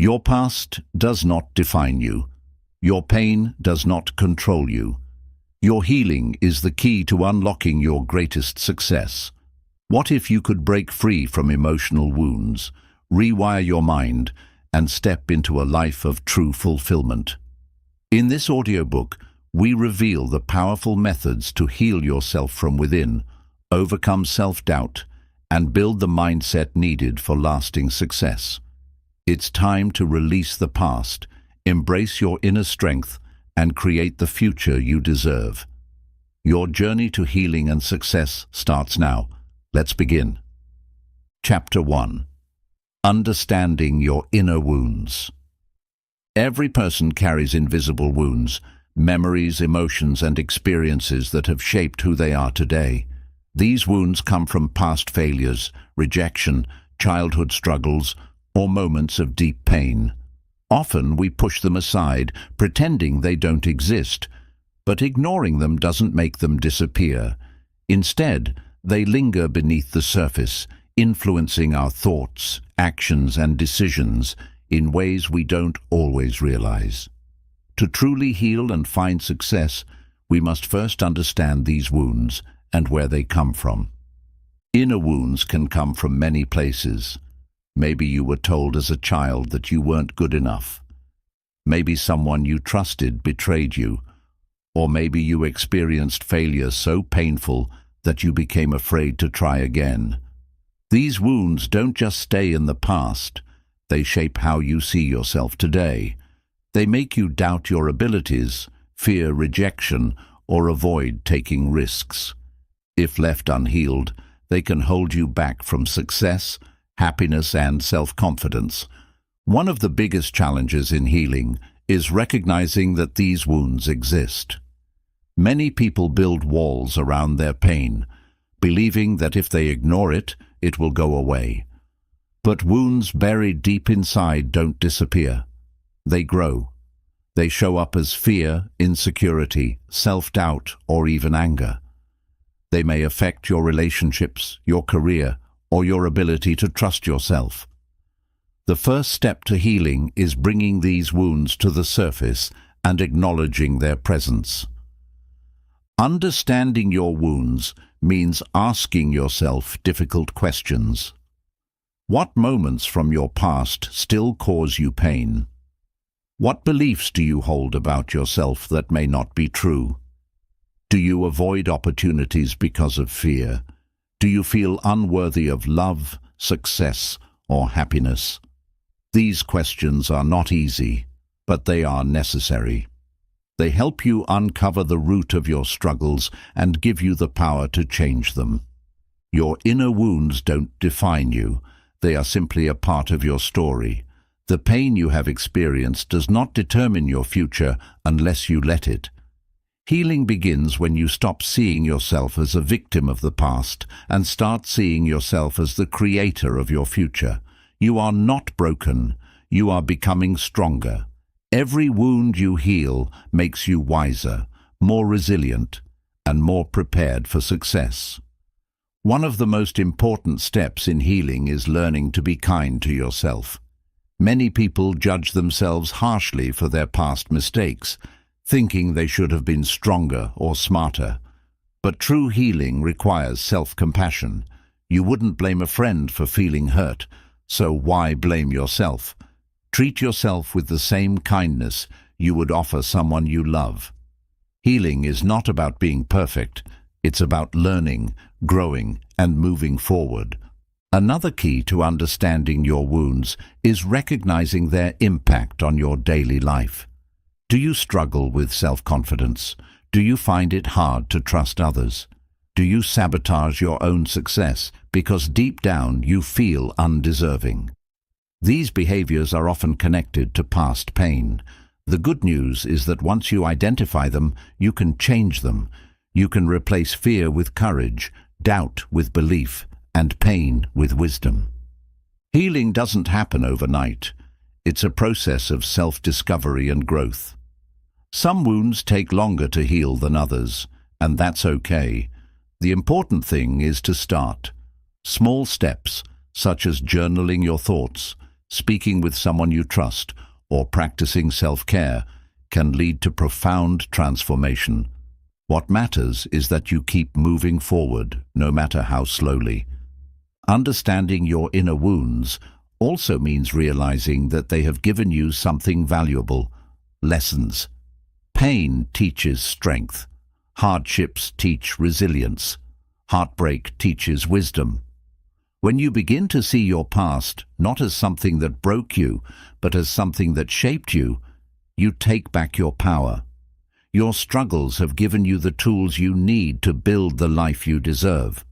Your past does not define you. Your pain does not control you. Your healing is the key to unlocking your greatest success. What if you could break free from emotional wounds, rewire your mind, and step into a life of true fulfillment? In this audiobook, we reveal the powerful methods to heal yourself from within, overcome self-doubt, and build the mindset needed for lasting success. It's time to release the past, embrace your inner strength, and create the future you deserve. Your journey to healing and success starts now. Let's begin. Chapter 1. Understanding your inner wounds. Every person carries invisible wounds, memories, emotions, and experiences that have shaped who they are today. These wounds come from past failures, rejection, childhood struggles, or moments of deep pain. Often we push them aside, pretending they don't exist, but ignoring them doesn't make them disappear. Instead, they linger beneath the surface, influencing our thoughts, actions, and decisions in ways we don't always realize. To truly heal and find success, we must first understand these wounds and where they come from. Inner wounds can come from many places. Maybe you were told as a child that you weren't good enough. Maybe someone you trusted betrayed you. Or maybe you experienced failure so painful that you became afraid to try again. These wounds don't just stay in the past. They shape how you see yourself today. They make you doubt your abilities, fear rejection, or avoid taking risks. If left unhealed, they can hold you back from success, happiness, and self-confidence. One of the biggest challenges in healing is recognizing that these wounds exist. Many people build walls around their pain, believing that if they ignore it, it will go away. But wounds buried deep inside don't disappear. They grow. They show up as fear, insecurity, self-doubt, or even anger. They may affect your relationships, your career, or your ability to trust yourself. The first step to healing is bringing these wounds to the surface and acknowledging their presence. Understanding your wounds means asking yourself difficult questions. What moments from your past still cause you pain? What beliefs do you hold about yourself that may not be true? Do you avoid opportunities because of fear? Do you feel unworthy of love, success, or happiness? These questions are not easy, but they are necessary. They help you uncover the root of your struggles and give you the power to change them. Your inner wounds don't define you. They are simply a part of your story. The pain you have experienced does not determine your future unless you let it. Healing begins when you stop seeing yourself as a victim of the past and start seeing yourself as the creator of your future. You are not broken. You are becoming stronger. Every wound you heal makes you wiser, more resilient, and more prepared for success. One of the most important steps in healing is learning to be kind to yourself. Many people judge themselves harshly for their past mistakes, thinking they should have been stronger or smarter. But true healing requires self-compassion. You wouldn't blame a friend for feeling hurt, so why blame yourself? Treat yourself with the same kindness you would offer someone you love. Healing is not about being perfect. It's about learning, growing, and moving forward. Another key to understanding your wounds is recognizing their impact on your daily life. Do you struggle with self-confidence? Do you find it hard to trust others? Do you sabotage your own success because deep down you feel undeserving? These behaviors are often connected to past pain. The good news is that once you identify them, you can change them. You can replace fear with courage, doubt with belief, and pain with wisdom. Healing doesn't happen overnight. It's a process of self-discovery and growth. Some wounds take longer to heal than others, and that's okay. The important thing is to start. Small steps, such as journaling your thoughts, speaking with someone you trust, or practicing self-care can lead to profound transformation. What matters is that you keep moving forward, no matter how slowly. Understanding your inner wounds also means realizing that they have given you something valuable: lessons. Pain teaches strength. Hardships teach resilience. Heartbreak teaches wisdom. When you begin to see your past not as something that broke you, but as something that shaped you, you take back your power. Your struggles have given you the tools you need to build the life you deserve.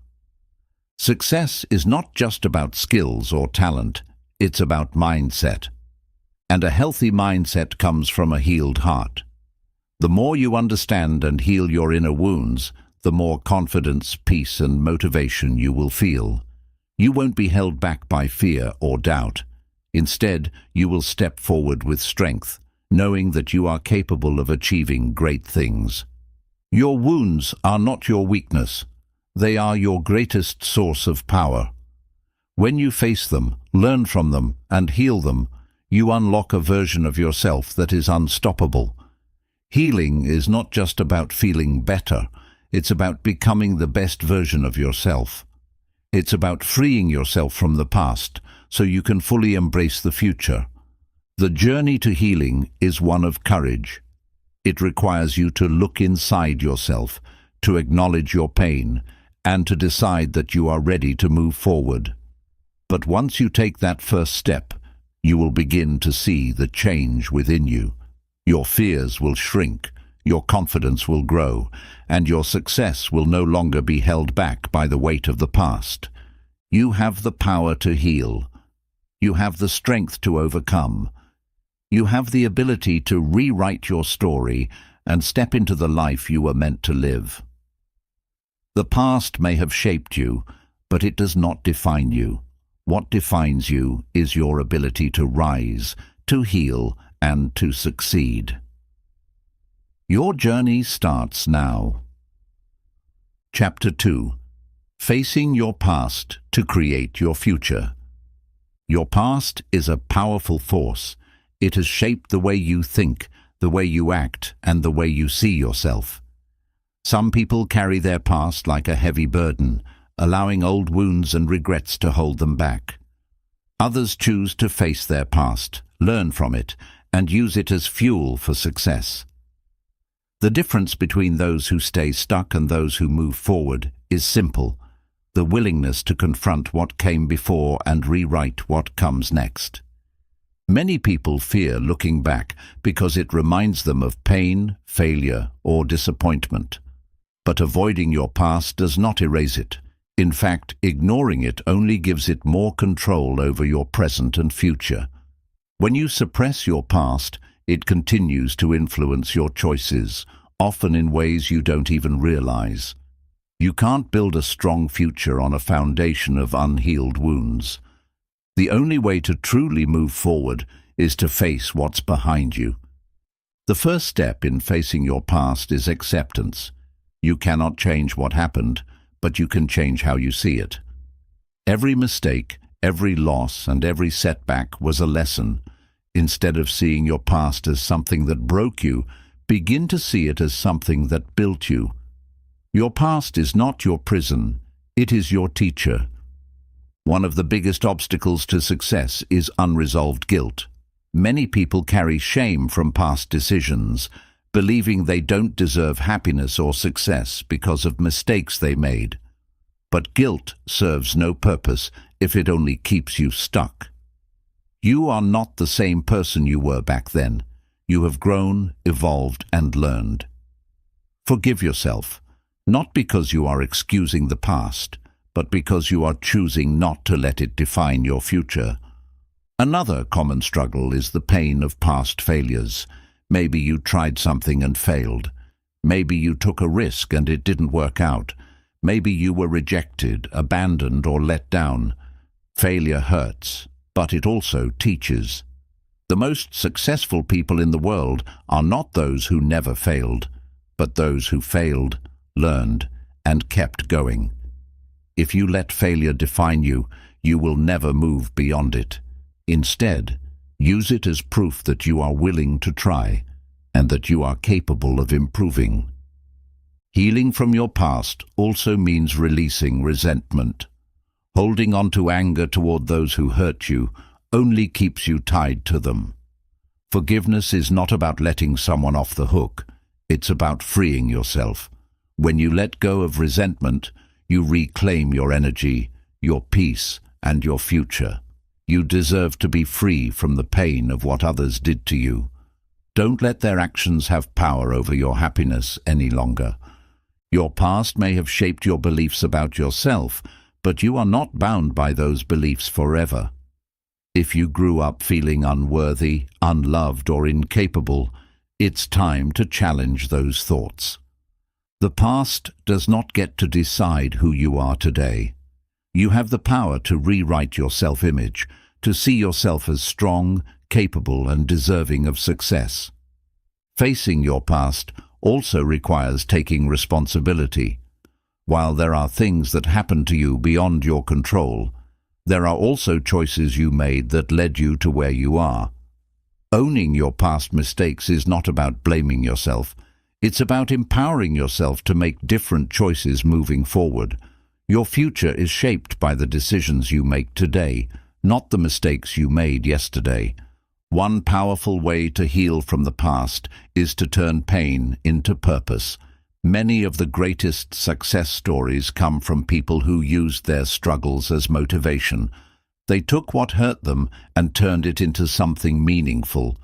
Success is not just about skills or talent, it's about mindset. And a healthy mindset comes from a healed heart. The more you understand and heal your inner wounds, the more confidence, peace, and motivation you will feel. You won't be held back by fear or doubt. Instead, you will step forward with strength, knowing that you are capable of achieving great things. Your wounds are not your weakness. They are your greatest source of power. When you face them, learn from them, and heal them, you unlock a version of yourself that is unstoppable. Healing is not just about feeling better. It's about becoming the best version of yourself. It's about freeing yourself from the past so you can fully embrace the future. The journey to healing is one of courage. It requires you to look inside yourself, to acknowledge your pain, and to decide that you are ready to move forward. But once you take that first step, you will begin to see the change within you. Your fears will shrink, your confidence will grow, and your success will no longer be held back by the weight of the past. You have the power to heal. You have the strength to overcome. You have the ability to rewrite your story and step into the life you were meant to live. The past may have shaped you, but it does not define you. What defines you is your ability to rise, to heal, and to succeed. Your journey starts now. Chapter 2. Facing your past to create your future. Your past is a powerful force. It has shaped the way you think, the way you act, and the way you see yourself. Some people carry their past like a heavy burden, allowing old wounds and regrets to hold them back. Others choose to face their past, learn from it, and use it as fuel for success. The difference between those who stay stuck and those who move forward is simple: the willingness to confront what came before and rewrite what comes next. Many people fear looking back because it reminds them of pain, failure, or disappointment. But avoiding your past does not erase it. In fact, ignoring it only gives it more control over your present and future. When you suppress your past, it continues to influence your choices, often in ways you don't even realize. You can't build a strong future on a foundation of unhealed wounds. The only way to truly move forward is to face what's behind you. The first step in facing your past is acceptance. You cannot change what happened, but you can change how you see it. Every mistake, every loss, and every setback was a lesson. Instead of seeing your past as something that broke you, begin to see it as something that built you. Your past is not your prison, it is your teacher. One of the biggest obstacles to success is unresolved guilt. Many people carry shame from past decisions, believing they don't deserve happiness or success because of mistakes they made. But guilt serves no purpose if it only keeps you stuck. You are not the same person you were back then. You have grown, evolved, and learned. Forgive yourself, not because you are excusing the past, but because you are choosing not to let it define your future. Another common struggle is the pain of past failures. Maybe you tried something and failed. Maybe you took a risk and it didn't work out. Maybe you were rejected, abandoned, or let down. Failure hurts, but it also teaches. The most successful people in the world are not those who never failed, but those who failed, learned, and kept going. If you let failure define you, you will never move beyond it. Instead, use it as proof that you are willing to try and that you are capable of improving. Healing from your past also means releasing resentment. Holding on to anger toward those who hurt you only keeps you tied to them. Forgiveness is not about letting someone off the hook. It's about freeing yourself. When you let go of resentment, you reclaim your energy, your peace, and your future. You deserve to be free from the pain of what others did to you. Don't let their actions have power over your happiness any longer. Your past may have shaped your beliefs about yourself, but you are not bound by those beliefs forever. If you grew up feeling unworthy, unloved, or incapable, it's time to challenge those thoughts. The past does not get to decide who you are today. You have the power to rewrite your self-image, to see yourself as strong, capable, and deserving of success. Facing your past also requires taking responsibility. While there are things that happen to you beyond your control, there are also choices you made that led you to where you are. Owning your past mistakes is not about blaming yourself. It's about empowering yourself to make different choices moving forward. Your future is shaped by the decisions you make today, not the mistakes you made yesterday. One powerful way to heal from the past is to turn pain into purpose. Many of the greatest success stories come from people who used their struggles as motivation. They took what hurt them and turned it into something meaningful.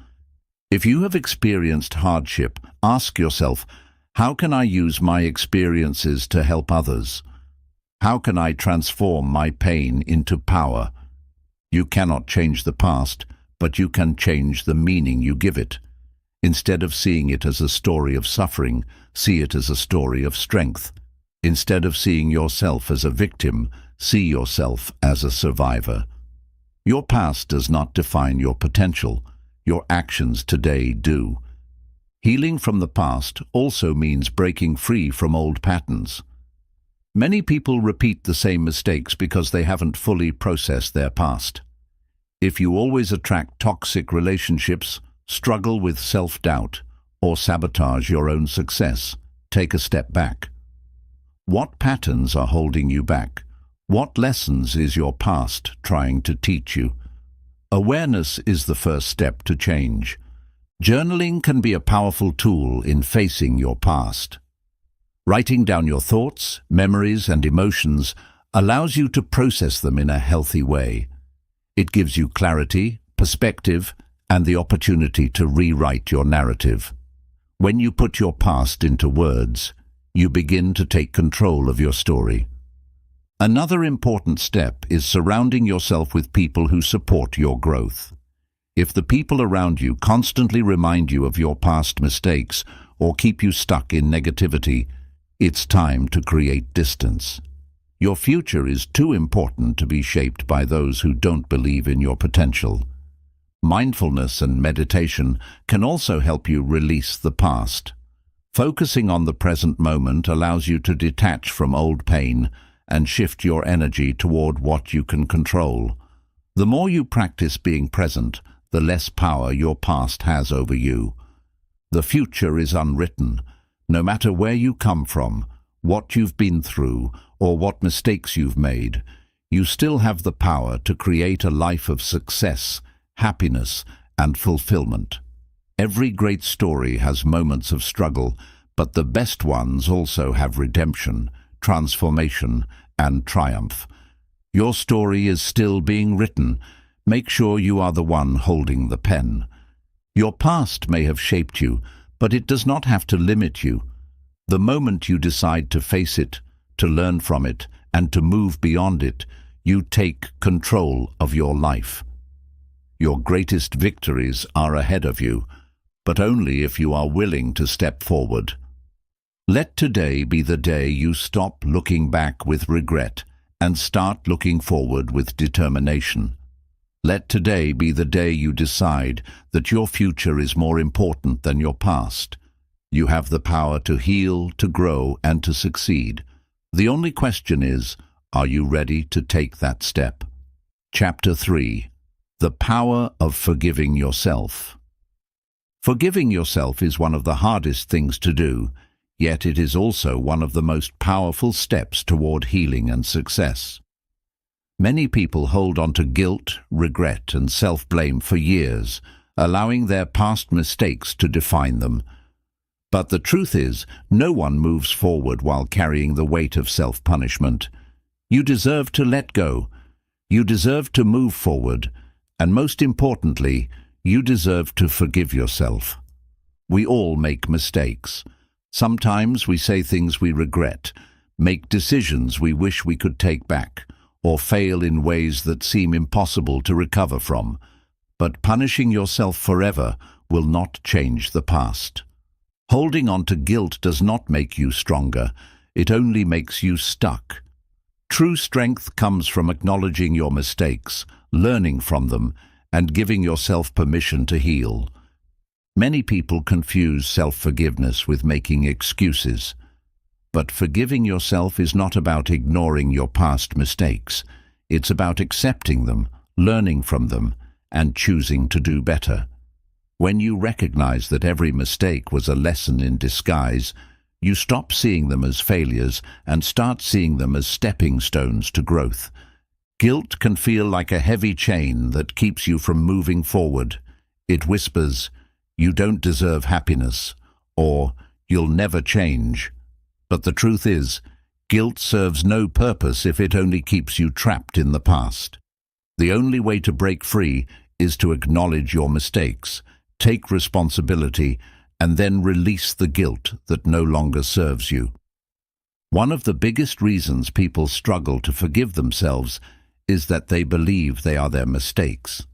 If you have experienced hardship, ask yourself, how can I use my experiences to help others? How can I transform my pain into power? You cannot change the past, but you can change the meaning you give it. Instead of seeing it as a story of suffering, see it as a story of strength. Instead of seeing yourself as a victim, see yourself as a survivor. Your past does not define your potential. Your actions today do. Healing from the past also means breaking free from old patterns. Many people repeat the same mistakes because they haven't fully processed their past. If you always attract toxic relationships, struggle with self-doubt, or sabotage your own success, take a step back. What patterns are holding you back? What lessons is your past trying to teach you? Awareness is the first step to change. Journaling can be a powerful tool in facing your past. Writing down your thoughts, memories, and emotions allows you to process them in a healthy way. It gives you clarity, perspective, and the opportunity to rewrite your narrative. When you put your past into words, you begin to take control of your story. Another important step is surrounding yourself with people who support your growth. If the people around you constantly remind you of your past mistakes or keep you stuck in negativity, it's time to create distance. Your future is too important to be shaped by those who don't believe in your potential. Mindfulness and meditation can also help you release the past. Focusing on the present moment allows you to detach from old pain and shift your energy toward what you can control. The more you practice being present, the less power your past has over you. The future is unwritten. No matter where you come from, what you've been through, or what mistakes you've made, you still have the power to create a life of success, happiness, and fulfillment. Every great story has moments of struggle, but the best ones also have redemption, transformation, and triumph. Your story is still being written. Make sure you are the one holding the pen. Your past may have shaped you, but it does not have to limit you. The moment you decide to face it, to learn from it, and to move beyond it, you take control of your life. Your greatest victories are ahead of you, but only if you are willing to step forward. Let today be the day you stop looking back with regret and start looking forward with determination. Let today be the day you decide that your future is more important than your past. You have the power to heal, to grow, and to succeed. The only question is, are you ready to take that step? Chapter 3. The power of forgiving yourself. Forgiving yourself is one of the hardest things to do, yet it is also one of the most powerful steps toward healing and success. Many people hold on to guilt, regret, and self-blame for years, allowing their past mistakes to define them. But the truth is, no one moves forward while carrying the weight of self-punishment. You deserve to let go. You deserve to move forward. And most importantly, you deserve to forgive yourself. We all make mistakes. Sometimes we say things we regret, make decisions we wish we could take back, or fail in ways that seem impossible to recover from. But punishing yourself forever will not change the past. Holding on to guilt does not make you stronger. It only makes you stuck. True strength comes from acknowledging your mistakes, learning from them, and giving yourself permission to heal. Many people confuse self-forgiveness with making excuses. But forgiving yourself is not about ignoring your past mistakes. It's about accepting them, learning from them, and choosing to do better. When you recognize that every mistake was a lesson in disguise, you stop seeing them as failures and start seeing them as stepping stones to growth. Guilt can feel like a heavy chain that keeps you from moving forward. It whispers, "You don't deserve happiness," or "You'll never change." But the truth is, guilt serves no purpose if it only keeps you trapped in the past. The only way to break free is to acknowledge your mistakes, take responsibility, and then release the guilt that no longer serves you. One of the biggest reasons people struggle to forgive themselves is that they believe they are their mistakes.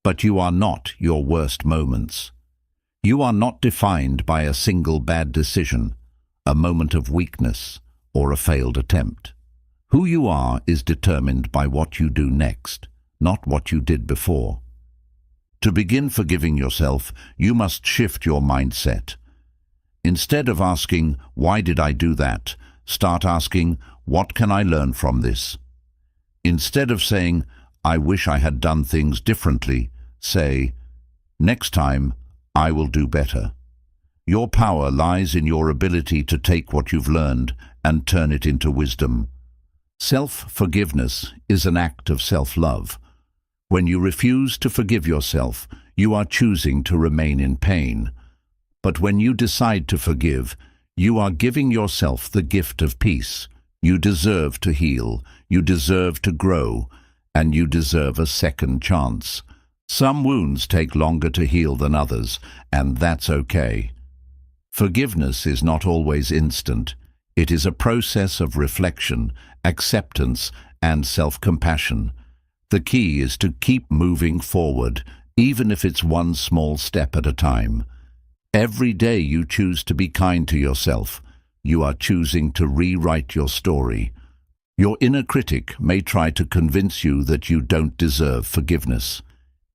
But you are not your worst moments. You are not defined by a single bad decision, a moment of weakness, or a failed attempt. Who you are is determined by what you do next, not what you did before. To begin forgiving yourself, you must shift your mindset. Instead of asking, "Why did I do that?" start asking, "What can I learn from this?" Instead of saying, "I wish I had done things differently," say, "Next time, I will do better." Your power lies in your ability to take what you've learned and turn it into wisdom. Self-forgiveness is an act of self-love. When you refuse to forgive yourself, you are choosing to remain in pain. But when you decide to forgive, you are giving yourself the gift of peace. You deserve to heal, you deserve to grow, and you deserve a second chance. Some wounds take longer to heal than others, and that's okay. Forgiveness is not always instant. It is a process of reflection, acceptance, and self-compassion. The key is to keep moving forward, even if it's one small step at a time. Every day you choose to be kind to yourself, you are choosing to rewrite your story. Your inner critic may try to convince you that you don't deserve forgiveness.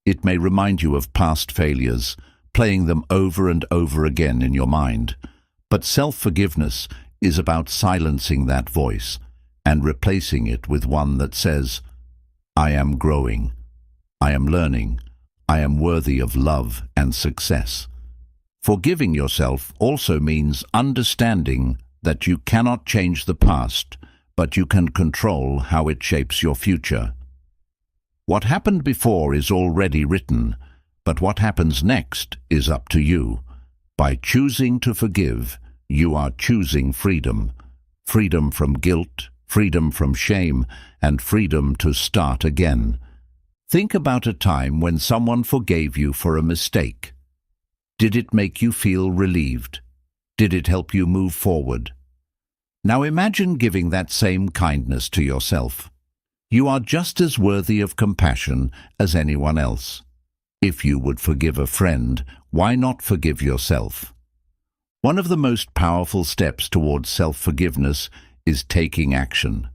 It may remind you of past failures, playing them over and over again in your mind. But self-forgiveness is about silencing that voice and replacing it with one that says, "I am growing, I am learning, I am worthy of love and success." Forgiving yourself also means understanding that you cannot change the past, but you can control how it shapes your future. What happened before is already written, but what happens next is up to you. By choosing to forgive, you are choosing freedom. Freedom from guilt, freedom from shame, and freedom to start again. Think about a time when someone forgave you for a mistake. Did it make you feel relieved? Did it help you move forward? Now imagine giving that same kindness to yourself. You are just as worthy of compassion as anyone else. If you would forgive a friend, why not forgive yourself? One of the most powerful steps towards self-forgiveness is taking action.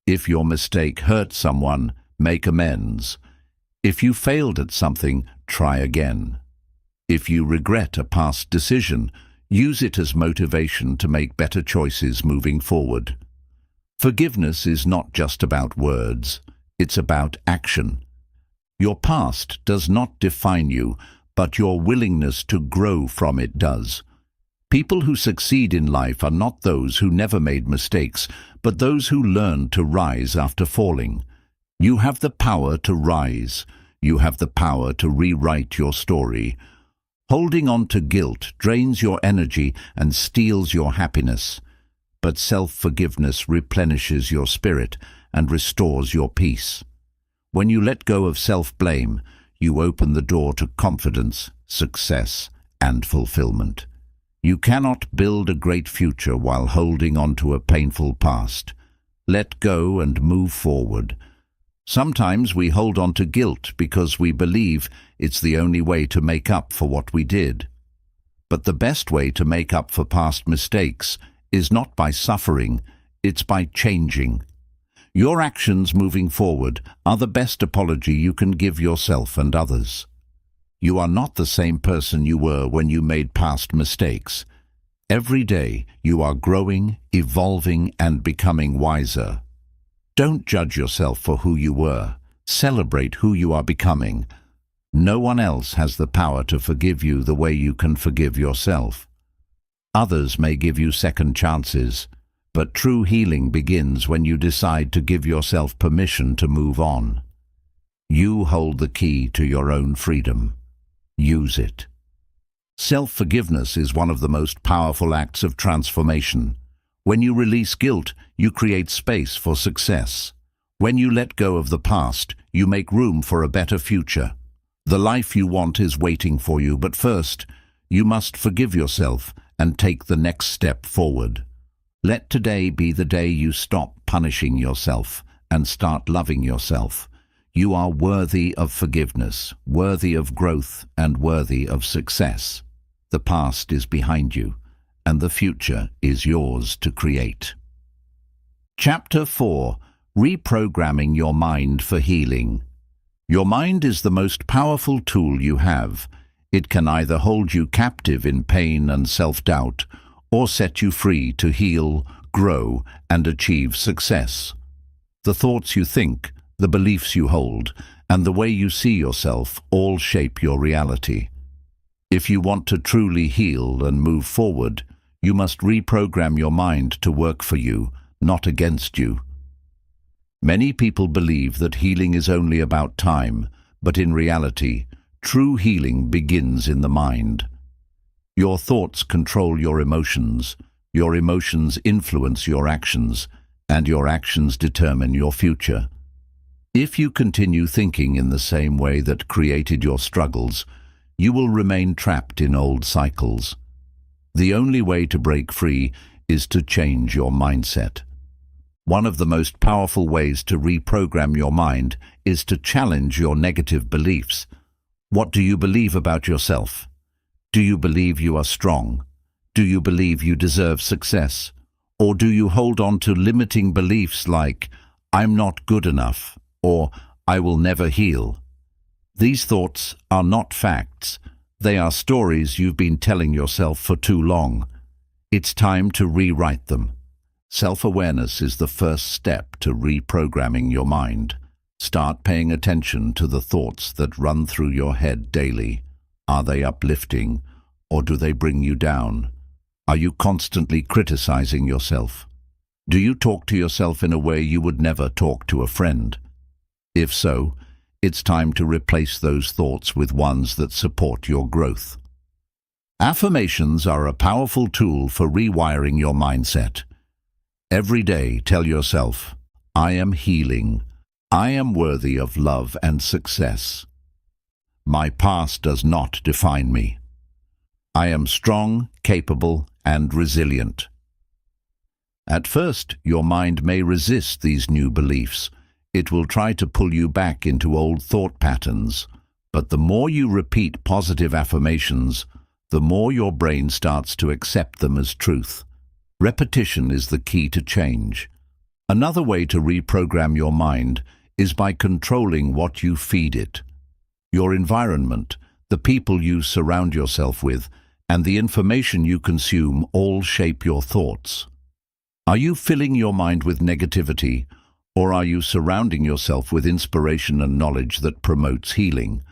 If your mistake hurt someone, make amends. If you failed at something, try again. If you regret a past decision, use it as motivation to make better choices moving forward. Forgiveness is not just about words, it's about action. Your past does not define you, but your willingness to grow from it does. People who succeed in life are not those who never made mistakes, but those who learn to rise after falling. You have the power to rise. You have the power to rewrite your story. Holding on to guilt drains your energy and steals your happiness. But self-forgiveness replenishes your spirit and restores your peace. When you let go of self-blame, you open the door to confidence, success, and fulfillment. You cannot build a great future while holding on to a painful past. Let go and move forward. Sometimes we hold on to guilt because we believe it's the only way to make up for what we did. But the best way to make up for past mistakes is not by suffering, it's by changing. Your actions moving forward are the best apology you can give yourself and others. You are not the same person you were when you made past mistakes. Every day you are growing, evolving, and becoming wiser. Don't judge yourself for who you were. Celebrate who you are becoming. No one else has the power to forgive you the way you can forgive yourself. Others may give you second chances, but true healing begins when you decide to give yourself permission to move on. You hold the key to your own freedom. Use it. Self-forgiveness is one of the most powerful acts of transformation. When you release guilt, you create space for success. When you let go of the past, you make room for a better future. The life you want is waiting for you, but first, you must forgive yourself and take the next step forward. Let today be the day you stop punishing yourself and start loving yourself. You are worthy of forgiveness, worthy of growth, and worthy of success. The past is behind you, and the future is yours to create. Chapter 4. Reprogramming your mind for healing. Your mind is the most powerful tool you have. It can either hold you captive in pain and self-doubt, or set you free to heal, grow, and achieve success. The thoughts you think, the beliefs you hold, and the way you see yourself all shape your reality. If you want to truly heal and move forward, you must reprogram your mind to work for you, not against you. Many people believe that healing is only about time, but in reality, true healing begins in the mind. Your thoughts control your emotions influence your actions, and your actions determine your future. If you continue thinking in the same way that created your struggles, you will remain trapped in old cycles. The only way to break free is to change your mindset. One of the most powerful ways to reprogram your mind is to challenge your negative beliefs. What do you believe about yourself? Do you believe you are strong? Do you believe you deserve success? Or do you hold on to limiting beliefs like, "I'm not good enough," or "I will never heal"? These thoughts are not facts. They are stories you've been telling yourself for too long. It's time to rewrite them. Self-awareness is the first step to reprogramming your mind. Start paying attention to the thoughts that run through your head daily. Are they uplifting, or do they bring you down? Are you constantly criticizing yourself? Do you talk to yourself in a way you would never talk to a friend? If so, it's time to replace those thoughts with ones that support your growth. Affirmations are a powerful tool for rewiring your mindset. Every day, tell yourself, "I am healing. I am worthy of love and success. My past does not define me. I am strong, capable, and resilient." At first, your mind may resist these new beliefs. It will try to pull you back into old thought patterns. But the more you repeat positive affirmations, the more your brain starts to accept them as truth. Repetition is the key to change. Another way to reprogram your mind is by controlling what you feed it. Your environment, the people you surround yourself with, and the information you consume all shape your thoughts. Are you filling your mind with negativity, Or are you surrounding yourself with inspiration and knowledge that promotes healing?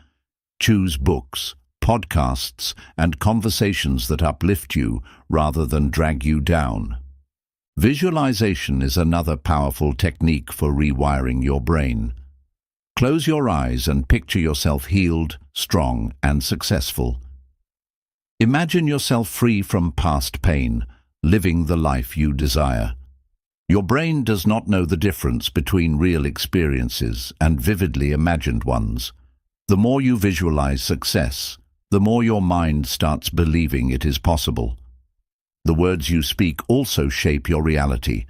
Choose books, podcasts, and conversations that uplift you rather than drag you down. Visualization is another powerful technique for rewiring your brain. Close your eyes and picture yourself healed, strong, and successful. Imagine yourself free from past pain, living the life you desire. Your brain does not know the difference between real experiences and vividly imagined ones. The more you visualize success, the more your mind starts believing it is possible. The words you speak also shape your reality.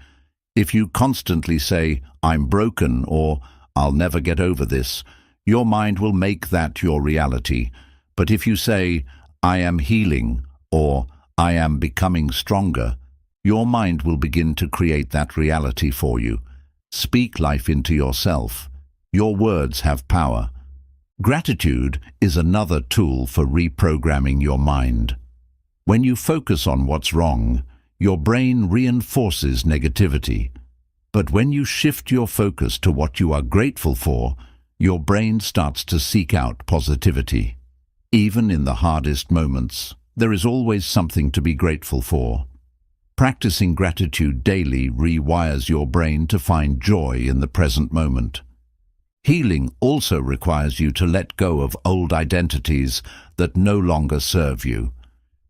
If you constantly say, "I'm broken," or "I'll never get over this," your mind will make that your reality. But if you say, "I am healing," or "I am becoming stronger," your mind will begin to create that reality for you. Speak life into yourself. Your words have power. Gratitude is another tool for reprogramming your mind. When you focus on what's wrong, your brain reinforces negativity. But when you shift your focus to what you are grateful for, your brain starts to seek out positivity. Even in the hardest moments, there is always something to be grateful for. Practicing gratitude daily rewires your brain to find joy in the present moment. Healing also requires you to let go of old identities that no longer serve you.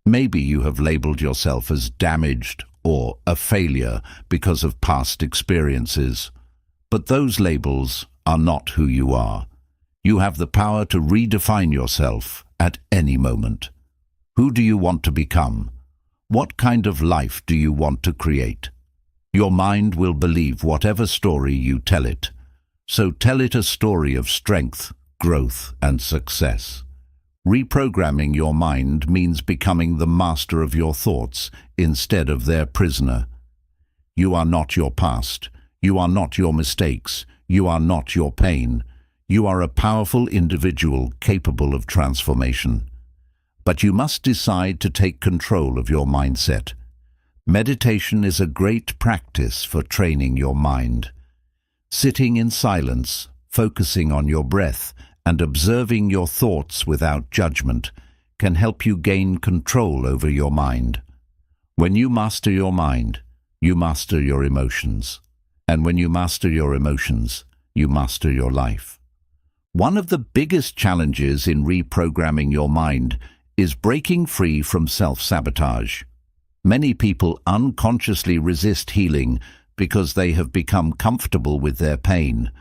Maybe you have labeled yourself as damaged or a failure because of past experiences. But those labels are not who you are. You have the power to redefine yourself at any moment. Who do you want to become? What kind of life do you want to create? Your mind will believe whatever story you tell it. So tell it a story of strength, growth, and success. Reprogramming your mind means becoming the master of your thoughts instead of their prisoner. You are not your past. You are not your mistakes. You are not your pain. You are a powerful individual capable of transformation. But you must decide to take control of your mindset. Meditation is a great practice for training your mind. Sitting in silence, focusing on your breath, and observing your thoughts without judgment can help you gain control over your mind. When you master your mind, you master your emotions. And when you master your emotions, you master your life. One of the biggest challenges in reprogramming your mind is breaking free from self-sabotage. Many people unconsciously resist healing because they have become comfortable with their pain.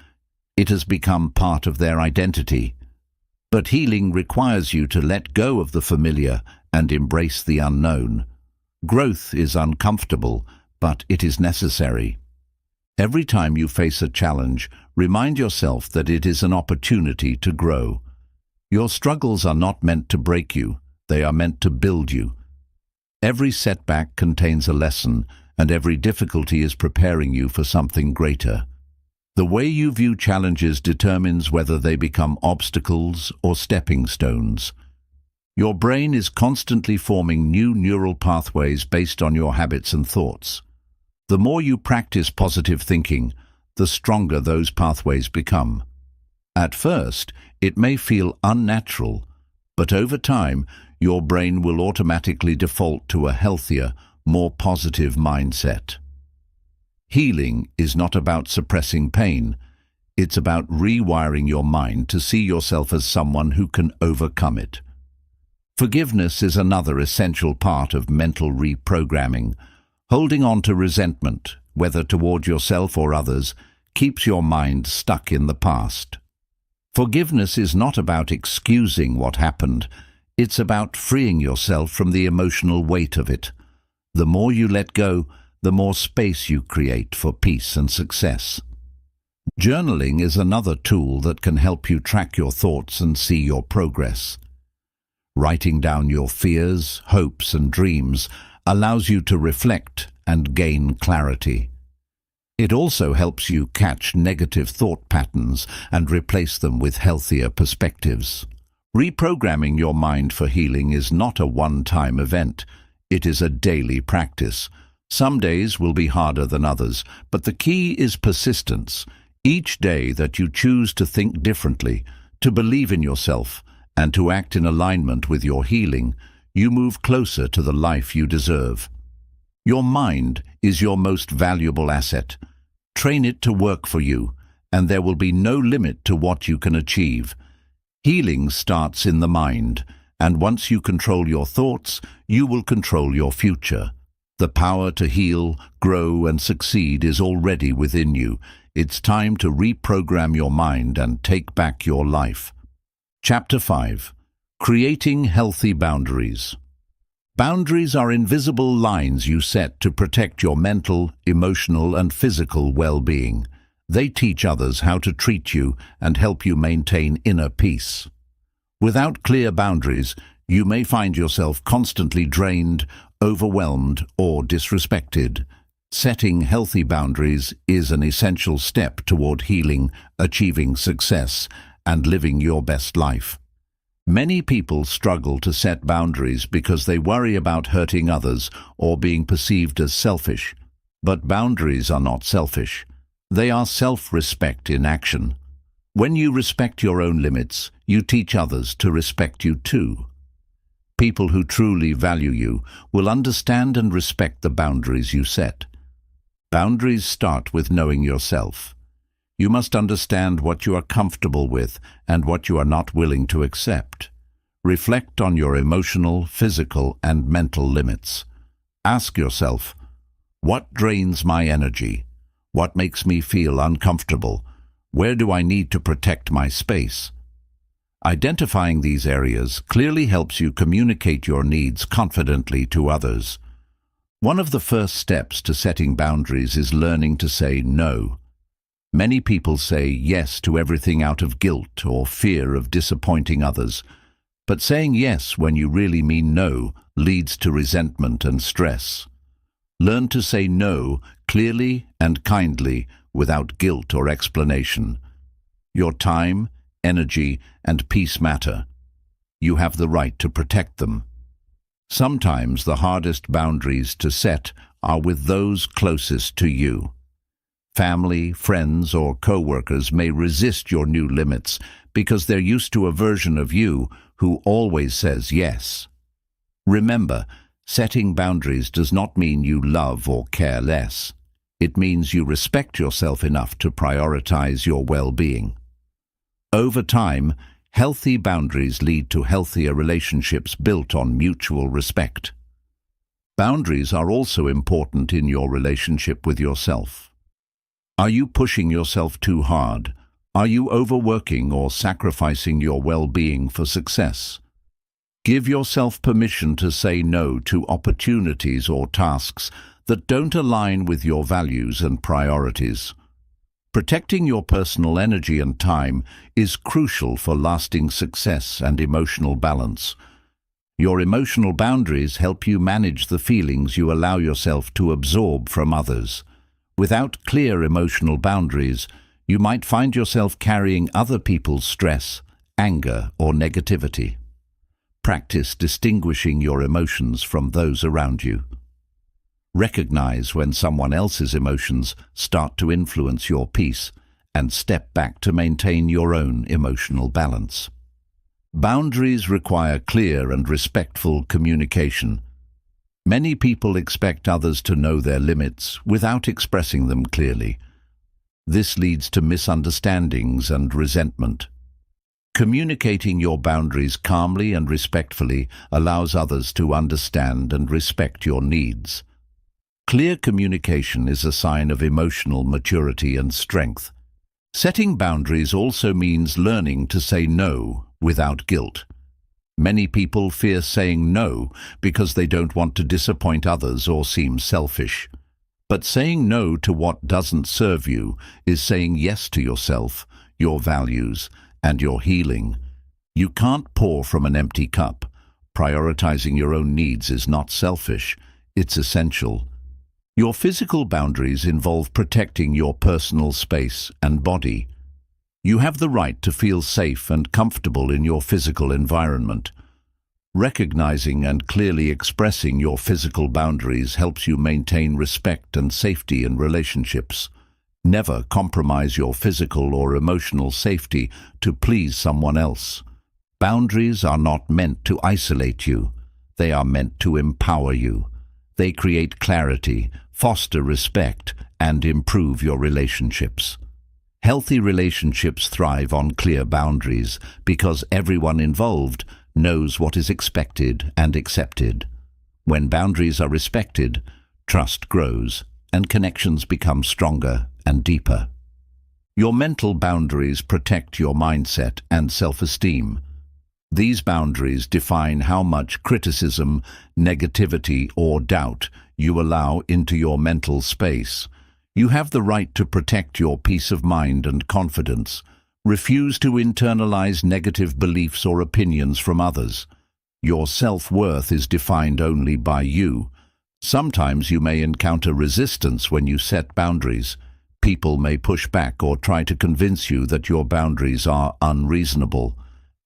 It has become part of their identity. But healing requires you to let go of the familiar and embrace the unknown. Growth is uncomfortable, but it is necessary. Every time you face a challenge, remind yourself that it is an opportunity to grow. Your struggles are not meant to break you, they are meant to build you. Every setback contains a lesson, and every difficulty is preparing you for something greater. The way you view challenges determines whether they become obstacles or stepping stones. Your brain is constantly forming new neural pathways based on your habits and thoughts. The more you practice positive thinking, the stronger those pathways become. At first, it may feel unnatural, but over time, your brain will automatically default to a healthier, more positive mindset. Healing is not about suppressing pain. It's about rewiring your mind to see yourself as someone who can overcome it. Forgiveness is another essential part of mental reprogramming. Holding on to resentment, whether toward yourself or others, keeps your mind stuck in the past. Forgiveness is not about excusing what happened. It's about freeing yourself from the emotional weight of it. The more you let go, the more space you create for peace and success. Journaling is another tool that can help you track your thoughts and see your progress. Writing down your fears, hopes, and dreams allows you to reflect and gain clarity. It also helps you catch negative thought patterns and replace them with healthier perspectives. Reprogramming your mind for healing is not a one-time event. It is a daily practice. Some days will be harder than others, but the key is persistence. Each day that you choose to think differently, to believe in yourself, and to act in alignment with your healing, you move closer to the life you deserve. Your mind is your most valuable asset. Train it to work for you, and there will be no limit to what you can achieve. Healing starts in the mind, and once you control your thoughts, you will control your future. The power to heal, grow, and succeed is already within you. It's time to reprogram your mind and take back your life. Chapter 5. Creating Healthy Boundaries. Boundaries are invisible lines you set to protect your mental, emotional, and physical well-being. They teach others how to treat you and help you maintain inner peace. Without clear boundaries, you may find yourself constantly drained, overwhelmed, or disrespected. Setting healthy boundaries is an essential step toward healing, achieving success, and living your best life. Many people struggle to set boundaries because they worry about hurting others or being perceived as selfish. But boundaries are not selfish. They are self-respect in action. When you respect your own limits, you teach others to respect you too. People who truly value you will understand and respect the boundaries you set. Boundaries start with knowing yourself. You must understand what you are comfortable with and what you are not willing to accept. Reflect on your emotional, physical, and mental limits. Ask yourself, what drains my energy? What makes me feel uncomfortable? Where do I need to protect my space? Identifying these areas clearly helps you communicate your needs confidently to others. One of the first steps to setting boundaries is learning to say no. Many people say yes to everything out of guilt or fear of disappointing others, but saying yes when you really mean no leads to resentment and stress. Learn to say no clearly and kindly without guilt or explanation. Your time, energy, and peace matter. You have the right to protect them. Sometimes the hardest boundaries to set are with those closest to you. Family, friends, or co-workers may resist your new limits because they're used to a version of you who always says yes. Remember, setting boundaries does not mean you love or care less. It means you respect yourself enough to prioritize your well-being. Over time, healthy boundaries lead to healthier relationships built on mutual respect. Boundaries are also important in your relationship with yourself. Are you pushing yourself too hard? Are you overworking or sacrificing your well-being for success? Give yourself permission to say no to opportunities or tasks that don't align with your values and priorities. Protecting your personal energy and time is crucial for lasting success and emotional balance. Your emotional boundaries help you manage the feelings you allow yourself to absorb from others. Without clear emotional boundaries, you might find yourself carrying other people's stress, anger, or negativity. Practice distinguishing your emotions from those around you. Recognize when someone else's emotions start to influence your peace and step back to maintain your own emotional balance. Boundaries require clear and respectful communication. Many people expect others to know their limits without expressing them clearly. This leads to misunderstandings and resentment. Communicating your boundaries calmly and respectfully allows others to understand and respect your needs. Clear communication is a sign of emotional maturity and strength. Setting boundaries also means learning to say no without guilt. Many people fear saying no because they don't want to disappoint others or seem selfish. But saying no to what doesn't serve you is saying yes to yourself, your values, and your healing. You can't pour from an empty cup. Prioritizing your own needs is not selfish, it's essential. Your physical boundaries involve protecting your personal space and body. You have the right to feel safe and comfortable in your physical environment. Recognizing and clearly expressing your physical boundaries helps you maintain respect and safety in relationships. Never compromise your physical or emotional safety to please someone else. Boundaries are not meant to isolate you. They are meant to empower you. They create clarity, foster respect, and improve your relationships. Healthy relationships thrive on clear boundaries because everyone involved knows what is expected and accepted. When boundaries are respected, trust grows and connections become stronger and deeper. Your mental boundaries protect your mindset and self-esteem. These boundaries define how much criticism, negativity, or doubt you allow into your mental space. You have the right to protect your peace of mind and confidence. Refuse to internalize negative beliefs or opinions from others. Your self-worth is defined only by you. Sometimes you may encounter resistance when you set boundaries. People may push back or try to convince you that your boundaries are unreasonable.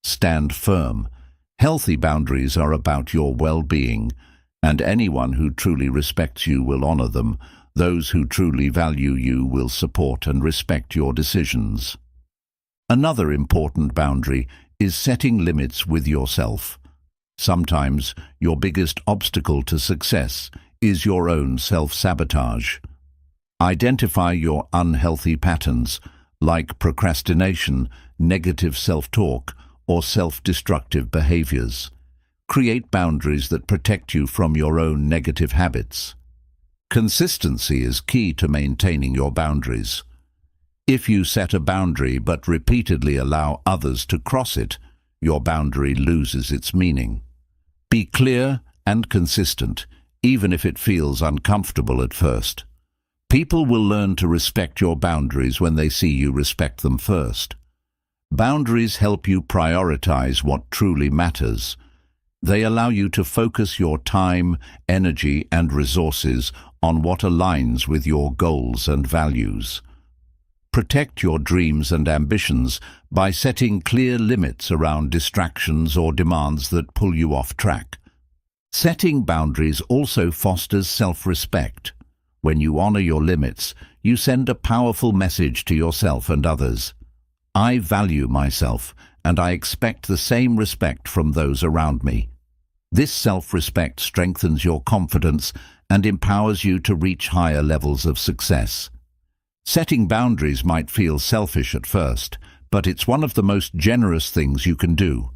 Stand firm. Healthy boundaries are about your well-being, and anyone who truly respects you will honor them. Those who truly value you will support and respect your decisions. Another important boundary is setting limits with yourself. Sometimes your biggest obstacle to success is your own self-sabotage. Identify your unhealthy patterns, like procrastination, negative self-talk, or self-destructive behaviors. Create boundaries that protect you from your own negative habits. Consistency is key to maintaining your boundaries. If you set a boundary but repeatedly allow others to cross it, your boundary loses its meaning. Be clear and consistent, even if it feels uncomfortable at first. People will learn to respect your boundaries when they see you respect them first. Boundaries help you prioritize what truly matters. They allow you to focus your time, energy, and resources on what aligns with your goals and values. Protect your dreams and ambitions by setting clear limits around distractions or demands that pull you off track. Setting boundaries also fosters self-respect. When you honor your limits, you send a powerful message to yourself and others. I value myself, and I expect the same respect from those around me. This self-respect strengthens your confidence and empowers you to reach higher levels of success. Setting boundaries might feel selfish at first, but it's one of the most generous things you can do.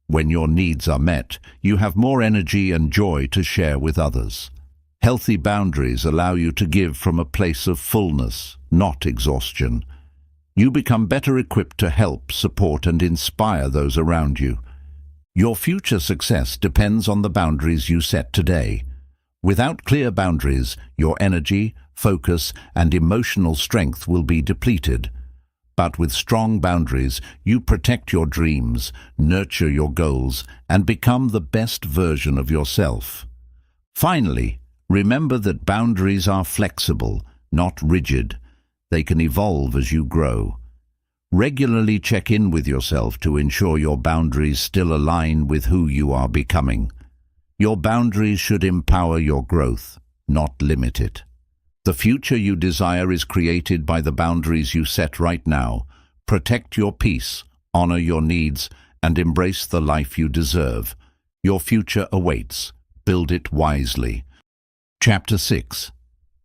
When your needs are met, you have more energy and joy to share with others. Healthy boundaries allow you to give from a place of fullness, not exhaustion. You become better equipped to help, support, and inspire those around you. Your future success depends on the boundaries you set today. Without clear boundaries, your energy, focus, and emotional strength will be depleted. But with strong boundaries, you protect your dreams, nurture your goals, and become the best version of yourself. Finally, remember that boundaries are flexible, not rigid. They can evolve as you grow. Regularly check in with yourself to ensure your boundaries still align with who you are becoming. Your boundaries should empower your growth, not limit it. The future you desire is created by the boundaries you set right now. Protect your peace, honor your needs, and embrace the life you deserve. Your future awaits. Build it wisely. Chapter 6.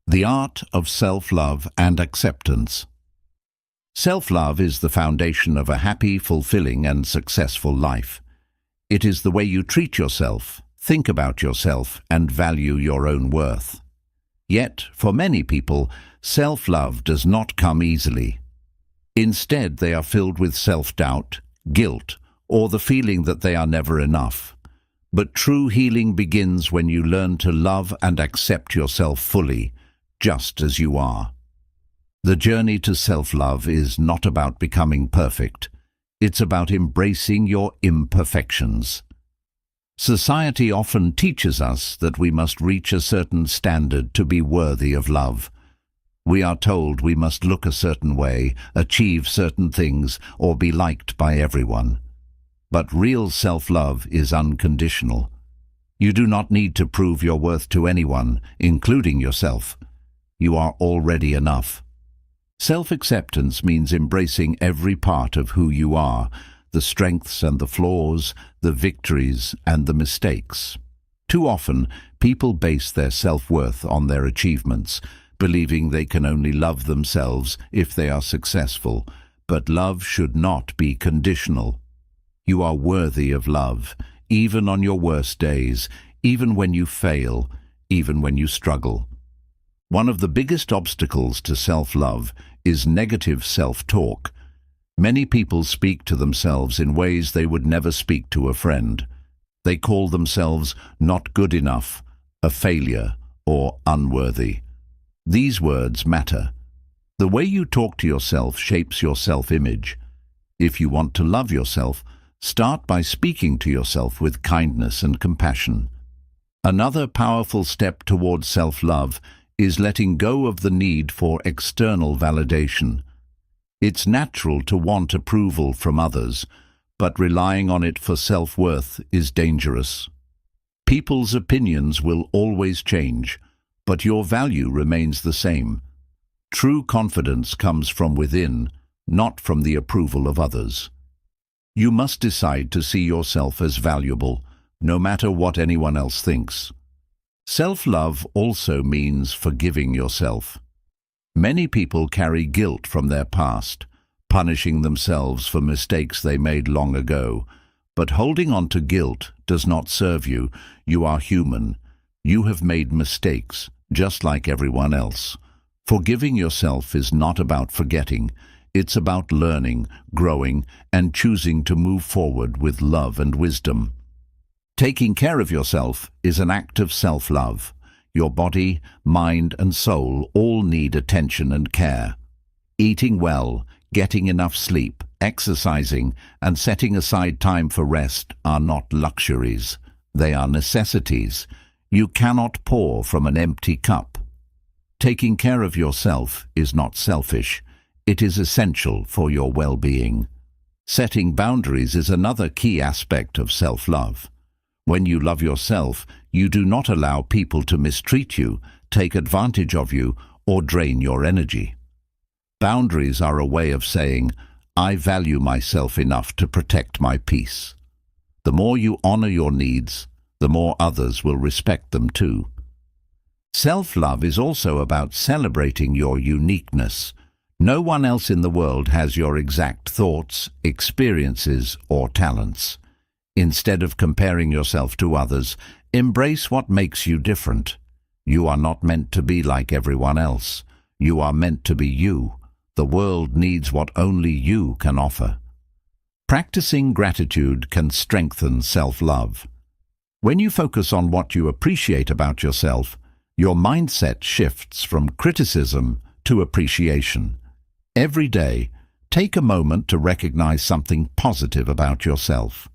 The Art of Self-Love and Acceptance. Self-love is the foundation of a happy, fulfilling, and successful life. It is the way you treat yourself, think about yourself, and value your own worth. Yet, for many people, self-love does not come easily. Instead, they are filled with self-doubt, guilt, or the feeling that they are never enough. But true healing begins when you learn to love and accept yourself fully, just as you are. The journey to self-love is not about becoming perfect. It's about embracing your imperfections. Society often teaches us that we must reach a certain standard to be worthy of love. We are told we must look a certain way, achieve certain things, or be liked by everyone. But real self-love is unconditional. You do not need to prove your worth to anyone, including yourself. You are already enough. Self-acceptance means embracing every part of who you are, the strengths and the flaws, the victories and the mistakes. Too often, people base their self-worth on their achievements, believing they can only love themselves if they are successful. But love should not be conditional. You are worthy of love, even on your worst days, even when you fail, even when you struggle. One of the biggest obstacles to self-love is negative self-talk. Many people speak to themselves in ways they would never speak to a friend. They call themselves not good enough, a failure, or unworthy. These words matter. The way you talk to yourself shapes your self-image. If you want to love yourself, start by speaking to yourself with kindness and compassion. Another powerful step towards self-love is letting go of the need for external validation. It's natural to want approval from others, but relying on it for self-worth is dangerous. People's opinions will always change, but your value remains the same. True confidence comes from within, not from the approval of others. You must decide to see yourself as valuable, no matter what anyone else thinks. Self-love also means forgiving yourself. Many people carry guilt from their past, punishing themselves for mistakes they made long ago. But holding on to guilt does not serve you. You are human. You have made mistakes, just like everyone else. Forgiving yourself is not about forgetting. It's about learning, growing, and choosing to move forward with love and wisdom. Taking care of yourself is an act of self-love. Your body, mind, and soul all need attention and care. Eating well, getting enough sleep, exercising, and setting aside time for rest are not luxuries. They are necessities. You cannot pour from an empty cup. Taking care of yourself is not selfish. It is essential for your well-being. Setting boundaries is another key aspect of self-love. When you love yourself, you do not allow people to mistreat you, take advantage of you, or drain your energy. Boundaries are a way of saying, I value myself enough to protect my peace. The more you honor your needs, the more others will respect them too. Self-love is also about celebrating your uniqueness. No one else in the world has your exact thoughts, experiences, or talents. Instead of comparing yourself to others, embrace what makes you different. You are not meant to be like everyone else. You are meant to be you. The world needs what only you can offer. Practicing gratitude can strengthen self-love. When you focus on what you appreciate about yourself, your mindset shifts from criticism to appreciation. Every day, take a moment to recognize something positive about yourself.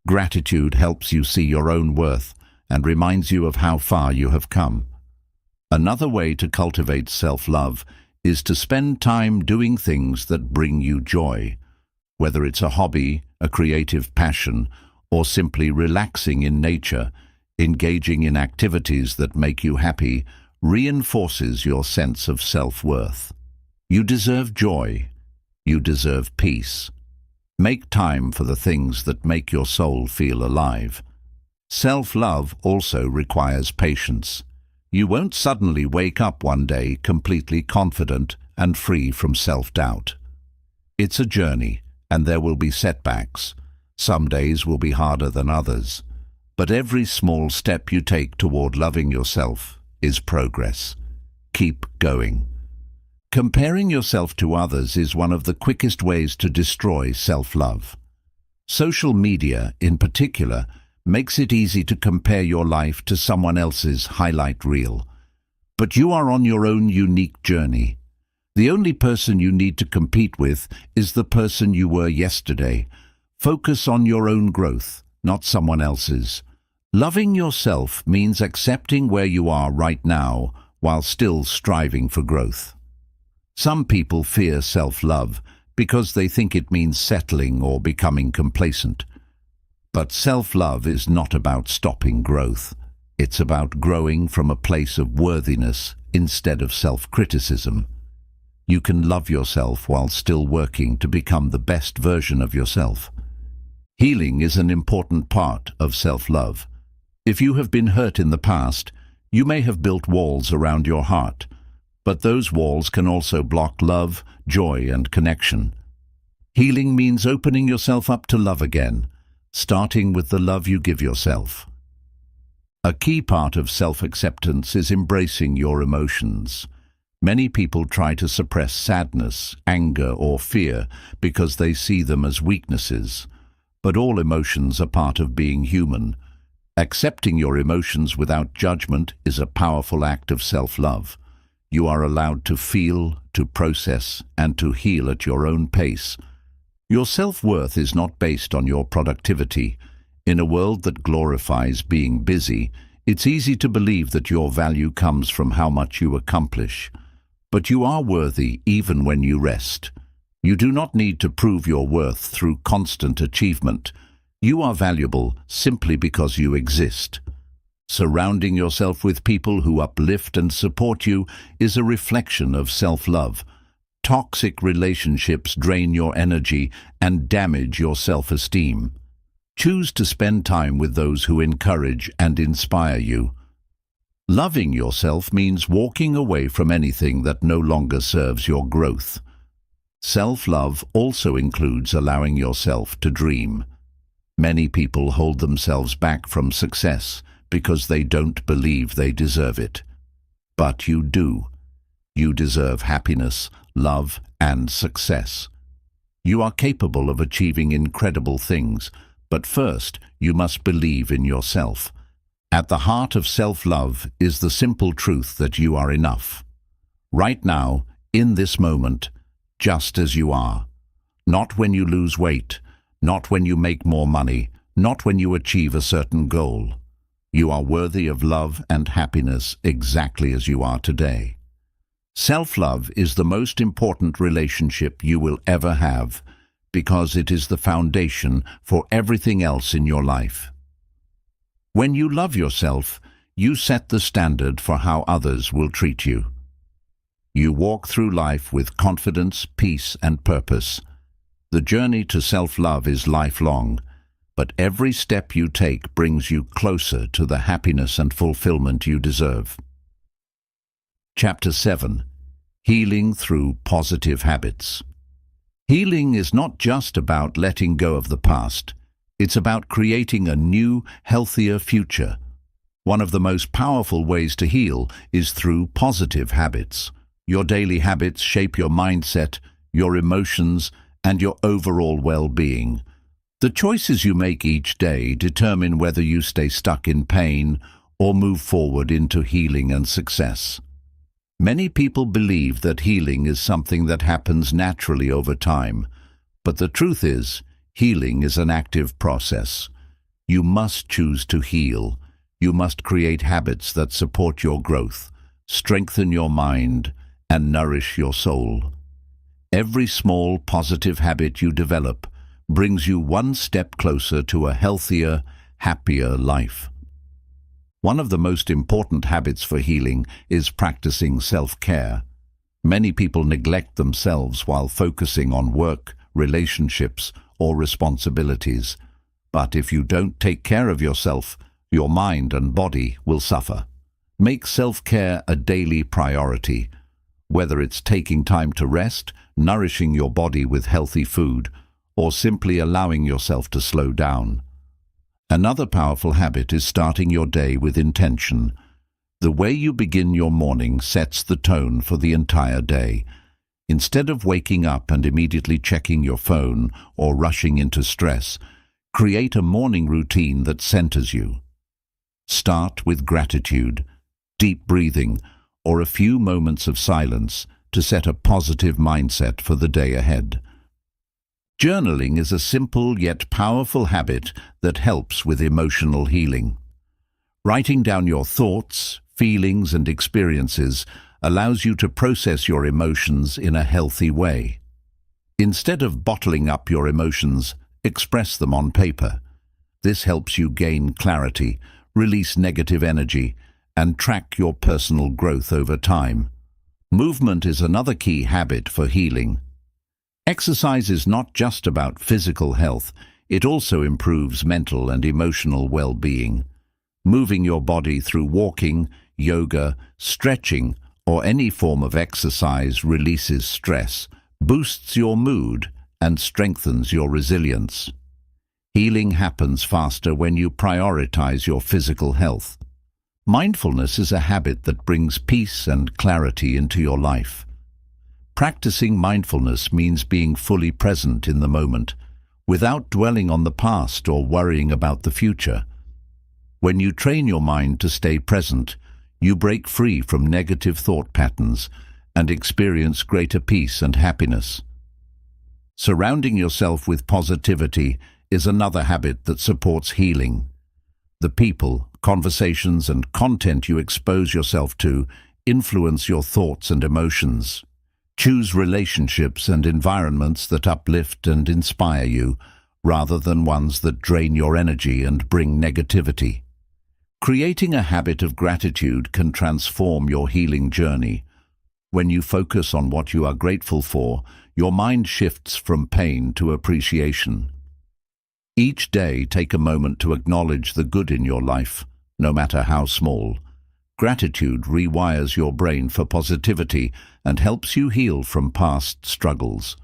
Gratitude helps you see your own worth and reminds you of how far you have come. Another way to cultivate self-love is to spend time doing things that bring you joy. Whether it's a hobby, a creative passion, or simply relaxing in nature, engaging in activities that make you happy reinforces your sense of self-worth. You deserve joy. You deserve peace. Make time for the things that make your soul feel alive. Self-love also requires patience. You won't suddenly wake up one day completely confident and free from self-doubt. It's a journey, and there will be setbacks. Some days will be harder than others. But every small step you take toward loving yourself is progress. Keep going. Comparing yourself to others is one of the quickest ways to destroy self-love. Social media, in particular, makes it easy to compare your life to someone else's highlight reel. But you are on your own unique journey. The only person you need to compete with is the person you were yesterday. Focus on your own growth, not someone else's. Loving yourself means accepting where you are right now while still striving for growth. Some people fear self-love because they think it means settling or becoming complacent. But self-love is not about stopping growth. It's about growing from a place of worthiness instead of self-criticism. You can love yourself while still working to become the best version of yourself. Healing is an important part of self-love. If you have been hurt in the past, you may have built walls around your heart, but those walls can also block love, joy, and connection. Healing means opening yourself up to love again, starting with the love you give yourself. A key part of self-acceptance is embracing your emotions. Many people try to suppress sadness, anger, or fear because they see them as weaknesses. But all emotions are part of being human. Accepting your emotions without judgment is a powerful act of self-love. You are allowed to feel, to process, and to heal at your own pace. Your self-worth is not based on your productivity. In a world that glorifies being busy, it's easy to believe that your value comes from how much you accomplish. But you are worthy even when you rest. You do not need to prove your worth through constant achievement. You are valuable simply because you exist. Surrounding yourself with people who uplift and support you is a reflection of self-love. Toxic relationships drain your energy and damage your self-esteem. Choose to spend time with those who encourage and inspire you. Loving yourself means walking away from anything that no longer serves your growth. Self-love also includes allowing yourself to dream. Many people hold themselves back from success because they don't believe they deserve it. But you do. You deserve happiness, love, and success. You are capable of achieving incredible things, but first you must believe in yourself. At the heart of self-love is the simple truth that you are enough. Right now, in this moment, just as you are. Not when you lose weight, not when you make more money, not when you achieve a certain goal. You are worthy of love and happiness exactly as you are today. Self-love is the most important relationship you will ever have because it is the foundation for everything else in your life. When you love yourself, you set the standard for how others will treat you. You walk through life with confidence, peace, and purpose. The journey to self-love is lifelong, but every step you take brings you closer to the happiness and fulfillment you deserve. Chapter 7. Healing through positive habits. Healing is not just about letting go of the past. It's about creating a new, healthier future. One of the most powerful ways to heal is through positive habits. Your daily habits shape your mindset, your emotions, and your overall well-being. The choices you make each day determine whether you stay stuck in pain or move forward into healing and success. Many people believe that healing is something that happens naturally over time, but the truth is, healing is an active process. You must choose to heal. You must create habits that support your growth, strengthen your mind, and nourish your soul. Every small positive habit you develop brings you one step closer to a healthier, happier life. One of the most important habits for healing is practicing self-care. Many people neglect themselves while focusing on work, relationships, or responsibilities. But if you don't take care of yourself, your mind and body will suffer. Make self-care a daily priority. Whether it's taking time to rest, nourishing your body with healthy food, or simply allowing yourself to slow down. Another powerful habit is starting your day with intention. The way you begin your morning sets the tone for the entire day. Instead of waking up and immediately checking your phone or rushing into stress, create a morning routine that centers you. Start with gratitude, deep breathing, or a few moments of silence to set a positive mindset for the day ahead. Journaling is a simple yet powerful habit that helps with emotional healing. Writing down your thoughts, feelings, and experiences allows you to process your emotions in a healthy way. Instead of bottling up your emotions, express them on paper. This helps you gain clarity, release negative energy, and track your personal growth over time. Movement is another key habit for healing. Exercise is not just about physical health, it also improves mental and emotional well-being. Moving your body through walking, yoga, stretching, or any form of exercise releases stress, boosts your mood, and strengthens your resilience. Healing happens faster when you prioritize your physical health. Mindfulness is a habit that brings peace and clarity into your life. Practicing mindfulness means being fully present in the moment, without dwelling on the past or worrying about the future. When you train your mind to stay present, you break free from negative thought patterns and experience greater peace and happiness. Surrounding yourself with positivity is another habit that supports healing. The people, conversations, and content you expose yourself to influence your thoughts and emotions. Choose relationships and environments that uplift and inspire you, rather than ones that drain your energy and bring negativity. Creating a habit of gratitude can transform your healing journey. When you focus on what you are grateful for, your mind shifts from pain to appreciation. Each day, take a moment to acknowledge the good in your life, no matter how small. Gratitude rewires your brain for positivity and helps you heal from past struggles.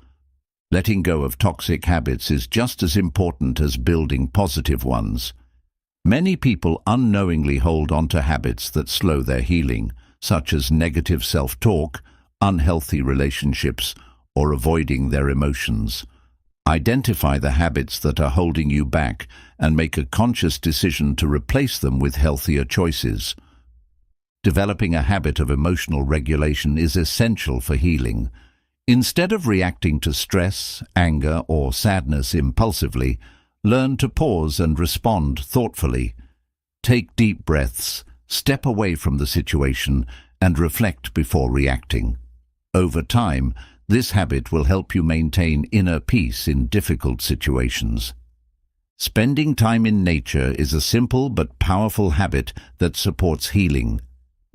Letting go of toxic habits is just as important as building positive ones. Many people unknowingly hold on to habits that slow their healing, such as negative self-talk, unhealthy relationships, or avoiding their emotions. Identify the habits that are holding you back and make a conscious decision to replace them with healthier choices. Developing a habit of emotional regulation is essential for healing. Instead of reacting to stress, anger, or sadness impulsively, learn to pause and respond thoughtfully. Take deep breaths, step away from the situation, and reflect before reacting. Over time, this habit will help you maintain inner peace in difficult situations. Spending time in nature is a simple but powerful habit that supports healing.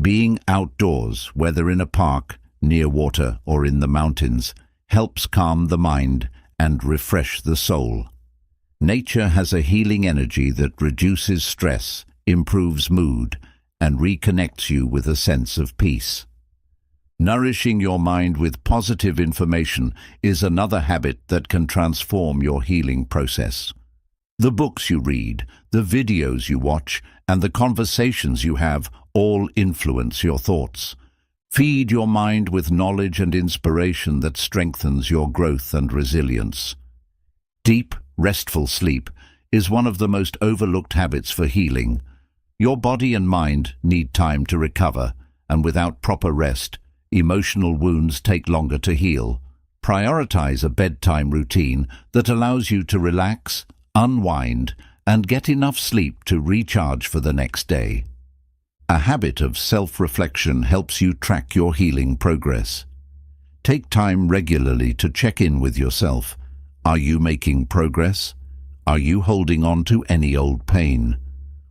Being outdoors, whether in a park, near water, or in the mountains, helps calm the mind and refresh the soul. Nature has a healing energy that reduces stress, improves mood, and reconnects you with a sense of peace. Nourishing your mind with positive information is another habit that can transform your healing process. The books you read, the videos you watch, and the conversations you have all influence your thoughts. Feed your mind with knowledge and inspiration that strengthens your growth and resilience. Deep, restful sleep is one of the most overlooked habits for healing. Your body and mind need time to recover, and without proper rest, emotional wounds take longer to heal. Prioritize a bedtime routine that allows you to relax, unwind, and get enough sleep to recharge for the next day. A habit of self-reflection helps you track your healing progress. Take time regularly to check in with yourself. Are you making progress? Are you holding on to any old pain?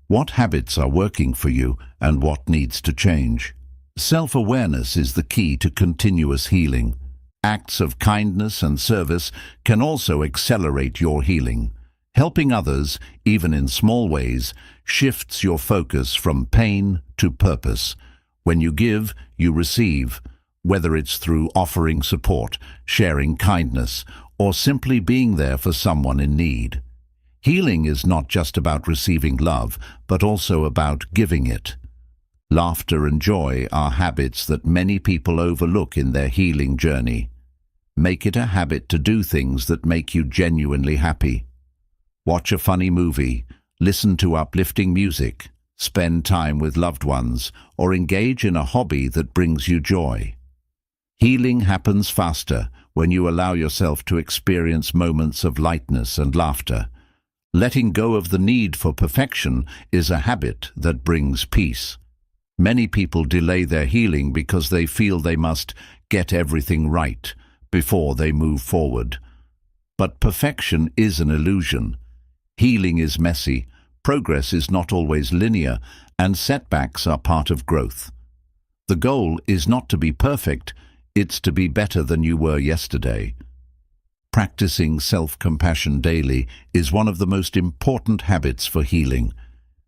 What habits are working for you and what needs to change? Self-awareness is the key to continuous healing. Acts of kindness and service can also accelerate your healing. Helping others, even in small ways, shifts your focus from pain to purpose. When you give, you receive, whether it's through offering support, sharing kindness, or simply being there for someone in need. Healing is not just about receiving love, but also about giving it. Laughter and joy are habits that many people overlook in their healing journey. Make it a habit to do things that make you genuinely happy. Watch a funny movie, listen to uplifting music, spend time with loved ones, or engage in a hobby that brings you joy. Healing happens faster when you allow yourself to experience moments of lightness and laughter. Letting go of the need for perfection is a habit that brings peace. Many people delay their healing because they feel they must get everything right before they move forward. But perfection is an illusion. Healing is messy, progress is not always linear, and setbacks are part of growth. The goal is not to be perfect, it's to be better than you were yesterday. Practicing self-compassion daily is one of the most important habits for healing.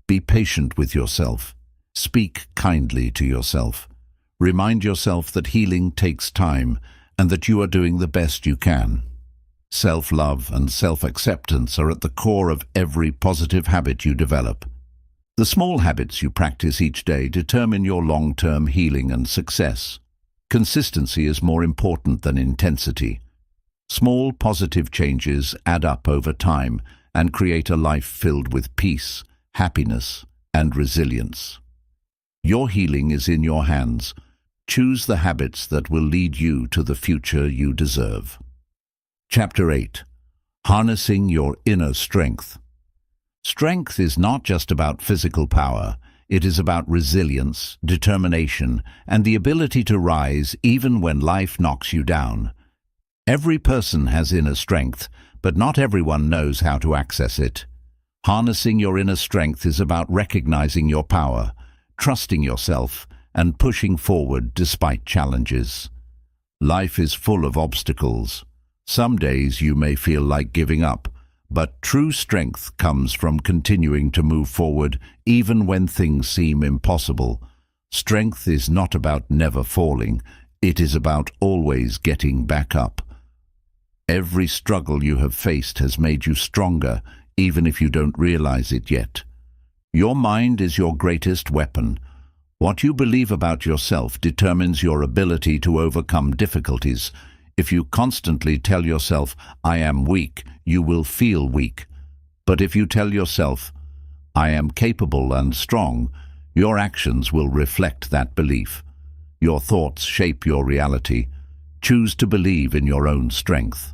Be patient with yourself. Speak kindly to yourself. Remind yourself that healing takes time and that you are doing the best you can. Self-love and self-acceptance are at the core of every positive habit you develop. The small habits you practice each day determine your long-term healing and success. Consistency is more important than intensity. Small positive changes add up over time and create a life filled with peace, happiness, and resilience. Your healing is in your hands. Choose the habits that will lead you to the future you deserve. Chapter 8. Harnessing your inner strength. Strength is not just about physical power. It is about resilience, determination, and the ability to rise even when life knocks you down. Every person has inner strength, but not everyone knows how to access it. Harnessing your inner strength is about recognizing your power, trusting yourself, and pushing forward despite challenges. Life is full of obstacles. Some days you may feel like giving up, but true strength comes from continuing to move forward even when things seem impossible. Strength is not about never falling, it is about always getting back up. Every struggle you have faced has made you stronger, even if you don't realize it yet. Your mind is your greatest weapon. What you believe about yourself determines your ability to overcome difficulties. If you constantly tell yourself, "I am weak," you will feel weak. But if you tell yourself, "I am capable and strong," your actions will reflect that belief. Your thoughts shape your reality. Choose to believe in your own strength.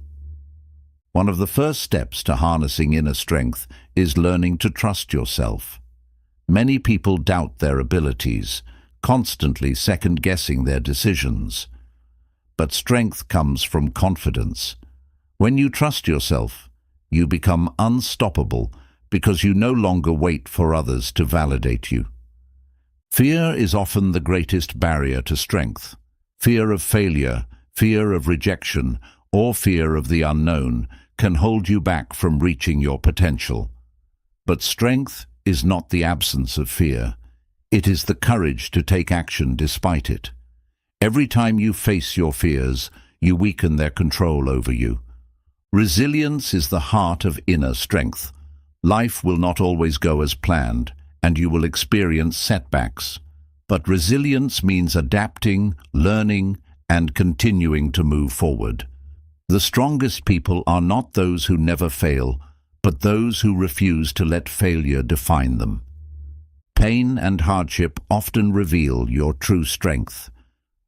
One of the first steps to harnessing inner strength is learning to trust yourself. Many people doubt their abilities, constantly second-guessing their decisions. But strength comes from confidence. When you trust yourself, you become unstoppable because you no longer wait for others to validate you. Fear is often the greatest barrier to strength. Fear of failure, fear of rejection, or fear of the unknown can hold you back from reaching your potential. But strength is not the absence of fear. It is the courage to take action despite it. Every time you face your fears, you weaken their control over you. Resilience is the heart of inner strength. Life will not always go as planned, and you will experience setbacks. But resilience means adapting, learning, and continuing to move forward. The strongest people are not those who never fail, but those who refuse to let failure define them. Pain and hardship often reveal your true strength.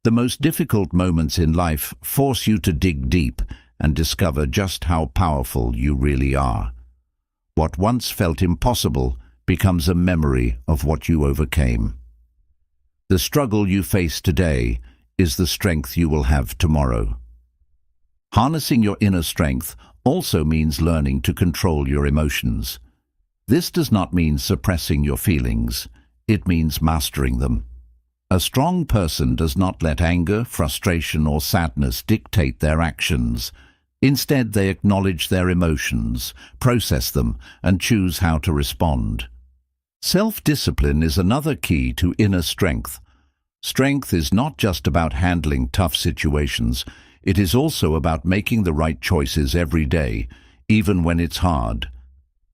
The most difficult moments in life force you to dig deep and discover just how powerful you really are. What once felt impossible becomes a memory of what you overcame. The struggle you face today is the strength you will have tomorrow. Harnessing your inner strength also means learning to control your emotions. This does not mean suppressing your feelings. It means mastering them. A strong person does not let anger, frustration, or sadness dictate their actions. Instead, they acknowledge their emotions, process them, and choose how to respond. Self-discipline is another key to inner strength. Strength is not just about handling tough situations. It is also about making the right choices every day, even when it's hard.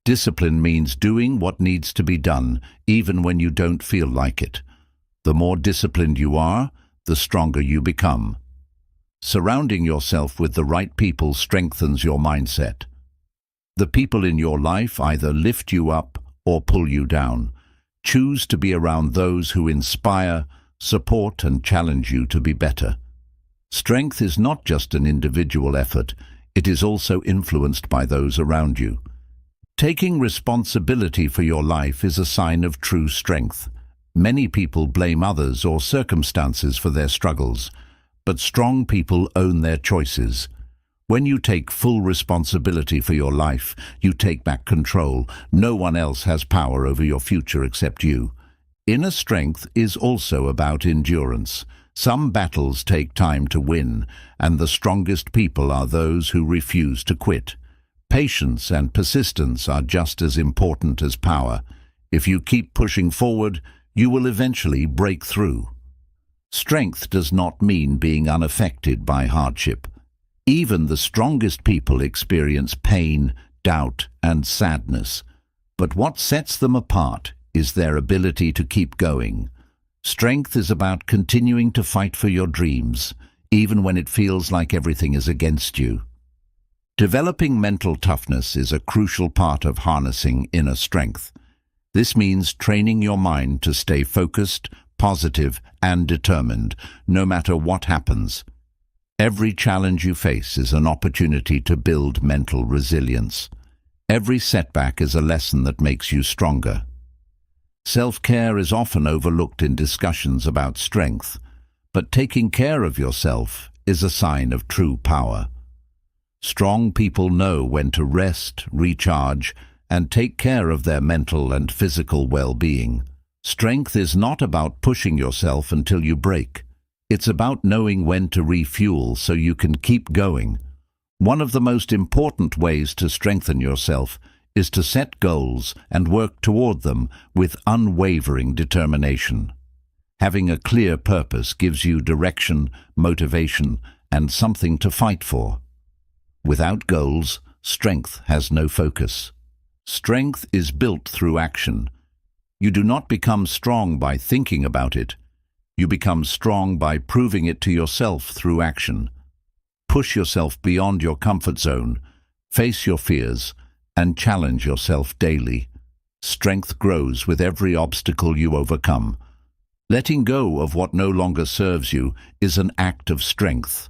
Discipline means doing what needs to be done, even when you don't feel like it. The more disciplined you are, the stronger you become. Surrounding yourself with the right people strengthens your mindset. The people in your life either lift you up or pull you down. Choose to be around those who inspire, support, and challenge you to be better. Strength is not just an individual effort, it is also influenced by those around you. Taking responsibility for your life is a sign of true strength. Many people blame others or circumstances for their struggles, but strong people own their choices. When you take full responsibility for your life, you take back control. No one else has power over your future except you. Inner strength is also about endurance. Some battles take time to win, and the strongest people are those who refuse to quit. Patience and persistence are just as important as power. If you keep pushing forward, you will eventually break through. Strength does not mean being unaffected by hardship. Even the strongest people experience pain, doubt, and sadness. But what sets them apart is their ability to keep going. Strength is about continuing to fight for your dreams, even when it feels like everything is against you. Developing mental toughness is a crucial part of harnessing inner strength. This means training your mind to stay focused, positive, and determined, no matter what happens. Every challenge you face is an opportunity to build mental resilience. Every setback is a lesson that makes you stronger. Self-care is often overlooked in discussions about strength, but taking care of yourself is a sign of true power. Strong people know when to rest, recharge, and take care of their mental and physical well-being. Strength is not about pushing yourself until you break. It's about knowing when to refuel so you can keep going. One of the most important ways to strengthen yourself is to set goals and work toward them with unwavering determination. Having a clear purpose gives you direction, motivation, and something to fight for. Without goals, strength has no focus. Strength is built through action. You do not become strong by thinking about it. You become strong by proving it to yourself through action. Push yourself beyond your comfort zone, face your fears, and challenge yourself daily. Strength grows with every obstacle you overcome. Letting go of what no longer serves you is an act of strength.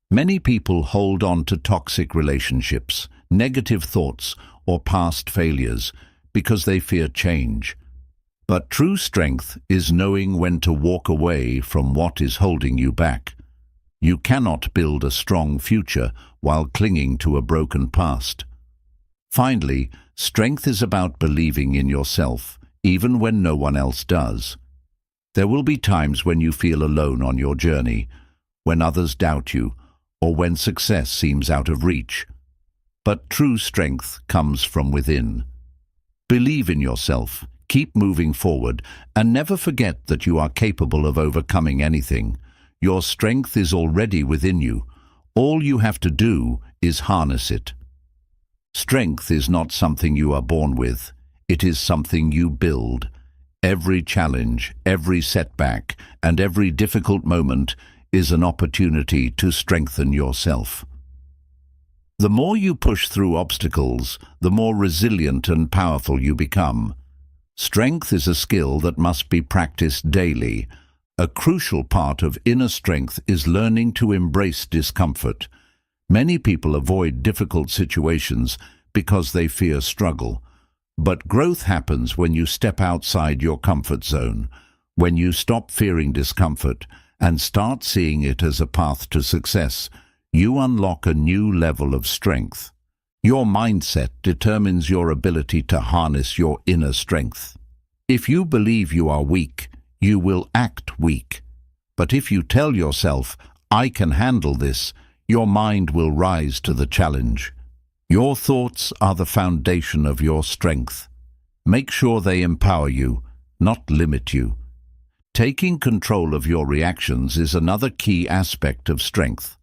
Many people hold on to toxic relationships, negative thoughts, or past failures because they fear change. But true strength is knowing when to walk away from what is holding you back. You cannot build a strong future while clinging to a broken past. Finally, strength is about believing in yourself, even when no one else does. There will be times when you feel alone on your journey, when others doubt you, or when success seems out of reach. But true strength comes from within. Believe in yourself, keep moving forward, and never forget that you are capable of overcoming anything. Your strength is already within you. All you have to do is harness it. Strength is not something you are born with. It is something you build. Every challenge, every setback, and every difficult moment is an opportunity to strengthen yourself. The more you push through obstacles, the more resilient and powerful you become. Strength is a skill that must be practiced daily. A crucial part of inner strength is learning to embrace discomfort. Many people avoid difficult situations because they fear struggle. But growth happens when you step outside your comfort zone, when you stop fearing discomfort and start seeing it as a path to success. You unlock a new level of strength. Your mindset determines your ability to harness your inner strength. If you believe you are weak, you will act weak. But if you tell yourself, "I can handle this," your mind will rise to the challenge. Your thoughts are the foundation of your strength. Make sure they empower you, not limit you. Taking control of your reactions is another key aspect of strength.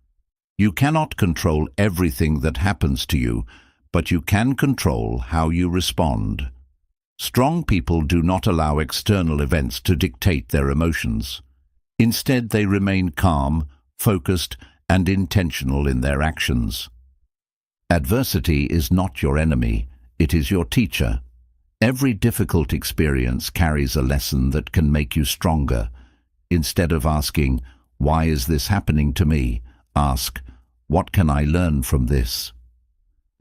You cannot control everything that happens to you, but you can control how you respond. Strong people do not allow external events to dictate their emotions. Instead, they remain calm, focused, and intentional in their actions. Adversity is not your enemy, it is your teacher. Every difficult experience carries a lesson that can make you stronger. Instead of asking, "Why is this happening to me?" ask, "What can I learn from this?"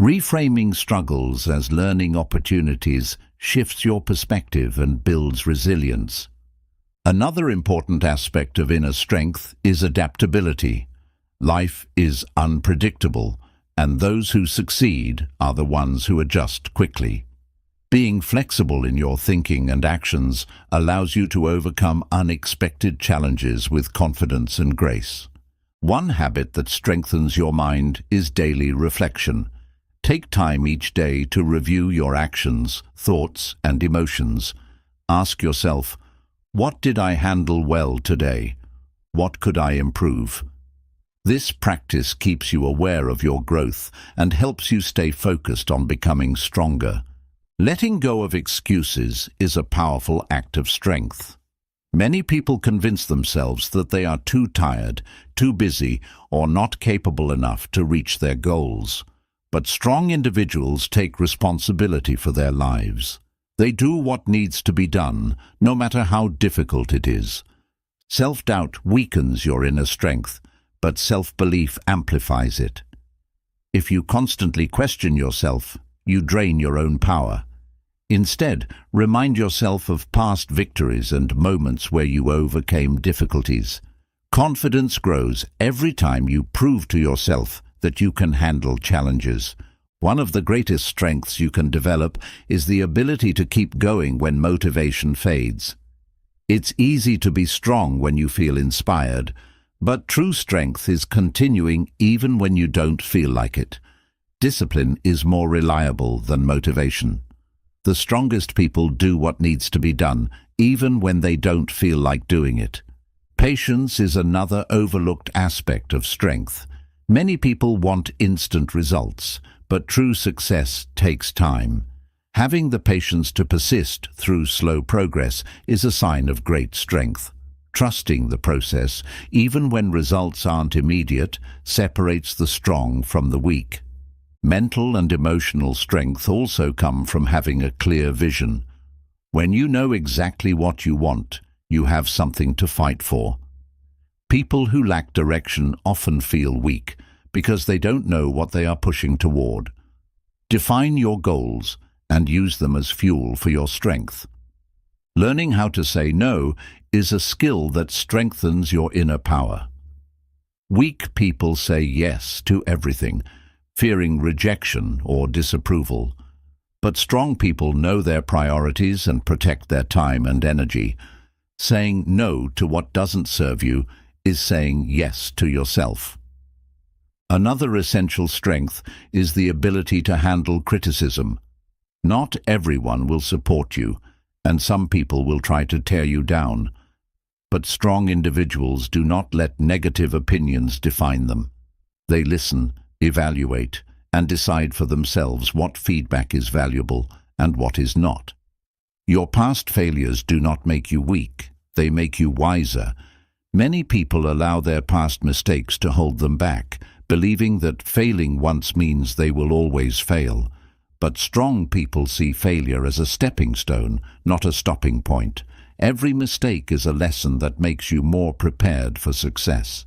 Reframing struggles as learning opportunities shifts your perspective and builds resilience. Another important aspect of inner strength is adaptability. Life is unpredictable, and those who succeed are the ones who adjust quickly. Being flexible in your thinking and actions allows you to overcome unexpected challenges with confidence and grace. One habit that strengthens your mind is daily reflection. Take time each day to review your actions, thoughts, and emotions. Ask yourself, what did I handle well today? What could I improve? This practice keeps you aware of your growth and helps you stay focused on becoming stronger. Letting go of excuses is a powerful act of strength. Many people convince themselves that they are too tired, too busy, or not capable enough to reach their goals. But strong individuals take responsibility for their lives. They do what needs to be done, no matter how difficult it is. Self-doubt weakens your inner strength, but self-belief amplifies it. If you constantly question yourself, you drain your own power. Instead, remind yourself of past victories and moments where you overcame difficulties. Confidence grows every time you prove to yourself that you can handle challenges. One of the greatest strengths you can develop is the ability to keep going when motivation fades. It's easy to be strong when you feel inspired, but true strength is continuing even when you don't feel like it. Discipline is more reliable than motivation. The strongest people do what needs to be done, even when they don't feel like doing it. Patience is another overlooked aspect of strength. Many people want instant results, but true success takes time. Having the patience to persist through slow progress is a sign of great strength. Trusting the process, even when results aren't immediate, separates the strong from the weak. Mental and emotional strength also come from having a clear vision. When you know exactly what you want, you have something to fight for. People who lack direction often feel weak because they don't know what they are pushing toward. Define your goals and use them as fuel for your strength. Learning how to say no is a skill that strengthens your inner power. Weak people say yes to everything, fearing rejection or disapproval. But strong people know their priorities and protect their time and energy. Saying no to what doesn't serve you is saying yes to yourself. Another essential strength is the ability to handle criticism. Not everyone will support you, and some people will try to tear you down. But strong individuals do not let negative opinions define them. They listen, evaluate, and decide for themselves what feedback is valuable and what is not. Your past failures do not make you weak, they make you wiser. Many people allow their past mistakes to hold them back, believing that failing once means they will always fail. But strong people see failure as a stepping stone, not a stopping point. Every mistake is a lesson that makes you more prepared for success.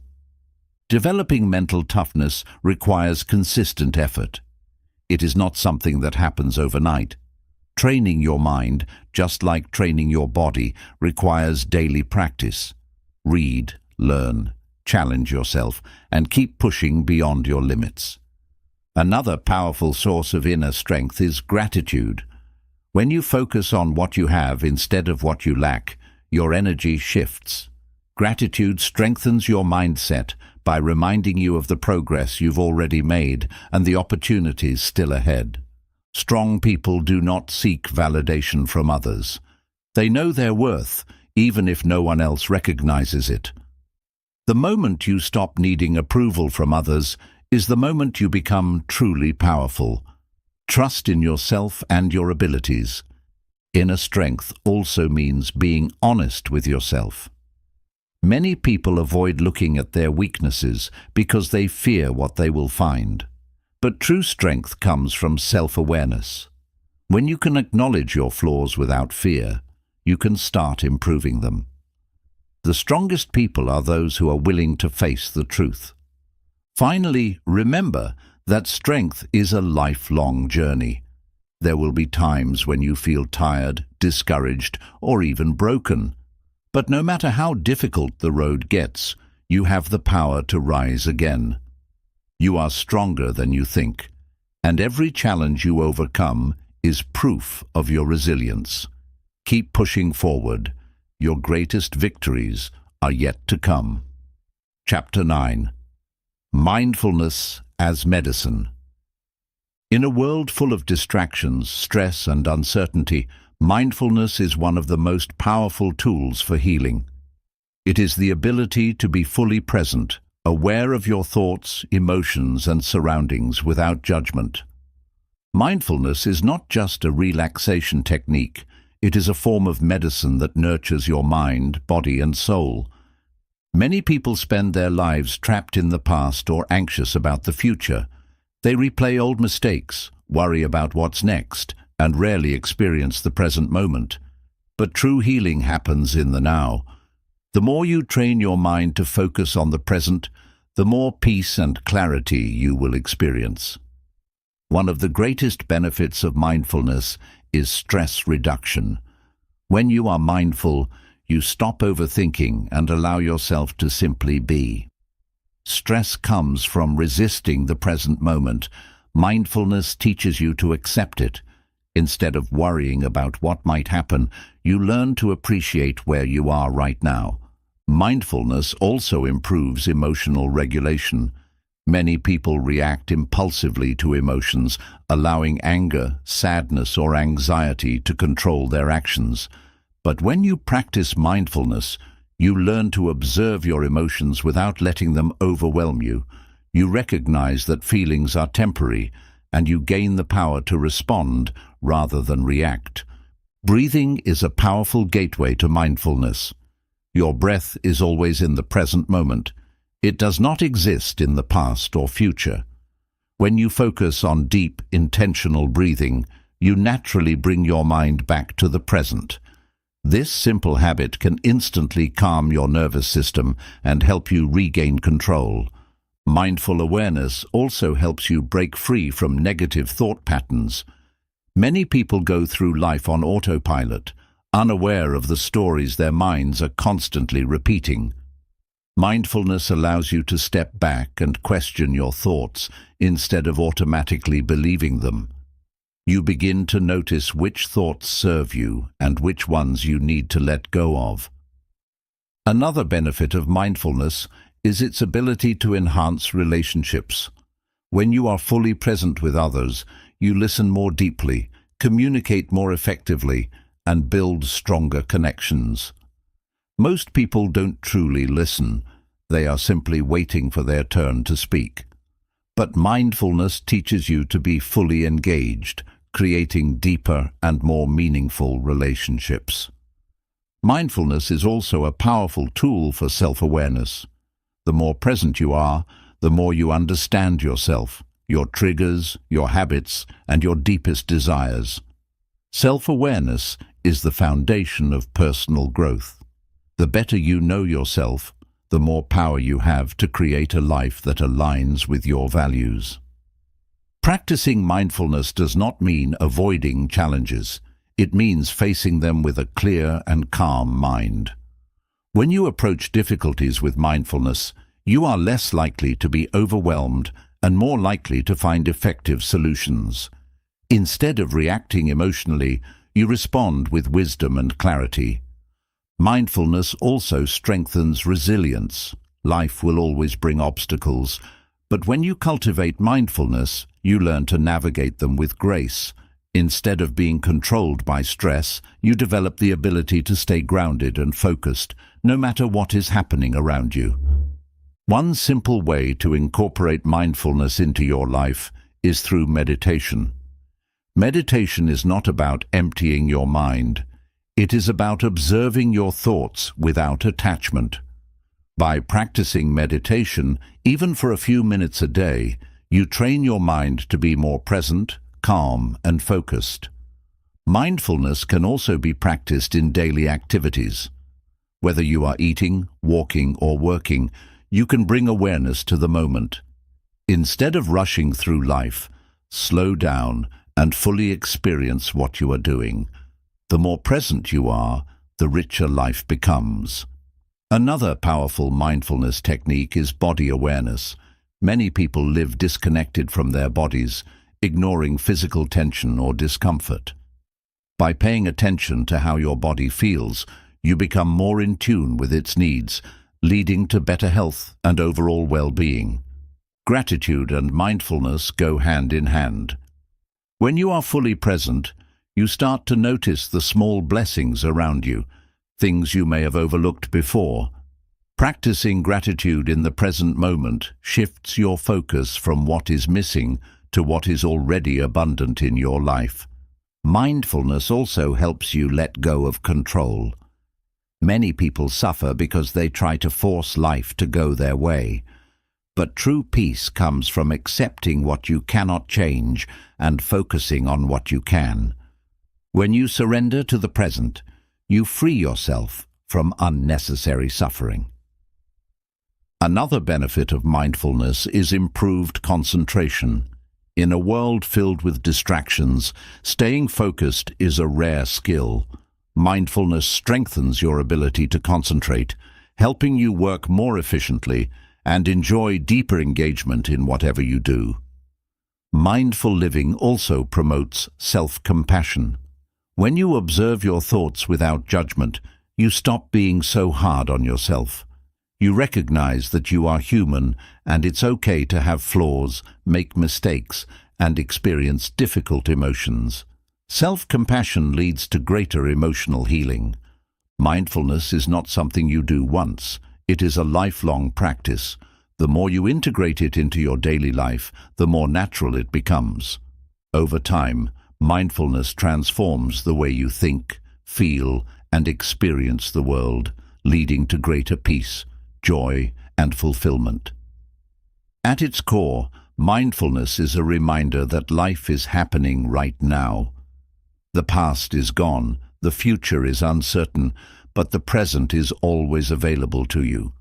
Developing mental toughness requires consistent effort. It is not something that happens overnight. Training your mind, just like training your body, requires daily practice. Read, learn, challenge yourself, and keep pushing beyond your limits. Another powerful source of inner strength is gratitude. When you focus on what you have instead of what you lack, your energy shifts. Gratitude strengthens your mindset by reminding you of the progress you've already made and the opportunities still ahead. Strong people do not seek validation from others. They know their worth, even if no one else recognizes it. The moment you stop needing approval from others is the moment you become truly powerful. Trust in yourself and your abilities. Inner strength also means being honest with yourself. Many people avoid looking at their weaknesses because they fear what they will find. But true strength comes from self-awareness. When you can acknowledge your flaws without fear, you can start improving them. The strongest people are those who are willing to face the truth. Finally, remember that strength is a lifelong journey. There will be times when you feel tired, discouraged, or even broken. But no matter how difficult the road gets, you have the power to rise again. You are stronger than you think, and every challenge you overcome is proof of your resilience. Keep pushing forward. Your greatest victories are yet to come. Chapter 9. Mindfulness as Medicine. In a world full of distractions, stress, and uncertainty, mindfulness is one of the most powerful tools for healing. It is the ability to be fully present, aware of your thoughts, emotions, and surroundings without judgment. Mindfulness is not just a relaxation technique. It is a form of medicine that nurtures your mind, body, and soul. Many people spend their lives trapped in the past or anxious about the future. They replay old mistakes, worry about what's next, and rarely experience the present moment. But true healing happens in the now. The more you train your mind to focus on the present, the more peace and clarity you will experience. One of the greatest benefits of mindfulness is stress reduction. When you are mindful, you stop overthinking and allow yourself to simply be. Stress comes from resisting the present moment. Mindfulness teaches you to accept it. Instead of worrying about what might happen, you learn to appreciate where you are right now. Mindfulness also improves emotional regulation. Many people react impulsively to emotions, allowing anger, sadness, or anxiety to control their actions. But when you practice mindfulness, you learn to observe your emotions without letting them overwhelm you. You recognize that feelings are temporary, and you gain the power to respond rather than react. Breathing is a powerful gateway to mindfulness. Your breath is always in the present moment. It does not exist in the past or future. When you focus on deep, intentional breathing, you naturally bring your mind back to the present. This simple habit can instantly calm your nervous system and help you regain control. Mindful awareness also helps you break free from negative thought patterns. Many people go through life on autopilot, unaware of the stories their minds are constantly repeating. Mindfulness allows you to step back and question your thoughts instead of automatically believing them. You begin to notice which thoughts serve you and which ones you need to let go of. Another benefit of mindfulness is its ability to enhance relationships. When you are fully present with others, you listen more deeply, communicate more effectively, and build stronger connections. Most people don't truly listen. They are simply waiting for their turn to speak. But mindfulness teaches you to be fully engaged, creating deeper and more meaningful relationships. Mindfulness is also a powerful tool for self-awareness. The more present you are, the more you understand yourself, your triggers, your habits, and your deepest desires. Self-awareness is the foundation of personal growth. The better you know yourself, the more power you have to create a life that aligns with your values. Practicing mindfulness does not mean avoiding challenges. It means facing them with a clear and calm mind. When you approach difficulties with mindfulness, you are less likely to be overwhelmed and more likely to find effective solutions. Instead of reacting emotionally, you respond with wisdom and clarity. Mindfulness also strengthens resilience. Life will always bring obstacles, but when you cultivate mindfulness, you learn to navigate them with grace. Instead of being controlled by stress, you develop the ability to stay grounded and focused, no matter what is happening around you. One simple way to incorporate mindfulness into your life is through meditation. Meditation is not about emptying your mind. It is about observing your thoughts without attachment. By practicing meditation, even for a few minutes a day, you train your mind to be more present, calm, and focused. Mindfulness can also be practiced in daily activities. Whether you are eating, walking, or working, you can bring awareness to the moment. Instead of rushing through life, slow down and fully experience what you are doing. The more present you are, the richer life becomes. Another powerful mindfulness technique is body awareness. Many people live disconnected from their bodies, ignoring physical tension or discomfort. By paying attention to how your body feels, you become more in tune with its needs, leading to better health and overall well-being. Gratitude and mindfulness go hand in hand. When you are fully present, you start to notice the small blessings around you, things you may have overlooked before. Practicing gratitude in the present moment shifts your focus from what is missing to what is already abundant in your life. Mindfulness also helps you let go of control. Many people suffer because they try to force life to go their way. But true peace comes from accepting what you cannot change and focusing on what you can. When you surrender to the present, you free yourself from unnecessary suffering. Another benefit of mindfulness is improved concentration. In a world filled with distractions, staying focused is a rare skill. Mindfulness strengthens your ability to concentrate, helping you work more efficiently and enjoy deeper engagement in whatever you do. Mindful living also promotes self-compassion. When you observe your thoughts without judgment, you stop being so hard on yourself. You recognize that you are human and it's okay to have flaws, make mistakes, and experience difficult emotions. Self-compassion leads to greater emotional healing. Mindfulness is not something you do once. It is a lifelong practice. The more you integrate it into your daily life, the more natural it becomes. Over time, mindfulness transforms the way you think, feel, and experience the world, leading to greater peace, joy, and fulfillment. At its core, mindfulness is a reminder that life is happening right now. The past is gone, the future is uncertain, but the present is always available to you.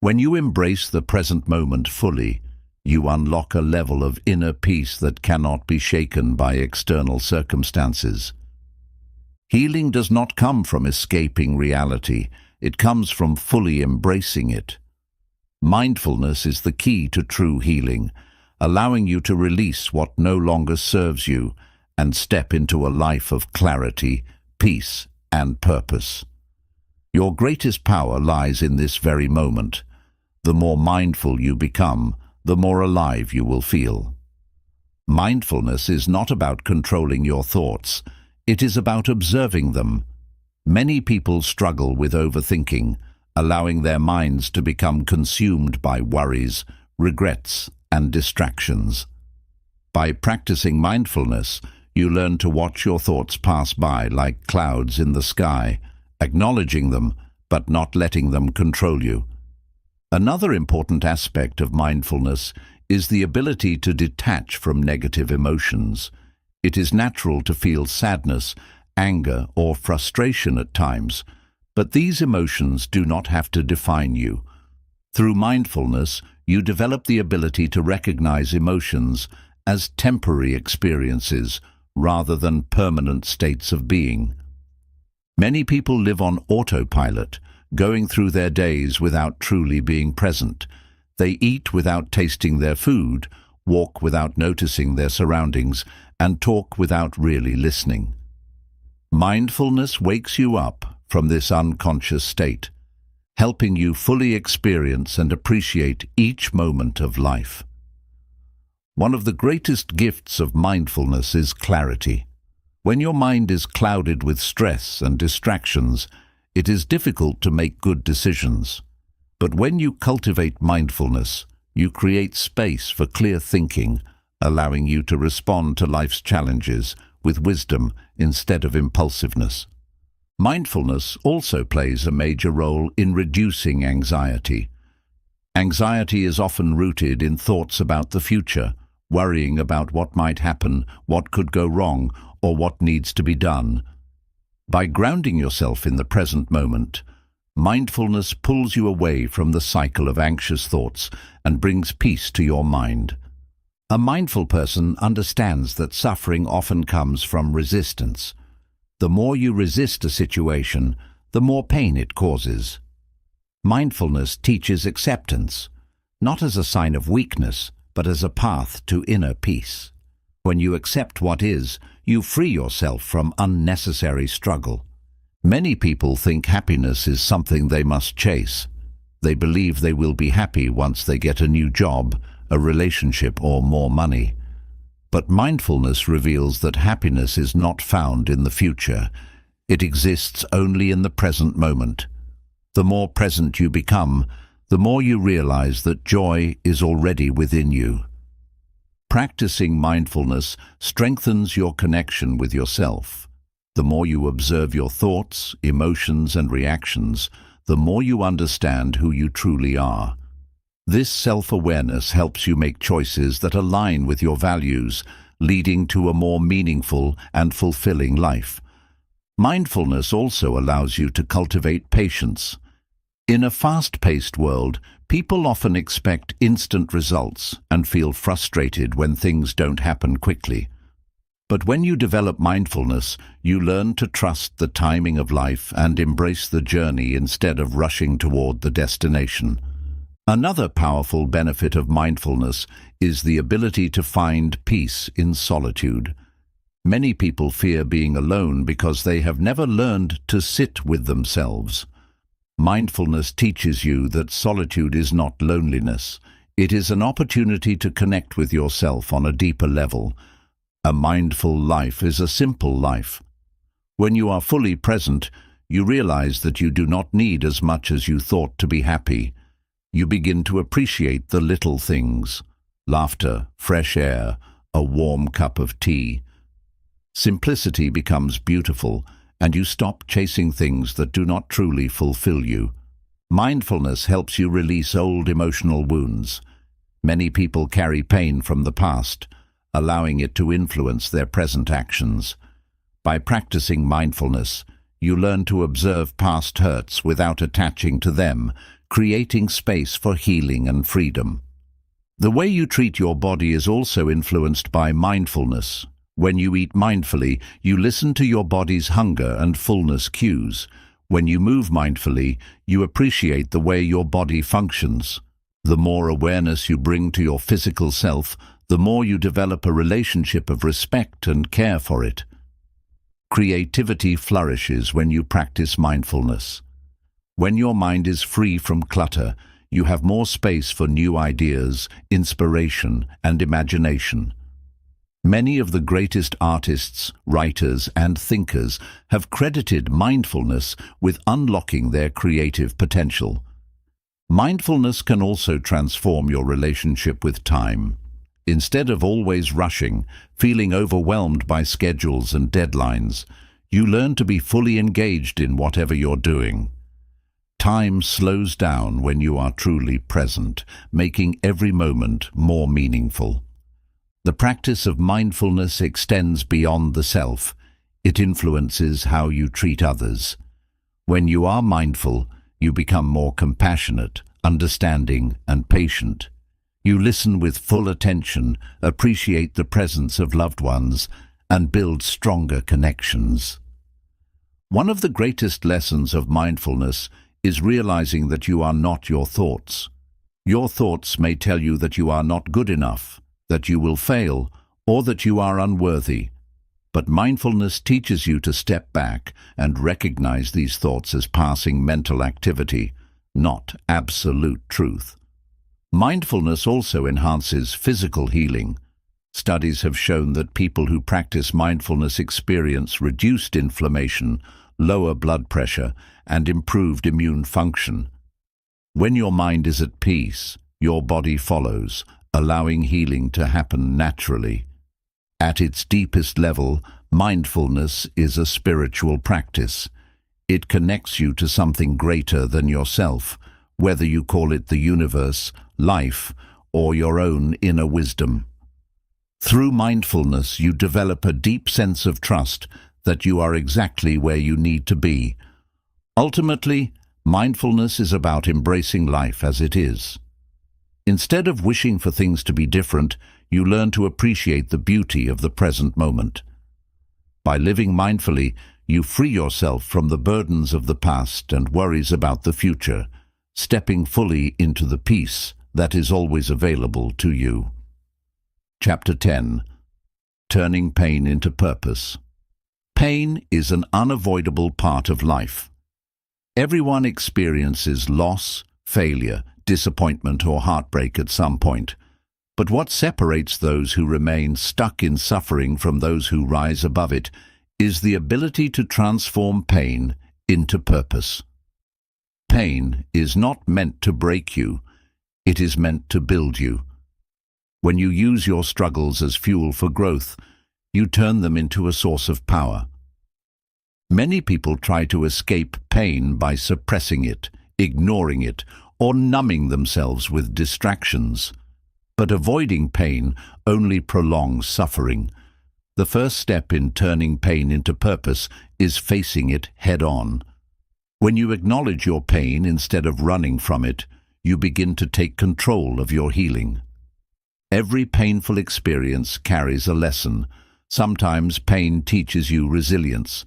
When you embrace the present moment fully, you unlock a level of inner peace that cannot be shaken by external circumstances. Healing does not come from escaping reality, it comes from fully embracing it. Mindfulness is the key to true healing, allowing you to release what no longer serves you and step into a life of clarity, peace, and purpose. Your greatest power lies in this very moment. The more mindful you become, the more alive you will feel. Mindfulness is not about controlling your thoughts. It is about observing them. Many people struggle with overthinking, allowing their minds to become consumed by worries, regrets, and distractions. By practicing mindfulness, you learn to watch your thoughts pass by like clouds in the sky, acknowledging them but not letting them control you. Another important aspect of mindfulness is the ability to detach from negative emotions. It is natural to feel sadness, anger, or frustration at times, but these emotions do not have to define you. Through mindfulness, you develop the ability to recognize emotions as temporary experiences rather than permanent states of being. Many people live on autopilot, going through their days without truly being present. They eat without tasting their food, walk without noticing their surroundings, and talk without really listening. Mindfulness wakes you up from this unconscious state, helping you fully experience and appreciate each moment of life. One of the greatest gifts of mindfulness is clarity. When your mind is clouded with stress and distractions, it is difficult to make good decisions. But when you cultivate mindfulness, you create space for clear thinking, allowing you to respond to life's challenges with wisdom instead of impulsiveness. Mindfulness also plays a major role in reducing anxiety. Anxiety is often rooted in thoughts about the future, worrying about what might happen, what could go wrong, or what needs to be done. By grounding yourself in the present moment, mindfulness pulls you away from the cycle of anxious thoughts and brings peace to your mind. A mindful person understands that suffering often comes from resistance. The more you resist a situation, the more pain it causes. Mindfulness teaches acceptance, not as a sign of weakness, but as a path to inner peace. When you accept what is, you free yourself from unnecessary struggle. Many people think happiness is something they must chase. They believe they will be happy once they get a new job, a relationship, or more money. But mindfulness reveals that happiness is not found in the future. It exists only in the present moment. The more present you become, the more you realize that joy is already within you. Practicing mindfulness strengthens your connection with yourself. The more you observe your thoughts, emotions, and reactions, the more you understand who you truly are. This self-awareness helps you make choices that align with your values, leading to a more meaningful and fulfilling life. Mindfulness also allows you to cultivate patience. In a fast-paced world, people often expect instant results and feel frustrated when things don't happen quickly. But when you develop mindfulness, you learn to trust the timing of life and embrace the journey instead of rushing toward the destination. Another powerful benefit of mindfulness is the ability to find peace in solitude. Many people fear being alone because they have never learned to sit with themselves. Mindfulness teaches you that solitude is not loneliness. It is an opportunity to connect with yourself on a deeper level. A mindful life is a simple life. When you are fully present, you realize that you do not need as much as you thought to be happy. You begin to appreciate the little things: laughter, fresh air, a warm cup of tea. Simplicity becomes beautiful, and you stop chasing things that do not truly fulfill you. Mindfulness helps you release old emotional wounds. Many people carry pain from the past, allowing it to influence their present actions. By practicing mindfulness, you learn to observe past hurts without attaching to them, creating space for healing and freedom. The way you treat your body is also influenced by mindfulness. When you eat mindfully, you listen to your body's hunger and fullness cues. When you move mindfully, you appreciate the way your body functions. The more awareness you bring to your physical self, the more you develop a relationship of respect and care for it. Creativity flourishes when you practice mindfulness. When your mind is free from clutter, you have more space for new ideas, inspiration, and imagination. Many of the greatest artists, writers, and thinkers have credited mindfulness with unlocking their creative potential. Mindfulness can also transform your relationship with time. Instead of always rushing, feeling overwhelmed by schedules and deadlines, you learn to be fully engaged in whatever you're doing. Time slows down when you are truly present, making every moment more meaningful. The practice of mindfulness extends beyond the self. It influences how you treat others. When you are mindful, you become more compassionate, understanding, and patient. You listen with full attention, appreciate the presence of loved ones, and build stronger connections. One of the greatest lessons of mindfulness is realizing that you are not your thoughts. Your thoughts may tell you that you are not good enough, that you will fail, or that you are unworthy. But mindfulness teaches you to step back and recognize these thoughts as passing mental activity, not absolute truth. Mindfulness also enhances physical healing. Studies have shown that people who practice mindfulness experience reduced inflammation, lower blood pressure, and improved immune function. When your mind is at peace, your body follows, allowing healing to happen naturally. At its deepest level, mindfulness is a spiritual practice. It connects you to something greater than yourself, whether you call it the universe, life, or your own inner wisdom. Through mindfulness, you develop a deep sense of trust that you are exactly where you need to be. Ultimately, mindfulness is about embracing life as it is. Instead of wishing for things to be different, you learn to appreciate the beauty of the present moment. By living mindfully, you free yourself from the burdens of the past and worries about the future, stepping fully into the peace that is always available to you. Chapter 10. Turning Pain into Purpose. Pain is an unavoidable part of life. Everyone experiences loss, failure, disappointment, or heartbreak at some point. But what separates those who remain stuck in suffering from those who rise above it is the ability to transform pain into purpose. Pain is not meant to break you, it is meant to build you. When you use your struggles as fuel for growth, you turn them into a source of power. Many people try to escape pain by suppressing it, ignoring it, or numbing themselves with distractions. But avoiding pain only prolongs suffering. The first step in turning pain into purpose is facing it head-on. When you acknowledge your pain instead of running from it, you begin to take control of your healing. Every painful experience carries a lesson. Sometimes pain teaches you resilience.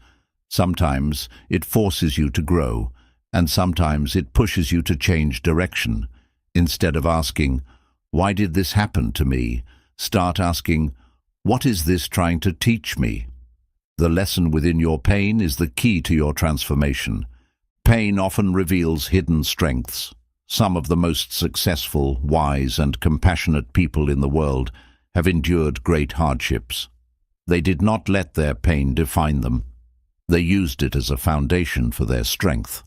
Sometimes it forces you to grow, and sometimes it pushes you to change direction. Instead of asking, "Why did this happen to me?" start asking, "What is this trying to teach me?" The lesson within your pain is the key to your transformation. Pain often reveals hidden strengths. Some of the most successful, wise, and compassionate people in the world have endured great hardships. They did not let their pain define them. They used it as a foundation for their strength.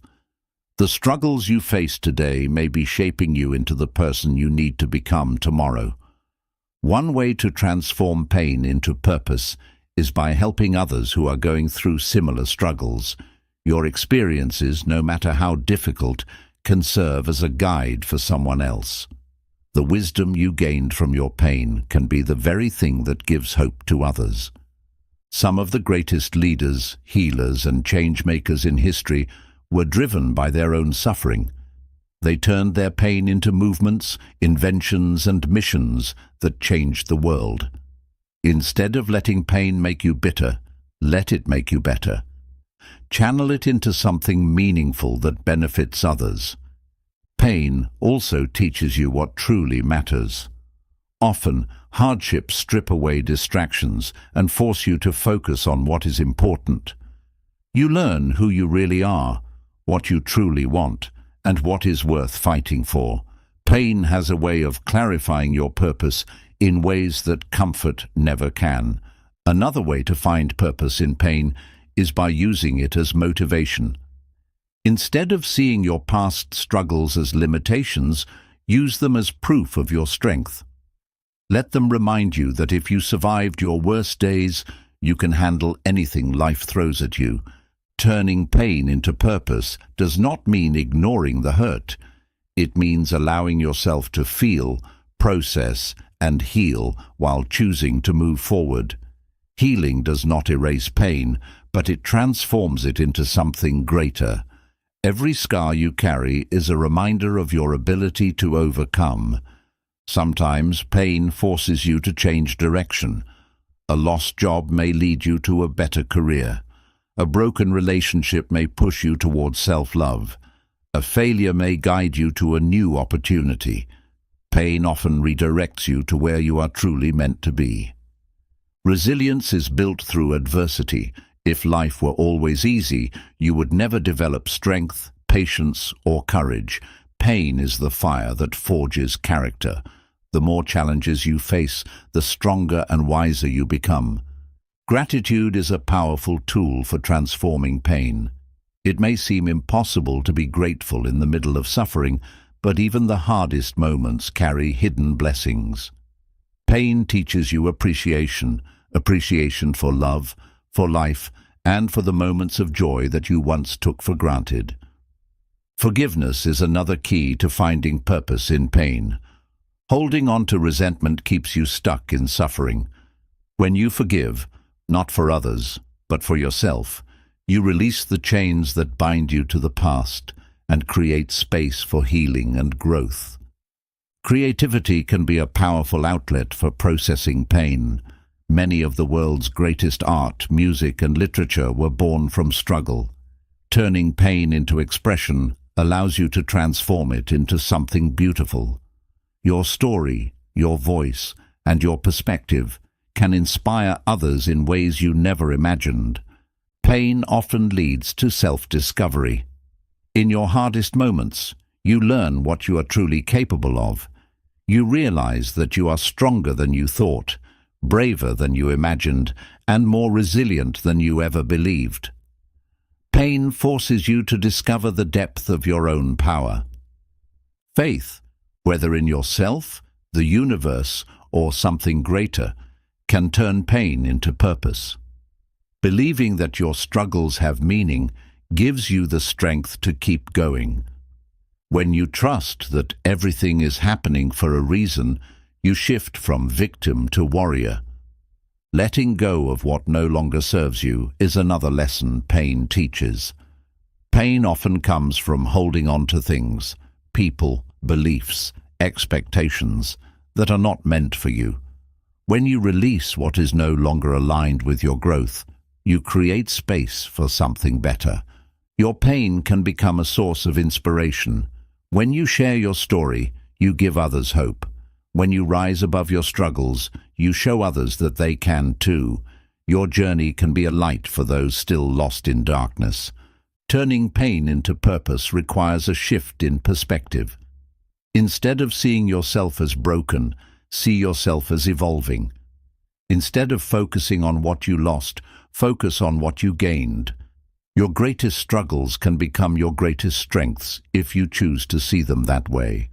The struggles you face today may be shaping you into the person you need to become tomorrow. One way to transform pain into purpose is by helping others who are going through similar struggles. Your experiences, no matter how difficult, can serve as a guide for someone else. The wisdom you gained from your pain can be the very thing that gives hope to others. Some of the greatest leaders, healers, and change-makers in history were driven by their own suffering. They turned their pain into movements, inventions, and missions that changed the world. Instead of letting pain make you bitter, let it make you better. Channel it into something meaningful that benefits others. Pain also teaches you what truly matters. Often, hardships strip away distractions and force you to focus on what is important. You learn who you really are, what you truly want, and what is worth fighting for. Pain has a way of clarifying your purpose in ways that comfort never can. Another way to find purpose in pain is by using it as motivation. Instead of seeing your past struggles as limitations, use them as proof of your strength. Let them remind you that if you survived your worst days, you can handle anything life throws at you. Turning pain into purpose does not mean ignoring the hurt. It means allowing yourself to feel, process, and heal while choosing to move forward. Healing does not erase pain, but it transforms it into something greater. Every scar you carry is a reminder of your ability to overcome. Sometimes pain forces you to change direction. A lost job may lead you to a better career. A broken relationship may push you towards self-love. A failure may guide you to a new opportunity. Pain often redirects you to where you are truly meant to be. Resilience is built through adversity. If life were always easy, you would never develop strength, patience, or courage. Pain is the fire that forges character. The more challenges you face, the stronger and wiser you become. Gratitude is a powerful tool for transforming pain. It may seem impossible to be grateful in the middle of suffering, but even the hardest moments carry hidden blessings. Pain teaches you appreciation for love, for life, and for the moments of joy that you once took for granted. Forgiveness is another key to finding purpose in pain. Holding on to resentment keeps you stuck in suffering. When you forgive, not for others, but for yourself, you release the chains that bind you to the past and create space for healing and growth. Creativity can be a powerful outlet for processing pain. Many of the world's greatest art, music, and literature were born from struggle. Turning pain into expression allows you to transform it into something beautiful. Your story, your voice, and your perspective can inspire others in ways you never imagined. Pain often leads to self-discovery. In your hardest moments, you learn what you are truly capable of. You realize that you are stronger than you thought, braver than you imagined, and more resilient than you ever believed. Pain forces you to discover the depth of your own power. Faith, whether in yourself, the universe, or something greater, can turn pain into purpose. Believing that your struggles have meaning gives you the strength to keep going. When you trust that everything is happening for a reason, you shift from victim to warrior. Letting go of what no longer serves you is another lesson pain teaches. Pain often comes from holding on to things, people, beliefs, expectations that are not meant for you. When you release what is no longer aligned with your growth, you create space for something better. Your pain can become a source of inspiration. When you share your story, you give others hope. When you rise above your struggles, you show others that they can too. Your journey can be a light for those still lost in darkness. Turning pain into purpose requires a shift in perspective. Instead of seeing yourself as broken, see yourself as evolving. Instead of focusing on what you lost, focus on what you gained. Your greatest struggles can become your greatest strengths if you choose to see them that way.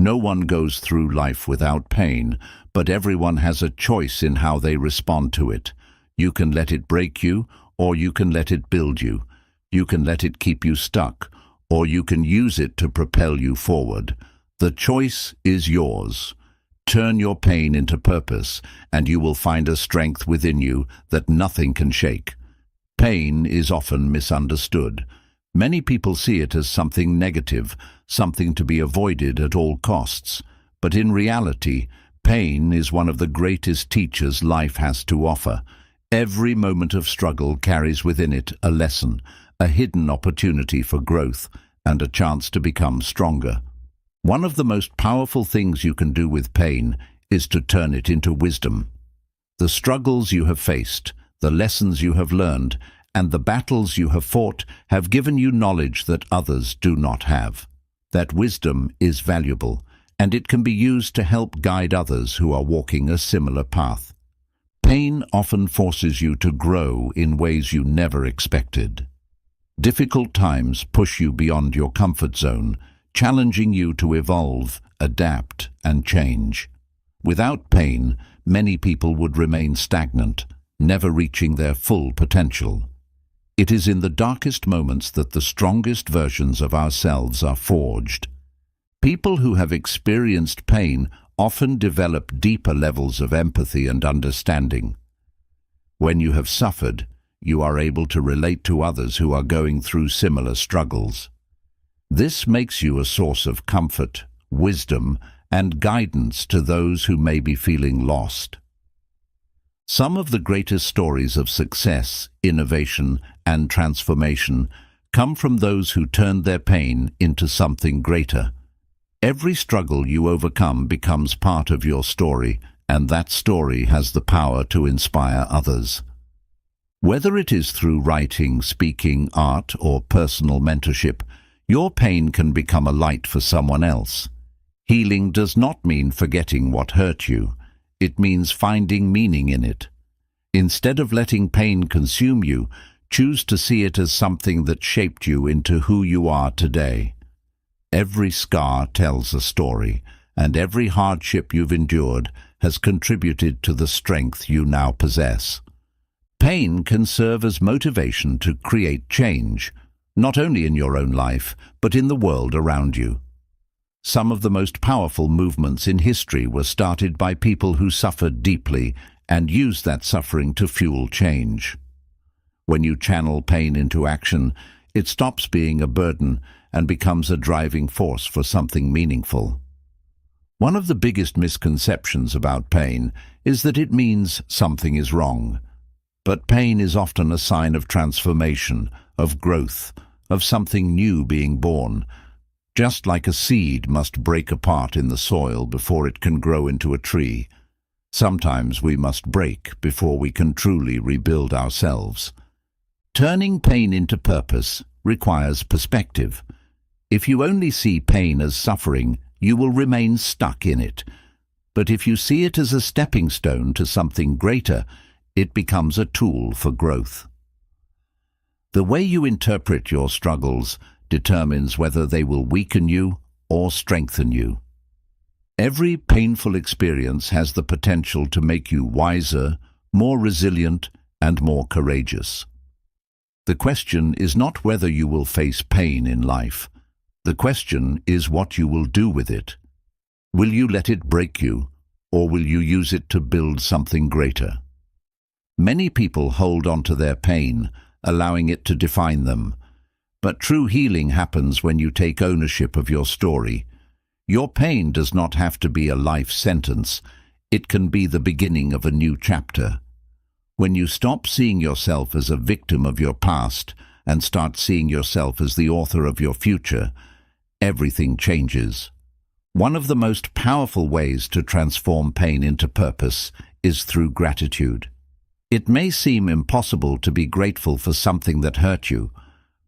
No one goes through life without pain, but everyone has a choice in how they respond to it. You can let it break you, or you can let it build you. You can let it keep you stuck, or you can use it to propel you forward. The choice is yours. Turn your pain into purpose, and you will find a strength within you that nothing can shake. Pain is often misunderstood. Many people see it as something negative, something to be avoided at all costs. But in reality, pain is one of the greatest teachers life has to offer. Every moment of struggle carries within it a lesson, a hidden opportunity for growth, and a chance to become stronger. One of the most powerful things you can do with pain is to turn it into wisdom. The struggles you have faced, the lessons you have learned, and the battles you have fought have given you knowledge that others do not have. That wisdom is valuable, and it can be used to help guide others who are walking a similar path. Pain often forces you to grow in ways you never expected. Difficult times push you beyond your comfort zone, challenging you to evolve, adapt, and change. Without pain, many people would remain stagnant, never reaching their full potential. It is in the darkest moments that the strongest versions of ourselves are forged. People who have experienced pain often develop deeper levels of empathy and understanding. When you have suffered, you are able to relate to others who are going through similar struggles. This makes you a source of comfort, wisdom, and guidance to those who may be feeling lost. Some of the greatest stories of success, innovation, and transformation come from those who turned their pain into something greater. Every struggle you overcome becomes part of your story, and that story has the power to inspire others. Whether it is through writing, speaking, art, or personal mentorship, your pain can become a light for someone else. Healing does not mean forgetting what hurt you. It means finding meaning in it. Instead of letting pain consume you, choose to see it as something that shaped you into who you are today. Every scar tells a story, and every hardship you've endured has contributed to the strength you now possess. Pain can serve as motivation to create change, not only in your own life, but in the world around you. Some of the most powerful movements in history were started by people who suffered deeply and used that suffering to fuel change. When you channel pain into action, it stops being a burden and becomes a driving force for something meaningful. One of the biggest misconceptions about pain is that it means something is wrong. But pain is often a sign of transformation, of growth, of something new being born. Just like a seed must break apart in the soil before it can grow into a tree, sometimes we must break before we can truly rebuild ourselves. Turning pain into purpose requires perspective. If you only see pain as suffering, you will remain stuck in it. But if you see it as a stepping stone to something greater, it becomes a tool for growth. The way you interpret your struggles determines whether they will weaken you or strengthen you. Every painful experience has the potential to make you wiser, more resilient, and more courageous. The question is not whether you will face pain in life. The question is what you will do with it. Will you let it break you, or will you use it to build something greater? Many people hold on to their pain, allowing it to define them. But true healing happens when you take ownership of your story. Your pain does not have to be a life sentence. It can be the beginning of a new chapter. When you stop seeing yourself as a victim of your past and start seeing yourself as the author of your future, everything changes. One of the most powerful ways to transform pain into purpose is through gratitude. It may seem impossible to be grateful for something that hurt you,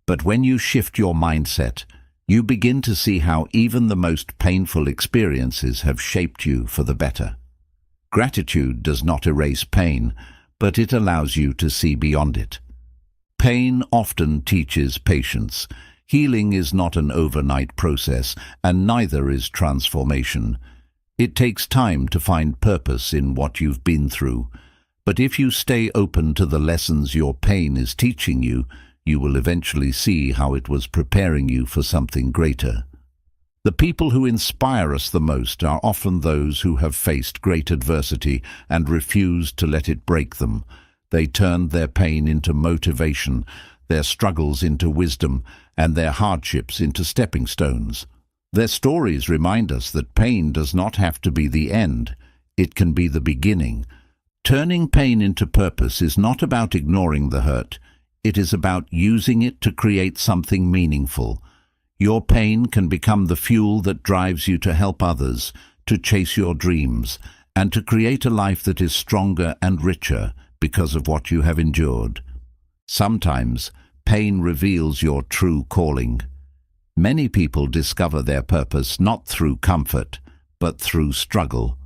but when you shift your mindset, you begin to see how even the most painful experiences have shaped you for the better. Gratitude does not erase pain, but it allows you to see beyond it. Pain often teaches patience. Healing is not an overnight process, and neither is transformation. It takes time to find purpose in what you've been through, but if you stay open to the lessons your pain is teaching you, you will eventually see how it was preparing you for something greater. The people who inspire us the most are often those who have faced great adversity and refused to let it break them. They turned their pain into motivation, their struggles into wisdom, and their hardships into stepping stones. Their stories remind us that pain does not have to be the end. It can be the beginning. Turning pain into purpose is not about ignoring the hurt. It is about using it to create something meaningful. Your pain can become the fuel that drives you to help others, to chase your dreams, and to create a life that is stronger and richer because of what you have endured. Sometimes, pain reveals your true calling. Many people discover their purpose not through comfort, but through struggle.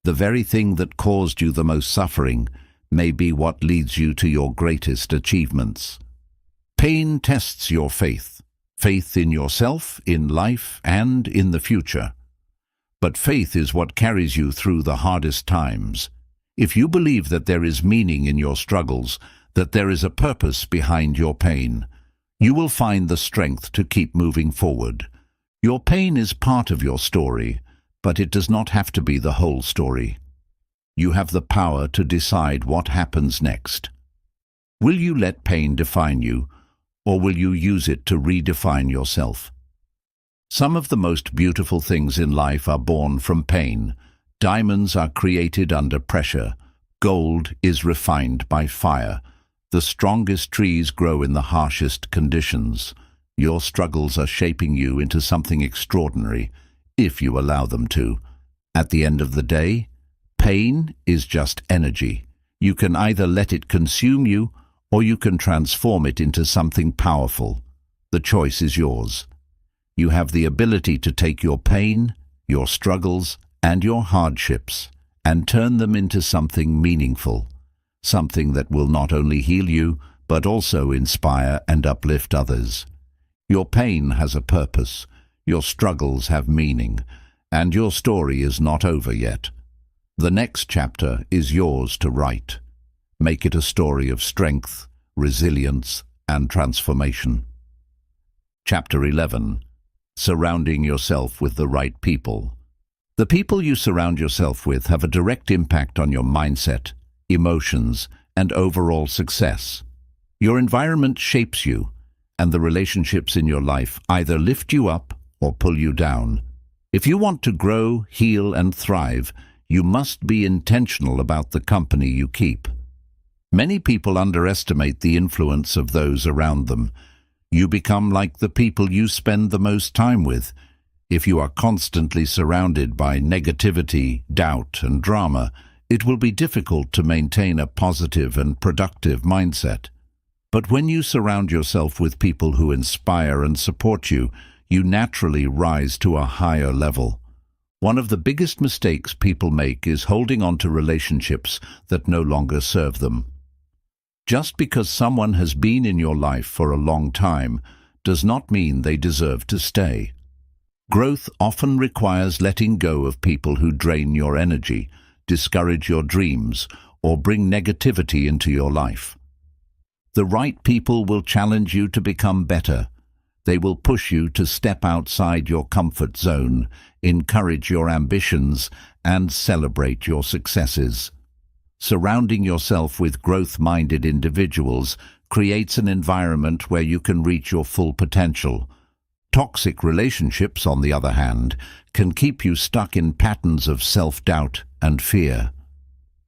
The very thing that caused you the most suffering may be what leads you to your greatest achievements. Pain tests your faith in yourself, in life, and in the future. But faith is what carries you through the hardest times. If you believe that there is meaning in your struggles, that there is a purpose behind your pain, you will find the strength to keep moving forward. Your pain is part of your story, but it does not have to be the whole story. You have the power to decide what happens next. Will you let pain define you, or will you use it to redefine yourself? Some of the most beautiful things in life are born from pain. Diamonds are created under pressure. Gold is refined by fire. The strongest trees grow in the harshest conditions. Your struggles are shaping you into something extraordinary, if you allow them to. At the end of the day, pain is just energy. You can either let it consume you, or you can transform it into something powerful. The choice is yours. You have the ability to take your pain, your struggles, and your hardships, and turn them into something meaningful. Something that will not only heal you, but also inspire and uplift others. Your pain has a purpose, your struggles have meaning, and your story is not over yet. The next chapter is yours to write. Make it a story of strength, resilience, and transformation. Chapter 11. Surrounding yourself with the right people. The people you surround yourself with have a direct impact on your mindset, emotions, and overall success. Your environment shapes you, and the relationships in your life either lift you up or pull you down. If you want to grow, heal, and thrive, you must be intentional about the company you keep. Many people underestimate the influence of those around them. You become like the people you spend the most time with. If you are constantly surrounded by negativity, doubt, and drama, it will be difficult to maintain a positive and productive mindset. But when you surround yourself with people who inspire and support you, you naturally rise to a higher level. One of the biggest mistakes people make is holding on to relationships that no longer serve them. Just because someone has been in your life for a long time does not mean they deserve to stay. Growth often requires letting go of people who drain your energy, discourage your dreams, or bring negativity into your life. The right people will challenge you to become better. They will push you to step outside your comfort zone, encourage your ambitions, and celebrate your successes. Surrounding yourself with growth-minded individuals creates an environment where you can reach your full potential. Toxic relationships, on the other hand, can keep you stuck in patterns of self-doubt and fear.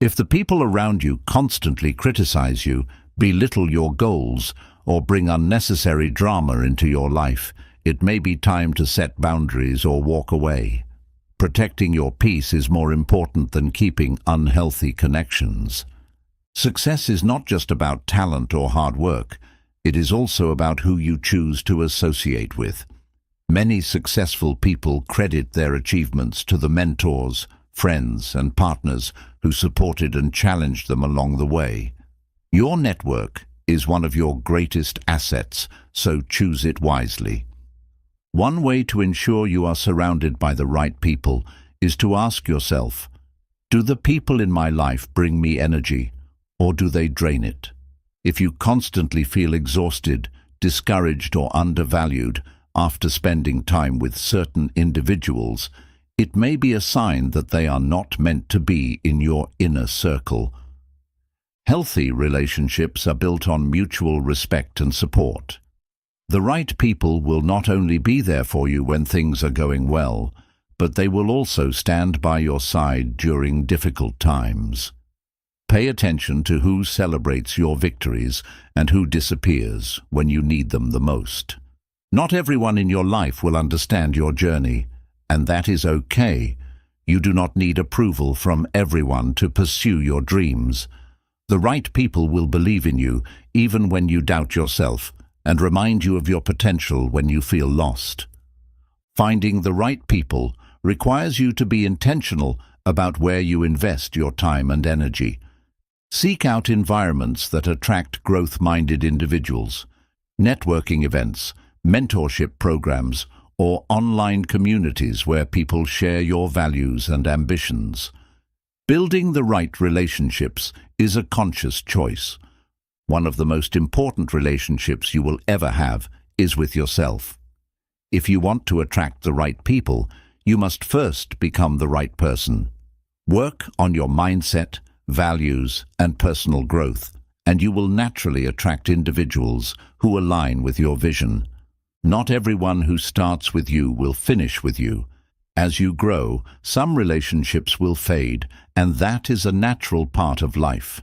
If the people around you constantly criticize you, belittle your goals, or bring unnecessary drama into your life, it may be time to set boundaries or walk away. Protecting your peace is more important than keeping unhealthy connections. Success is not just about talent or hard work. It is also about who you choose to associate with. Many successful people credit their achievements to the mentors, friends, and partners who supported and challenged them along the way. Your network is one of your greatest assets, so choose it wisely. One way to ensure you are surrounded by the right people is to ask yourself, do the people in my life bring me energy, or do they drain it? If you constantly feel exhausted, discouraged, or undervalued after spending time with certain individuals, it may be a sign that they are not meant to be in your inner circle. Healthy relationships are built on mutual respect and support. The right people will not only be there for you when things are going well, but they will also stand by your side during difficult times. Pay attention to who celebrates your victories and who disappears when you need them the most. Not everyone in your life will understand your journey, and that is okay. You do not need approval from everyone to pursue your dreams. The right people will believe in you even when you doubt yourself, and remind you of your potential when you feel lost. Finding the right people requires you to be intentional about where you invest your time and energy. Seek out environments that attract growth-minded individuals. Networking events, mentorship programs, or online communities where people share your values and ambitions. Building the right relationships is a conscious choice. One of the most important relationships you will ever have is with yourself. If you want to attract the right people, you must first become the right person. Work on your mindset, values, and personal growth, and you will naturally attract individuals who align with your vision. Not everyone who starts with you will finish with you. As you grow, some relationships will fade, and that is a natural part of life.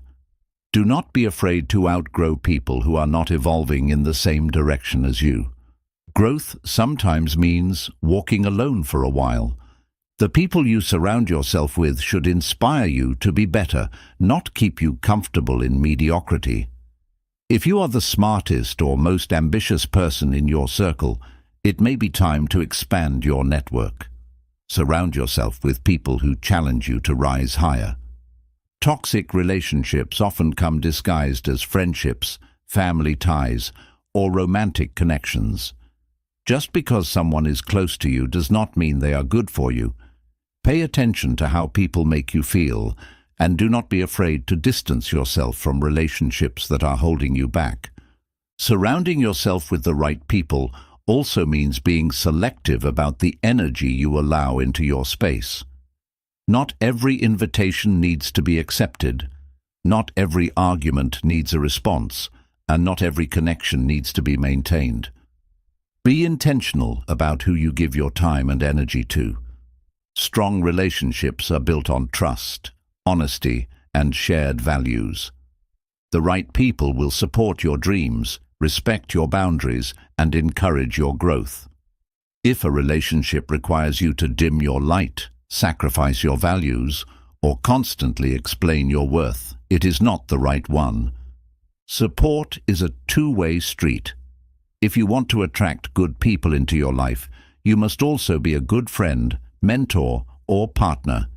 Do not be afraid to outgrow people who are not evolving in the same direction as you. Growth sometimes means walking alone for a while. The people you surround yourself with should inspire you to be better, not keep you comfortable in mediocrity. If you are the smartest or most ambitious person in your circle, it may be time to expand your network. Surround yourself with people who challenge you to rise higher. Toxic relationships often come disguised as friendships, family ties, or romantic connections. Just because someone is close to you does not mean they are good for you. Pay attention to how people make you feel, and do not be afraid to distance yourself from relationships that are holding you back. Surrounding yourself with the right people also means being selective about the energy you allow into your space. Not every invitation needs to be accepted. Not every argument needs a response, and not every connection needs to be maintained. Be intentional about who you give your time and energy to. Strong relationships are built on trust, honesty, and shared values. The right people will support your dreams, respect your boundaries, and encourage your growth. If a relationship requires you to dim your light, sacrifice your values, or constantly explain your worth, it is not the right one. Support is a two-way street. If you want to attract good people into your life, you must also be a good friend, mentor, or partner.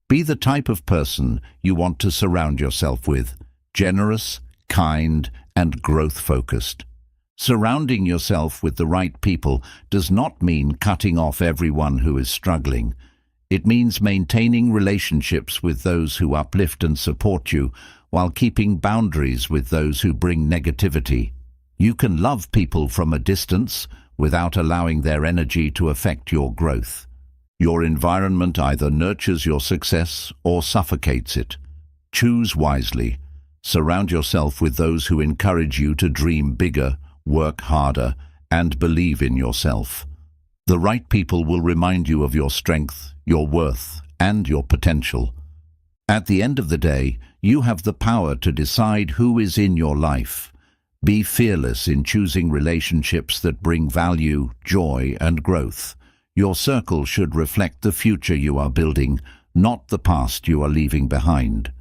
Be the type of person you want to surround yourself with, generous, kind, and growth-focused. Surrounding yourself with the right people does not mean cutting off everyone who is struggling. It means maintaining relationships with those who uplift and support you, while keeping boundaries with those who bring negativity. You can love people from a distance without allowing their energy to affect your growth. Your environment either nurtures your success or suffocates it. Choose wisely. Surround yourself with those who encourage you to dream bigger, work harder, and believe in yourself. The right people will remind you of your strength, your worth, and your potential. At the end of the day, you have the power to decide who is in your life. Be fearless in choosing relationships that bring value, joy, and growth. Your circle should reflect the future you are building, not the past you are leaving behind.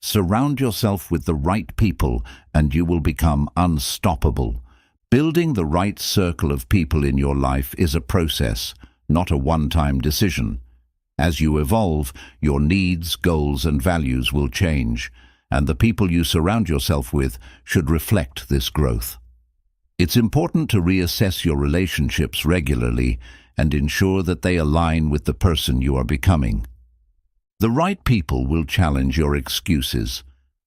Surround yourself with the right people and you will become unstoppable. Building the right circle of people in your life is a process, not a one-time decision. As you evolve, your needs, goals, and values will change, and the people you surround yourself with should reflect this growth. It's important to reassess your relationships regularly and ensure that they align with the person you are becoming. The right people will challenge your excuses.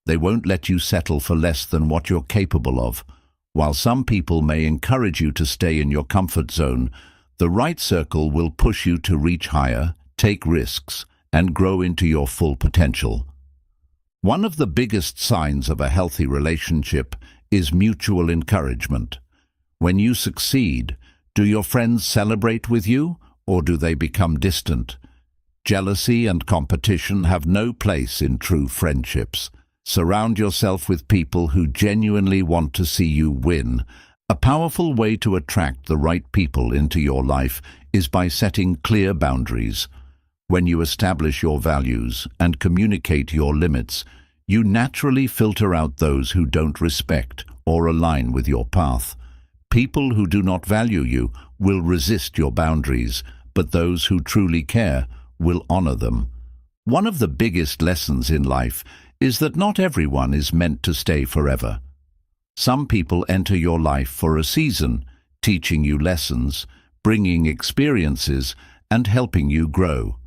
They won't let you settle for less than what you're capable of. While some people may encourage you to stay in your comfort zone, the right circle will push you to reach higher, take risks, and grow into your full potential. One of the biggest signs of a healthy relationship is mutual encouragement. When you succeed, do your friends celebrate with you, or do they become distant? Jealousy and competition have no place in true friendships. Surround yourself with people who genuinely want to see you win. A powerful way to attract the right people into your life is by setting clear boundaries. When you establish your values and communicate your limits, you naturally filter out those who don't respect or align with your path. People who do not value you will resist your boundaries, but those who truly care will honor them. One of the biggest lessons in life is that not everyone is meant to stay forever. Some people enter your life for a season, teaching you lessons, bringing experiences, and helping you grow.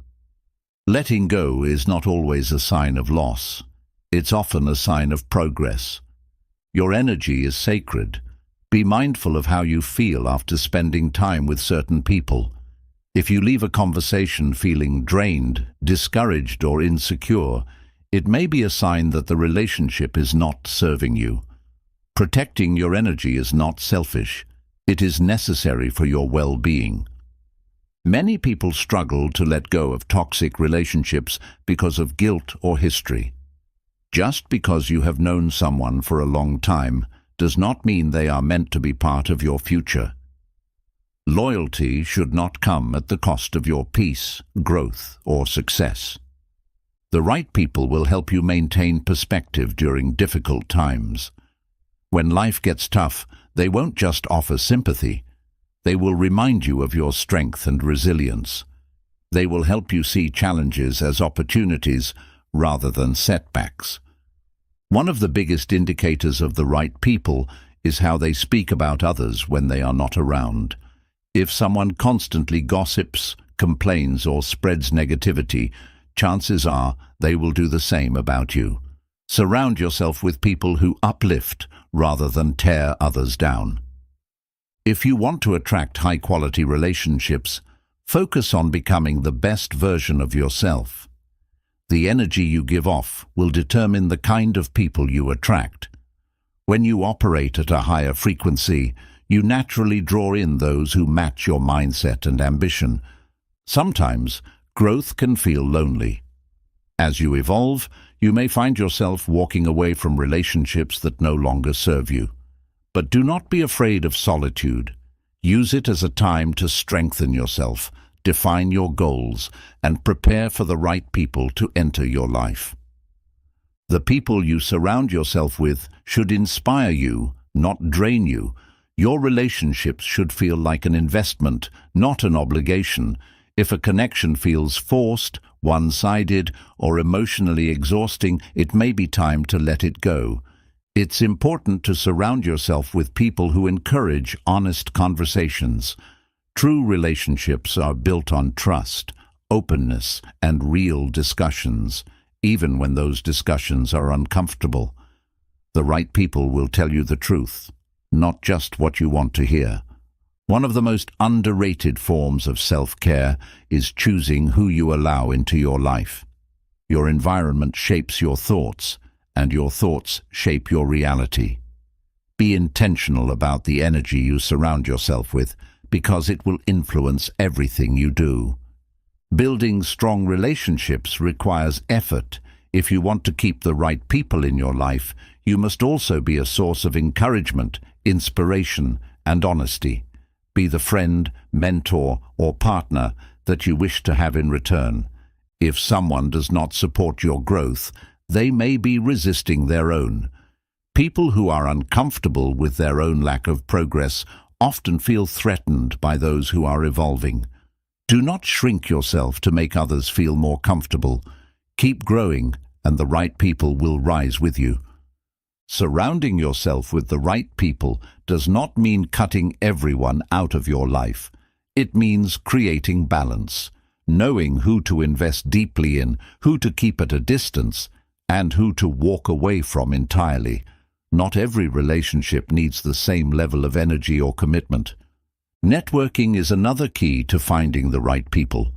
Letting go is not always a sign of loss. It's often a sign of progress. Your energy is sacred. Be mindful of how you feel after spending time with certain people. If you leave a conversation feeling drained, discouraged, or insecure, it may be a sign that the relationship is not serving you. Protecting your energy is not selfish. It is necessary for your well-being. Many people struggle to let go of toxic relationships because of guilt or history. Just because you have known someone for a long time does not mean they are meant to be part of your future. Loyalty should not come at the cost of your peace, growth, or success. The right people will help you maintain perspective during difficult times. When life gets tough, they won't just offer sympathy. They will remind you of your strength and resilience. They will help you see challenges as opportunities rather than setbacks. One of the biggest indicators of the right people is how they speak about others when they are not around. If someone constantly gossips, complains, or spreads negativity, chances are they will do the same about you. Surround yourself with people who uplift rather than tear others down. If you want to attract high-quality relationships, focus on becoming the best version of yourself. The energy you give off will determine the kind of people you attract. When you operate at a higher frequency, you naturally draw in those who match your mindset and ambition. Sometimes, growth can feel lonely. As you evolve, you may find yourself walking away from relationships that no longer serve you. But do not be afraid of solitude. Use it as a time to strengthen yourself, define your goals, and prepare for the right people to enter your life. The people you surround yourself with should inspire you, not drain you. Your relationships should feel like an investment, not an obligation. If a connection feels forced, one-sided, or emotionally exhausting, it may be time to let it go. It's important to surround yourself with people who encourage honest conversations. True relationships are built on trust, openness, and real discussions, even when those discussions are uncomfortable. The right people will tell you the truth, not just what you want to hear. One of the most underrated forms of self-care is choosing who you allow into your life. Your environment shapes your thoughts, and your thoughts shape your reality. Be intentional about the energy you surround yourself with, because it will influence everything you do. Building strong relationships requires effort. If you want to keep the right people in your life, you must also be a source of encouragement, inspiration, and honesty. Be the friend, mentor, or partner that you wish to have in return. If someone does not support your growth, they may be resisting their own. People who are uncomfortable with their own lack of progress often feel threatened by those who are evolving. Do not shrink yourself to make others feel more comfortable. Keep growing, and the right people will rise with you. Surrounding yourself with the right people does not mean cutting everyone out of your life. It means creating balance, knowing who to invest deeply in, who to keep at a distance, and who to walk away from entirely. Not every relationship needs the same level of energy or commitment. Networking is another key to finding the right people.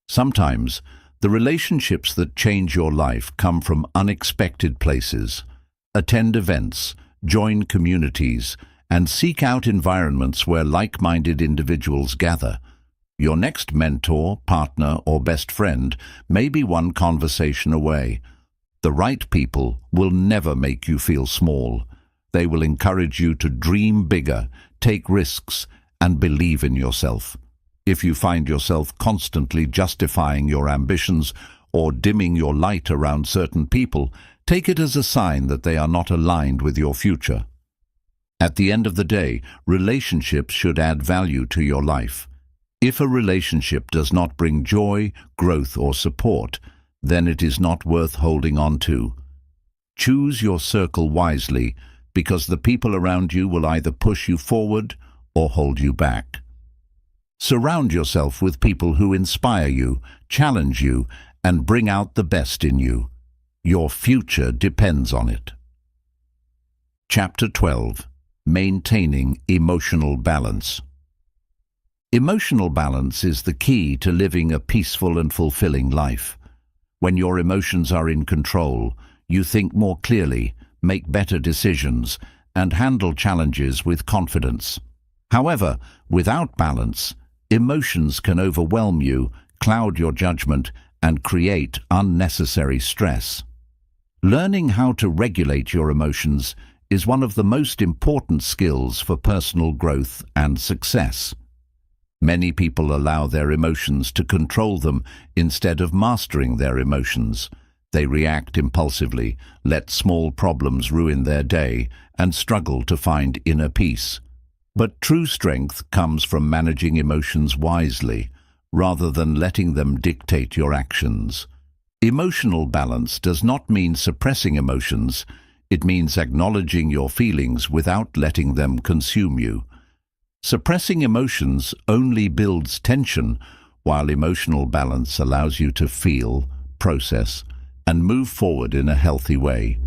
Sometimes, the relationships that change your life come from unexpected places. Attend events, join communities, and seek out environments where like-minded individuals gather. Your next mentor, partner, or best friend may be one conversation away. The right people will never make you feel small. They will encourage you to dream bigger, take risks, and believe in yourself. If you find yourself constantly justifying your ambitions or dimming your light around certain people, take it as a sign that they are not aligned with your future. At the end of the day, relationships should add value to your life. If a relationship does not bring joy, growth, or support, then it is not worth holding on to. Choose your circle wisely, because the people around you will either push you forward or hold you back. Surround yourself with people who inspire you, challenge you, and bring out the best in you. Your future depends on it. Chapter 12. Maintaining emotional balance. Emotional balance is the key to living a peaceful and fulfilling life. When your emotions are in control, you think more clearly, make better decisions, and handle challenges with confidence. However, without balance, emotions can overwhelm you, cloud your judgment, and create unnecessary stress. Learning how to regulate your emotions is one of the most important skills for personal growth and success. Many people allow their emotions to control them instead of mastering their emotions. They react impulsively, let small problems ruin their day, and struggle to find inner peace. But true strength comes from managing emotions wisely, rather than letting them dictate your actions. Emotional balance does not mean suppressing emotions. It means acknowledging your feelings without letting them consume you. Suppressing emotions only builds tension, while emotional balance allows you to feel, process, and move forward in a healthy way.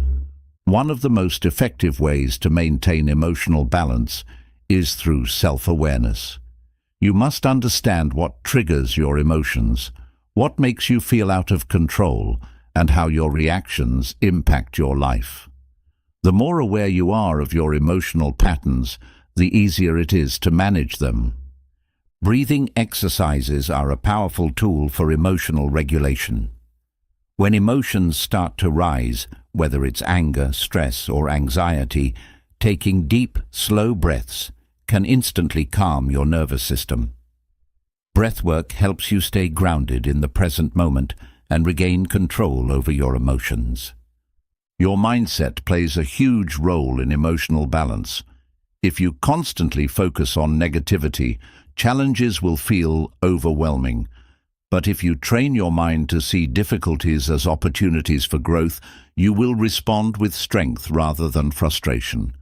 One of the most effective ways to maintain emotional balance is through self-awareness. You must understand what triggers your emotions, what makes you feel out of control, and how your reactions impact your life. The more aware you are of your emotional patterns, the easier it is to manage them. Breathing exercises are a powerful tool for emotional regulation. When emotions start to rise, whether it's anger, stress, or anxiety, Taking deep, slow breaths can instantly calm your nervous system. Breathwork helps you stay grounded in the present moment and regain control over your emotions. Your mindset plays a huge role in emotional balance. If you constantly focus on negativity, challenges will feel overwhelming. But if you train your mind to see difficulties as opportunities for growth, you will respond with strength rather than frustration.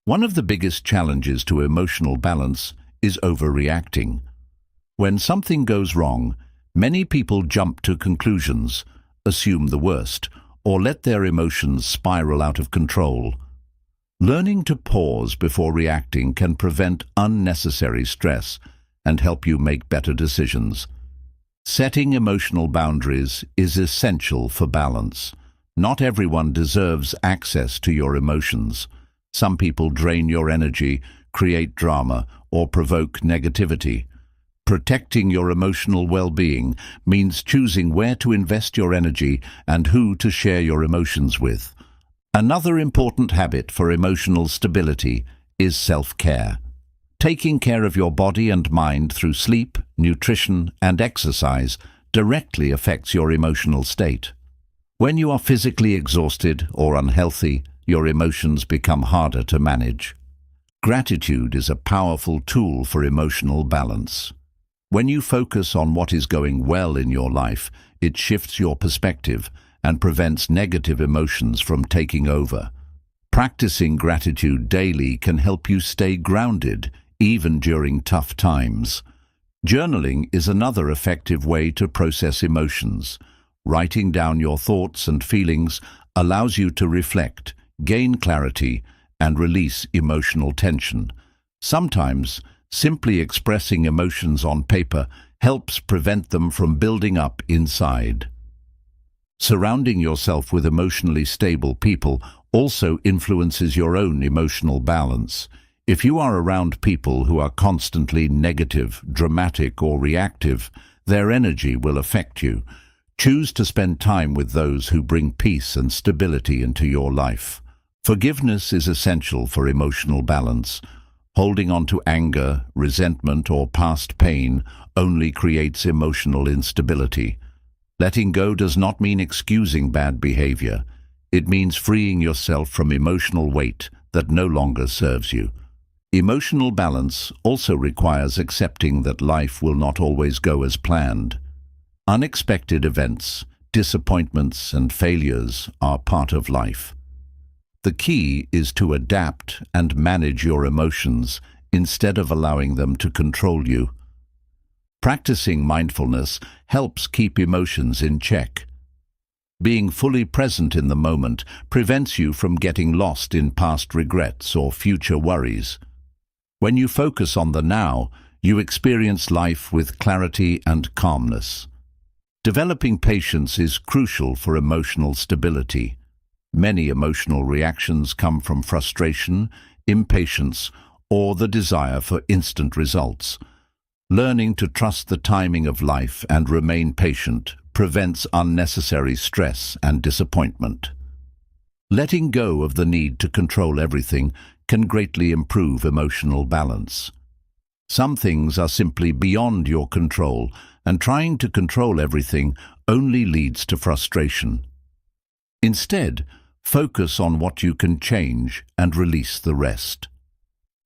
One of the biggest challenges to emotional balance is overreacting. When something goes wrong, many people jump to conclusions, assume the worst, or let their emotions spiral out of control. Learning to pause before reacting can prevent unnecessary stress and help you make better decisions. Setting emotional boundaries is essential for balance. Not everyone deserves access to your emotions. Some people drain your energy, create drama, or provoke negativity. Protecting your emotional well-being means choosing where to invest your energy and who to share your emotions with. Another important habit for emotional stability is self-care. Taking care of your body and mind through sleep, nutrition, and exercise directly affects your emotional state. When you are physically exhausted or unhealthy, your emotions become harder to manage. Gratitude is a powerful tool for emotional balance. When you focus on what is going well in your life, it shifts your perspective and prevents negative emotions from taking over. Practicing gratitude daily can help you stay grounded, even during tough times. Journaling is another effective way to process emotions. Writing down your thoughts and feelings allows you to reflect, gain clarity, and release emotional tension. Sometimes, simply expressing emotions on paper helps prevent them from building up inside. Surrounding yourself with emotionally stable people also influences your own emotional balance. If you are around people who are constantly negative, dramatic, or reactive, their energy will affect you. Choose to spend time with those who bring peace and stability into your life. Forgiveness is essential for emotional balance. Holding on to anger, resentment, or past pain only creates emotional instability. Letting go does not mean excusing bad behavior. It means freeing yourself from emotional weight that no longer serves you. Emotional balance also requires accepting that life will not always go as planned. Unexpected events, disappointments, and failures are part of life. The key is to adapt and manage your emotions instead of allowing them to control you. Practicing mindfulness helps keep emotions in check. Being fully present in the moment prevents you from getting lost in past regrets or future worries. When you focus on the now, you experience life with clarity and calmness. Developing patience is crucial for emotional stability. Many emotional reactions come from frustration, impatience, or the desire for instant results. Learning to trust the timing of life and remain patient prevents unnecessary stress and disappointment. Letting go of the need to control everything can greatly improve emotional balance. Some things are simply beyond your control, and trying to control everything only leads to frustration. Instead, focus on what you can change and release the rest.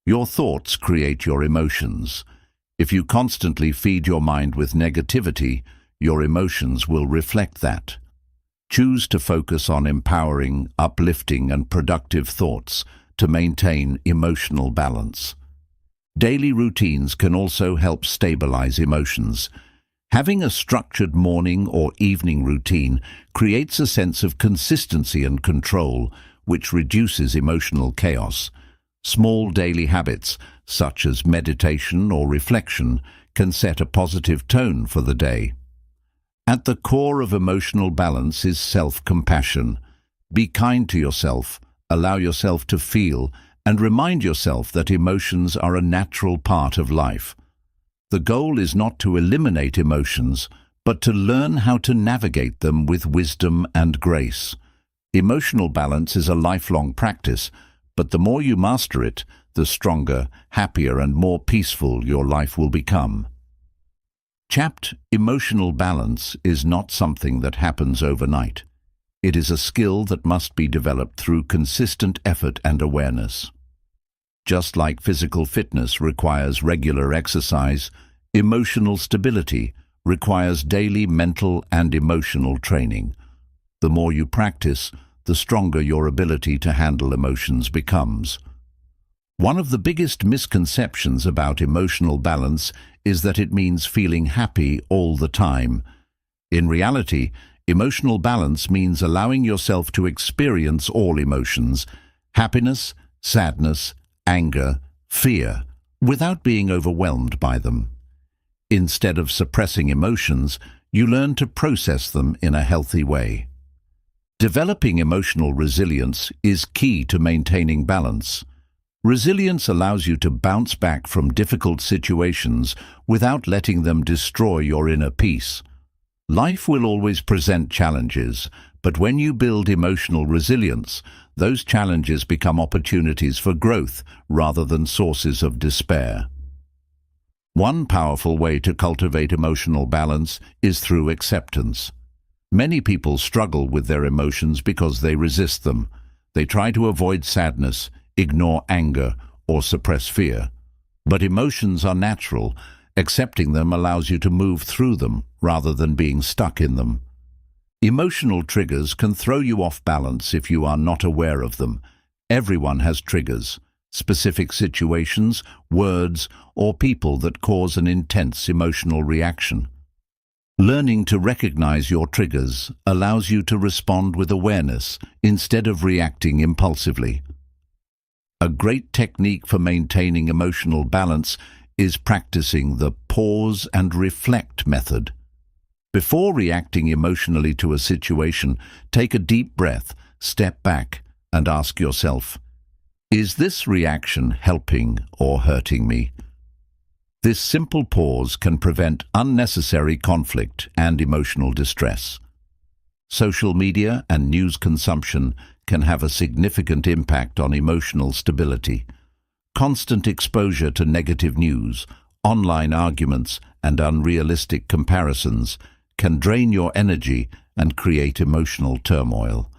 Your thoughts create your emotions. If you constantly feed your mind with negativity, your emotions will reflect that. Choose to focus on empowering, uplifting, and productive thoughts to maintain emotional balance. Daily routines can also help stabilize emotions. Having a structured morning or evening routine creates a sense of consistency and control, which reduces emotional chaos. Small daily habits, such as meditation or reflection, can set a positive tone for the day. At the core of emotional balance is self-compassion. Be kind to yourself, allow yourself to feel, and remind yourself that emotions are a natural part of life. The goal is not to eliminate emotions, but to learn how to navigate them with wisdom and grace. Emotional balance is a lifelong practice, but the more you master it, the stronger, happier, and more peaceful your life will become. Chapter: Emotional balance is not something that happens overnight. It is a skill that must be developed through consistent effort and awareness. Just like physical fitness requires regular exercise, emotional stability requires daily mental and emotional training. The more you practice, the stronger your ability to handle emotions becomes. One of the biggest misconceptions about emotional balance is that it means feeling happy all the time. In reality, emotional balance means allowing yourself to experience all emotions: happiness, sadness, anger, fear, without being overwhelmed by them. Instead of suppressing emotions, you learn to process them in a healthy way. Developing emotional resilience is key to maintaining balance. Resilience allows you to bounce back from difficult situations without letting them destroy your inner peace. Life will always present challenges, but when you build emotional resilience, those challenges become opportunities for growth rather than sources of despair. One powerful way to cultivate emotional balance is through acceptance. Many people struggle with their emotions because they resist them. They try to avoid sadness, ignore anger, or suppress fear. But emotions are natural. Accepting them allows you to move through them rather than being stuck in them. Emotional triggers can throw you off balance if you are not aware of them. Everyone has triggers, specific situations, words, or people that cause an intense emotional reaction. Learning to recognize your triggers allows you to respond with awareness instead of reacting impulsively. A great technique for maintaining emotional balance is practicing the pause and reflect method. Before reacting emotionally to a situation, take a deep breath, step back, and ask yourself, is this reaction helping or hurting me? This simple pause can prevent unnecessary conflict and emotional distress. Social media and news consumption can have a significant impact on emotional stability. Constant exposure to negative news, online arguments, and unrealistic comparisons can drain your energy and create emotional turmoil.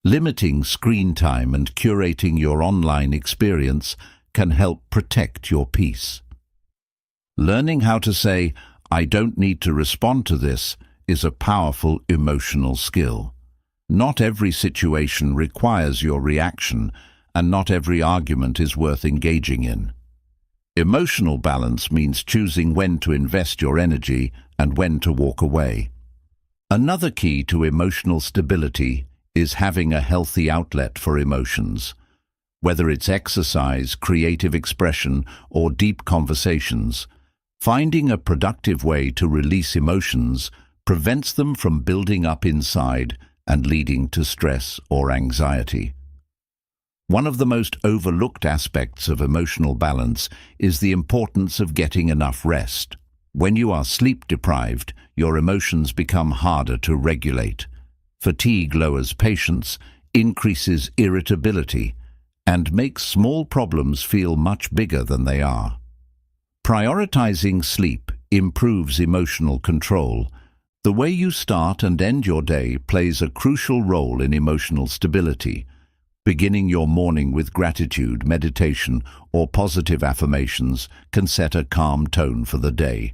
Limiting screen time and curating your online experience can help protect your peace. Learning how to say, "I don't need to respond to this," is a powerful emotional skill. Not every situation requires your reaction, and not every argument is worth engaging in. Emotional balance means choosing when to invest your energy and when to walk away. Another key to emotional stability is having a healthy outlet for emotions. Whether it's exercise, creative expression, or deep conversations, finding a productive way to release emotions prevents them from building up inside and leading to stress or anxiety. One of the most overlooked aspects of emotional balance is the importance of getting enough rest. When you are sleep-deprived, your emotions become harder to regulate. Fatigue lowers patience, increases irritability, and makes small problems feel much bigger than they are. Prioritizing sleep improves emotional control. The way you start and end your day plays a crucial role in emotional stability. Beginning your morning with gratitude, meditation, or positive affirmations can set a calm tone for the day.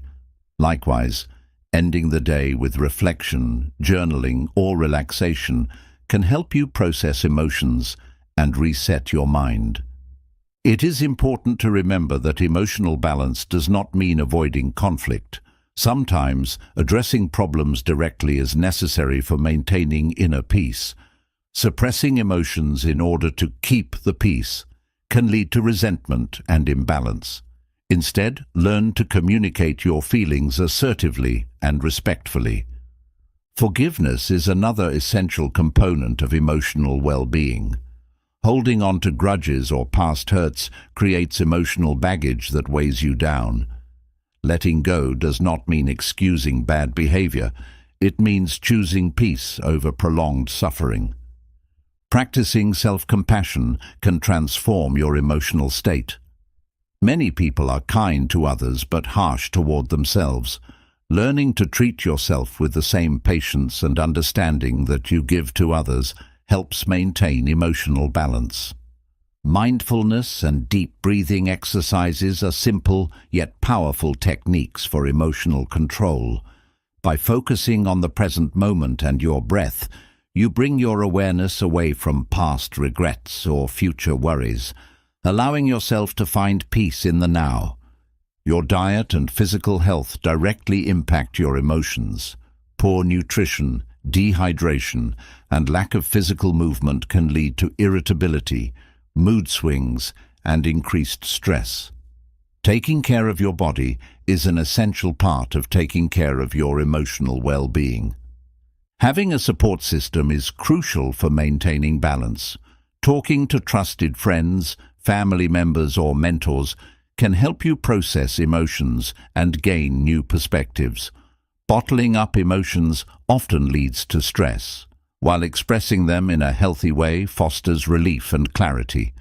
Likewise, ending the day with reflection, journaling, or relaxation can help you process emotions and reset your mind. It is important to remember that emotional balance does not mean avoiding conflict. Sometimes, addressing problems directly is necessary for maintaining inner peace. Suppressing emotions in order to keep the peace can lead to resentment and imbalance. Instead, learn to communicate your feelings assertively and respectfully. Forgiveness is another essential component of emotional well-being. Holding on to grudges or past hurts creates emotional baggage that weighs you down. Letting go does not mean excusing bad behavior. It means choosing peace over prolonged suffering. Practicing self-compassion can transform your emotional state. Many people are kind to others but harsh toward themselves. Learning to treat yourself with the same patience and understanding that you give to others helps maintain emotional balance. Mindfulness and deep breathing exercises are simple yet powerful techniques for emotional control. By focusing on the present moment and your breath, you bring your awareness away from past regrets or future worries, allowing yourself to find peace in the now. Your diet and physical health directly impact your emotions. Poor nutrition, dehydration, and lack of physical movement can lead to irritability, mood swings, and increased stress. Taking care of your body is an essential part of taking care of your emotional well-being. Having a support system is crucial for maintaining balance. Talking to trusted friends, family members, or mentors can help you process emotions and gain new perspectives. Bottling up emotions often leads to stress, while expressing them in a healthy way fosters relief and clarity.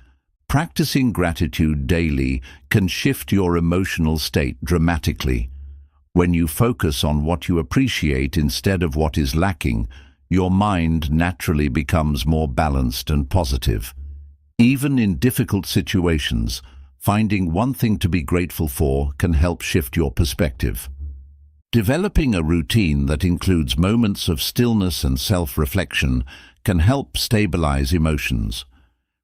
Practicing gratitude daily can shift your emotional state dramatically. When you focus on what you appreciate instead of what is lacking, your mind naturally becomes more balanced and positive. Even in difficult situations, finding one thing to be grateful for can help shift your perspective. Developing a routine that includes moments of stillness and self-reflection can help stabilize emotions.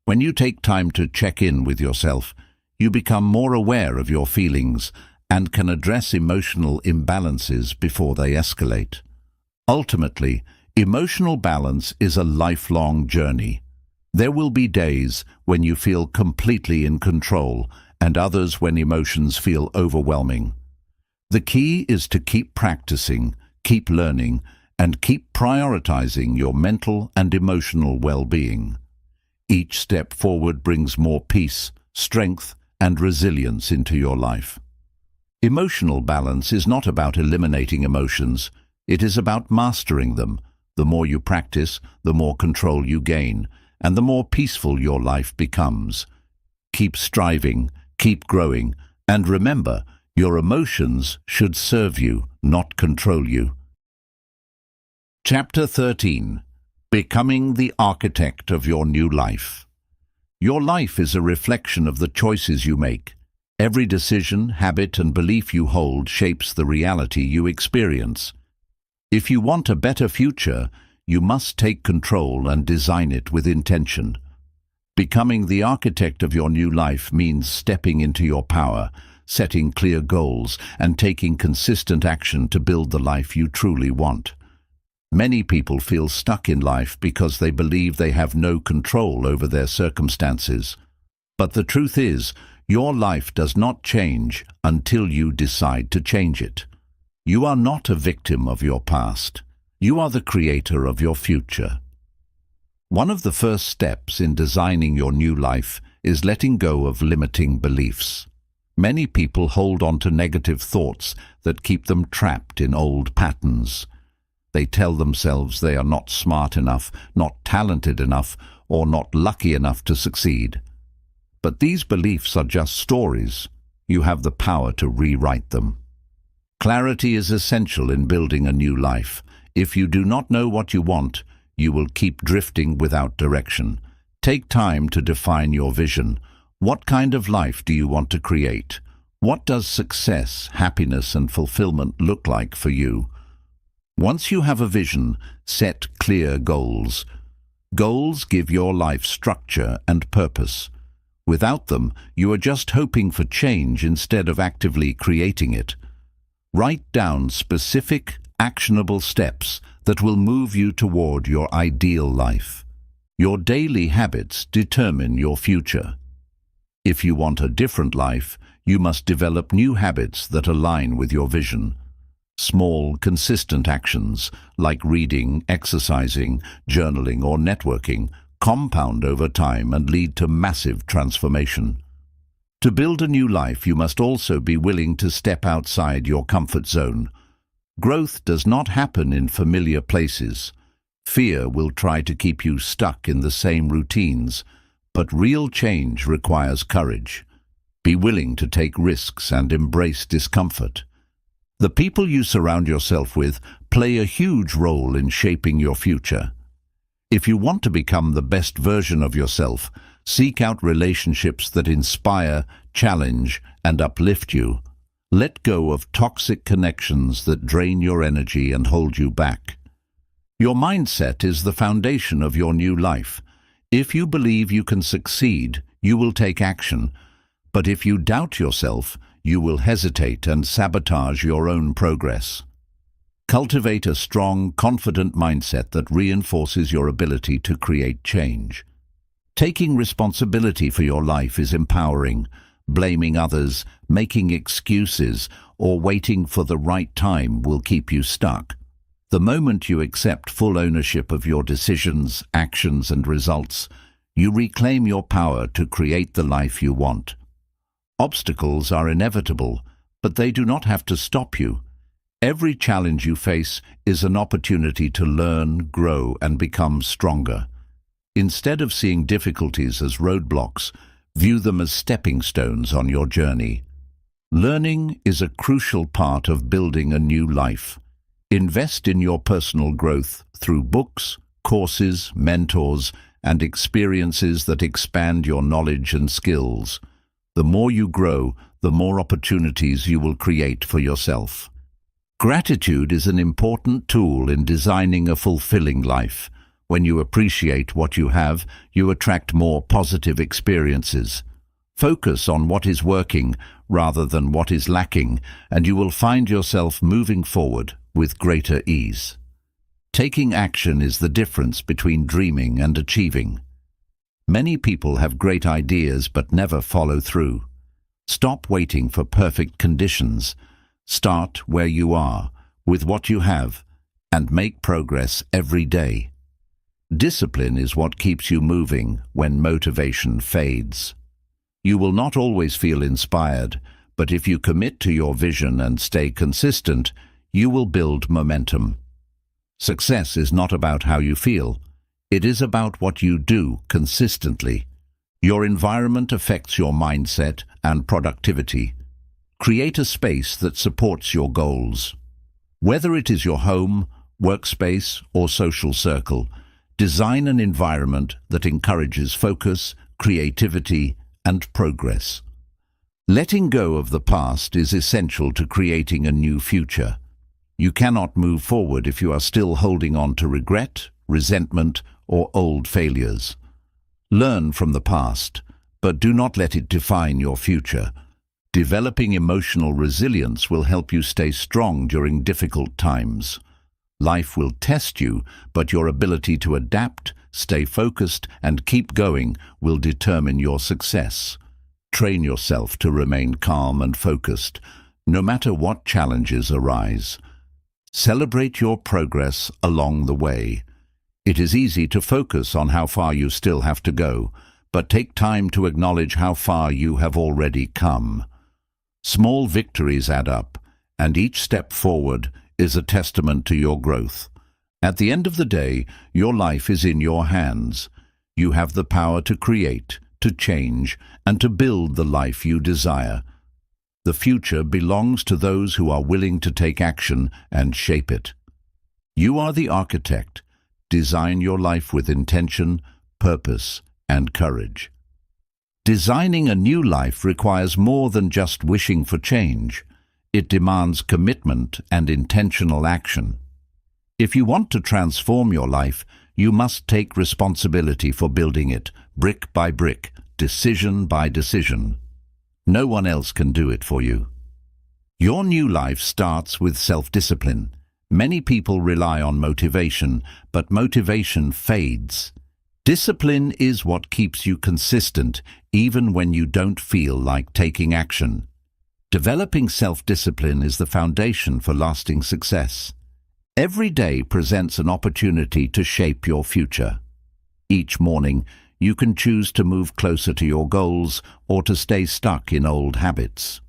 When you take time to check in with yourself, you become more aware of your feelings and can address emotional imbalances before they escalate. Ultimately, emotional balance is a lifelong journey. There will be days when you feel completely in control and others when emotions feel overwhelming. The key is to keep practicing, keep learning, and keep prioritizing your mental and emotional well-being. Each step forward brings more peace, strength, and resilience into your life. Emotional balance is not about eliminating emotions. It is about mastering them. The more you practice, the more control you gain, and the more peaceful your life becomes. Keep striving, keep growing, and remember, your emotions should serve you, not control you. Chapter 13. Becoming the architect of your new life. Your life is a reflection of the choices you make. Every decision, habit, and belief you hold shapes the reality you experience. If you want a better future, you must take control and design it with intention. Becoming the architect of your new life means stepping into your power, setting clear goals, and taking consistent action to build the life you truly want. Many people feel stuck in life because they believe they have no control over their circumstances. But the truth is, your life does not change until you decide to change it. You are not a victim of your past. You are the creator of your future. One of the first steps in designing your new life is letting go of limiting beliefs. Many people hold on to negative thoughts that keep them trapped in old patterns. They tell themselves they are not smart enough, not talented enough, or not lucky enough to succeed. But these beliefs are just stories. You have the power to rewrite them. Clarity is essential in building a new life. If you do not know what you want, you will keep drifting without direction. Take time to define your vision. What kind of life do you want to create? What does success, happiness, and fulfillment look like for you? Once you have a vision, set clear goals. Goals give your life structure and purpose. Without them, you are just hoping for change instead of actively creating it. Write down specific, actionable steps that will move you toward your ideal life. Your daily habits determine your future. If you want a different life, you must develop new habits that align with your vision. Small, consistent actions, like reading, exercising, journaling, or networking, compound over time and lead to massive transformation. To build a new life, you must also be willing to step outside your comfort zone. Growth does not happen in familiar places. Fear will try to keep you stuck in the same routines, but real change requires courage. Be willing to take risks and embrace discomfort. The people you surround yourself with play a huge role in shaping your future. If you want to become the best version of yourself, seek out relationships that inspire, challenge, and uplift you. Let go of toxic connections that drain your energy and hold you back. Your mindset is the foundation of your new life. If you believe you can succeed, you will take action. But if you doubt yourself, you will hesitate and sabotage your own progress. Cultivate a strong, confident mindset that reinforces your ability to create change. Taking responsibility for your life is empowering. Blaming others, making excuses, or waiting for the right time will keep you stuck. The moment you accept full ownership of your decisions, actions, and results, you reclaim your power to create the life you want. Obstacles are inevitable, but they do not have to stop you. Every challenge you face is an opportunity to learn, grow, and become stronger. Instead of seeing difficulties as roadblocks, view them as stepping stones on your journey. Learning is a crucial part of building a new life. Invest in your personal growth through books, courses, mentors, and experiences that expand your knowledge and skills. The more you grow, the more opportunities you will create for yourself. Gratitude is an important tool in designing a fulfilling life. When you appreciate what you have, you attract more positive experiences. Focus on what is working rather than what is lacking, and you will find yourself moving forward with greater ease. Taking action is the difference between dreaming and achieving. Many people have great ideas but never follow through. Stop waiting for perfect conditions. Start where you are, with what you have, and make progress every day. Discipline is what keeps you moving when motivation fades. You will not always feel inspired, but if you commit to your vision and stay consistent, you will build momentum. Success is not about how you feel. It is about what you do consistently. Your environment affects your mindset and productivity. Create a space that supports your goals. Whether it is your home, workspace, or social circle, design an environment that encourages focus, creativity, and progress. Letting go of the past is essential to creating a new future. You cannot move forward if you are still holding on to regret, resentment, or old failures. Learn from the past, but do not let it define your future. Developing emotional resilience will help you stay strong during difficult times. Life will test you, but your ability to adapt, stay focused, and keep going will determine your success. Train yourself to remain calm and focused, no matter what challenges arise. Celebrate your progress along the way. It is easy to focus on how far you still have to go, but take time to acknowledge how far you have already come. Small victories add up, and each step forward is a testament to your growth. At the end of the day, your life is in your hands. You have the power to create, to change, and to build the life you desire. The future belongs to those who are willing to take action and shape it. You are the architect. Design your life with intention, purpose, and courage. Designing a new life requires more than just wishing for change. It demands commitment and intentional action. If you want to transform your life, you must take responsibility for building it, brick by brick, decision by decision. No one else can do it for you. Your new life starts with self-discipline. Many people rely on motivation, but motivation fades. Discipline is what keeps you consistent, even when you don't feel like taking action. Developing self-discipline is the foundation for lasting success. Every day presents an opportunity to shape your future. Each morning, you can choose to move closer to your goals or to stay stuck in old habits.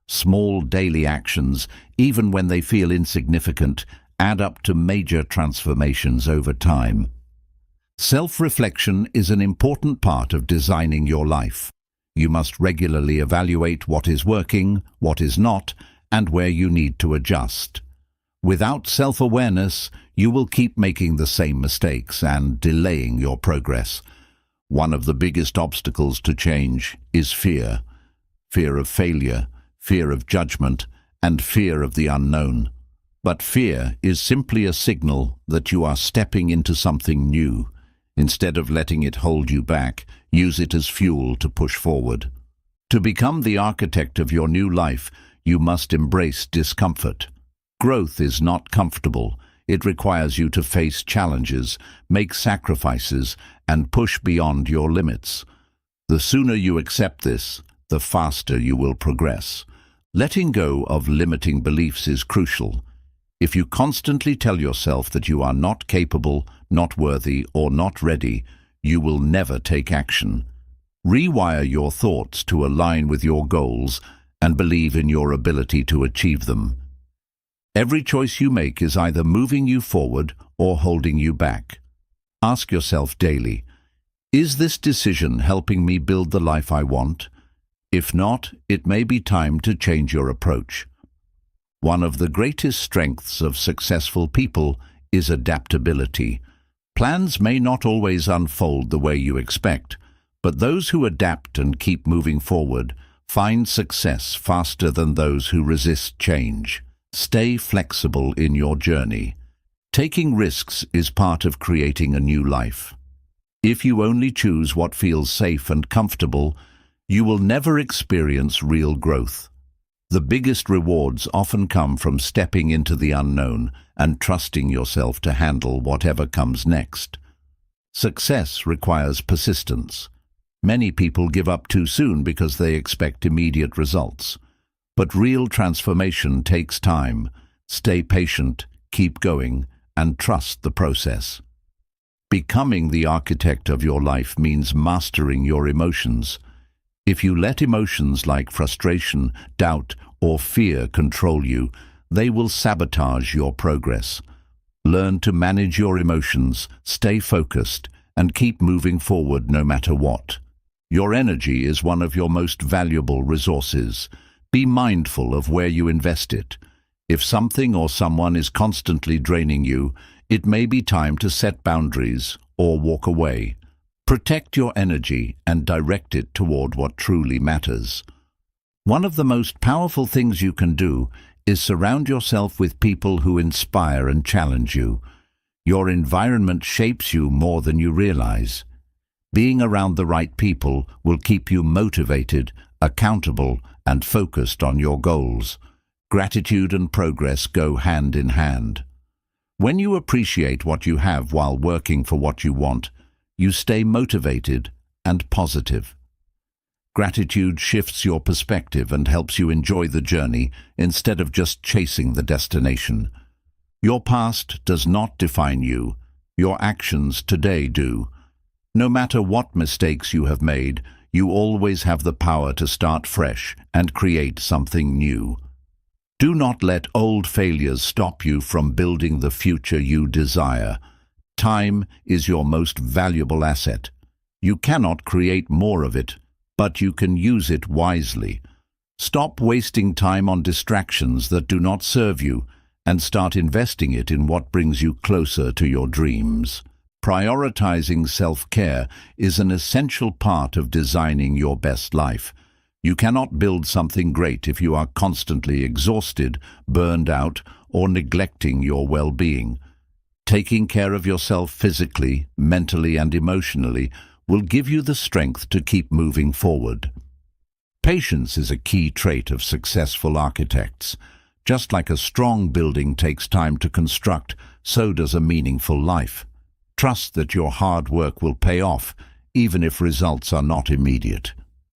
Small daily actions, even when they feel insignificant, add up to major transformations over time. Self-reflection is an important part of designing your life. You must regularly evaluate what is working, what is not, and where you need to adjust. Without self-awareness, you will keep making the same mistakes and delaying your progress. One of the biggest obstacles to change is fear. Fear of failure, fear of judgment, and fear of the unknown. But fear is simply a signal that you are stepping into something new. Instead of letting it hold you back, use it as fuel to push forward. To become the architect of your new life, you must embrace discomfort. Growth is not comfortable. It requires you to face challenges, make sacrifices, and push beyond your limits. The sooner you accept this, the faster you will progress. Letting go of limiting beliefs is crucial. If you constantly tell yourself that you are not capable, not worthy, or not ready, you will never take action. Rewire your thoughts to align with your goals and believe in your ability to achieve them. Every choice you make is either moving you forward or holding you back. Ask yourself daily, is this decision helping me build the life I want? If not, it may be time to change your approach. One of the greatest strengths of successful people is adaptability. Plans may not always unfold the way you expect, but those who adapt and keep moving forward find success faster than those who resist change. Stay flexible in your journey. Taking risks is part of creating a new life. If you only choose what feels safe and comfortable, you will never experience real growth. The biggest rewards often come from stepping into the unknown and trusting yourself to handle whatever comes next. Success requires persistence. Many people give up too soon because they expect immediate results. But real transformation takes time. Stay patient, keep going, and trust the process. Becoming the architect of your life means mastering your emotions. If you let emotions like frustration, doubt, or fear control you, they will sabotage your progress. Learn to manage your emotions, stay focused, and keep moving forward no matter what. Your energy is one of your most valuable resources. Be mindful of where you invest it. If something or someone is constantly draining you, it may be time to set boundaries or walk away. Protect your energy and direct it toward what truly matters. One of the most powerful things you can do is surround yourself with people who inspire and challenge you. Your environment shapes you more than you realize. Being around the right people will keep you motivated, accountable, and focused on your goals. Gratitude and progress go hand in hand. When you appreciate what you have while working for what you want, you stay motivated and positive. Gratitude shifts your perspective and helps you enjoy the journey instead of just chasing the destination. Your past does not define you. Your actions today do. No matter what mistakes you have made, you always have the power to start fresh and create something new. Do not let old failures stop you from building the future you desire. Time is your most valuable asset. You cannot create more of it, but you can use it wisely. Stop wasting time on distractions that do not serve you and start investing it in what brings you closer to your dreams. Prioritizing self-care is an essential part of designing your best life. You cannot build something great if you are constantly exhausted, burned out, or neglecting your well-being. Taking care of yourself physically, mentally, and emotionally will give you the strength to keep moving forward. Patience is a key trait of successful architects. Just like a strong building takes time to construct, so does a meaningful life. Trust that your hard work will pay off, even if results are not immediate.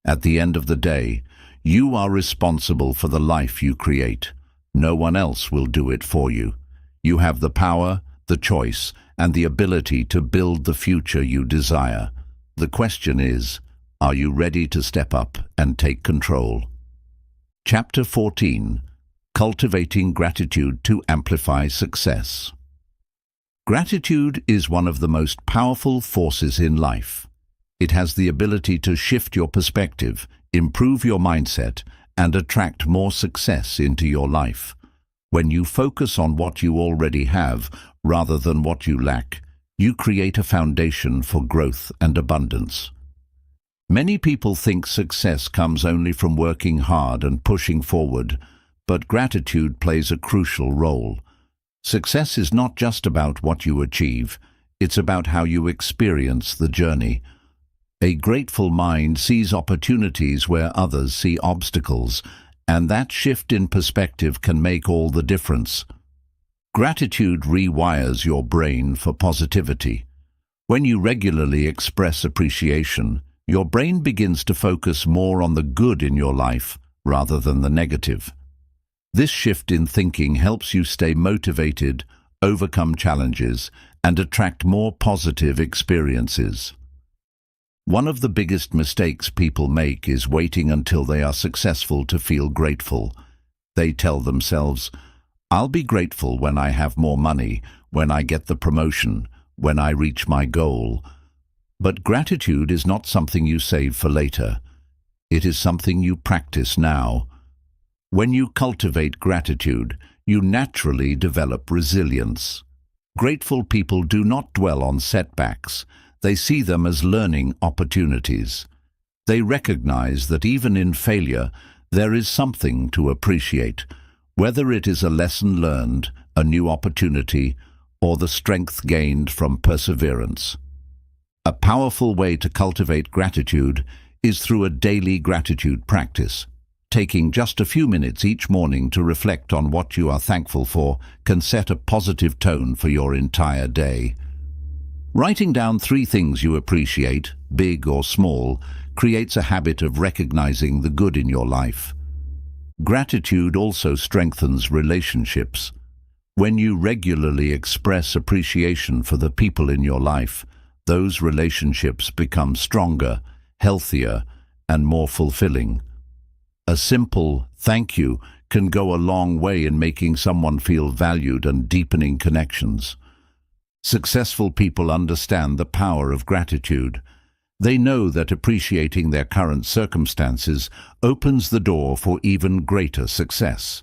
At the end of the day, you are responsible for the life you create. No one else will do it for you. You have the power, the choice, and the ability to build the future you desire. The question is, are you ready to step up and take control? Chapter 14. Cultivating gratitude to amplify success. Gratitude is one of the most powerful forces in life. It has the ability to shift your perspective, improve your mindset, and attract more success into your life. When you focus on what you already have rather than what you lack, you create a foundation for growth and abundance. Many people think success comes only from working hard and pushing forward, but gratitude plays a crucial role. Success is not just about what you achieve, it's about how you experience the journey. A grateful mind sees opportunities where others see obstacles, and that shift in perspective can make all the difference. Gratitude rewires your brain for positivity. When you regularly express appreciation, your brain begins to focus more on the good in your life rather than the negative. This shift in thinking helps you stay motivated, overcome challenges, and attract more positive experiences. One of the biggest mistakes people make is waiting until they are successful to feel grateful. They tell themselves, "I'll be grateful when I have more money, when I get the promotion, when I reach my goal." But gratitude is not something you save for later. It is something you practice now. When you cultivate gratitude, you naturally develop resilience. Grateful people do not dwell on setbacks. They see them as learning opportunities. They recognize that even in failure, there is something to appreciate, whether it is a lesson learned, a new opportunity, or the strength gained from perseverance. A powerful way to cultivate gratitude is through a daily gratitude practice. Taking just a few minutes each morning to reflect on what you are thankful for can set a positive tone for your entire day. Writing down 3 things you appreciate, big or small, creates a habit of recognizing the good in your life. Gratitude also strengthens relationships. When you regularly express appreciation for the people in your life, those relationships become stronger, healthier, and more fulfilling. A simple "thank you" can go a long way in making someone feel valued and deepening connections. Successful people understand the power of gratitude. They know that appreciating their current circumstances opens the door for even greater success.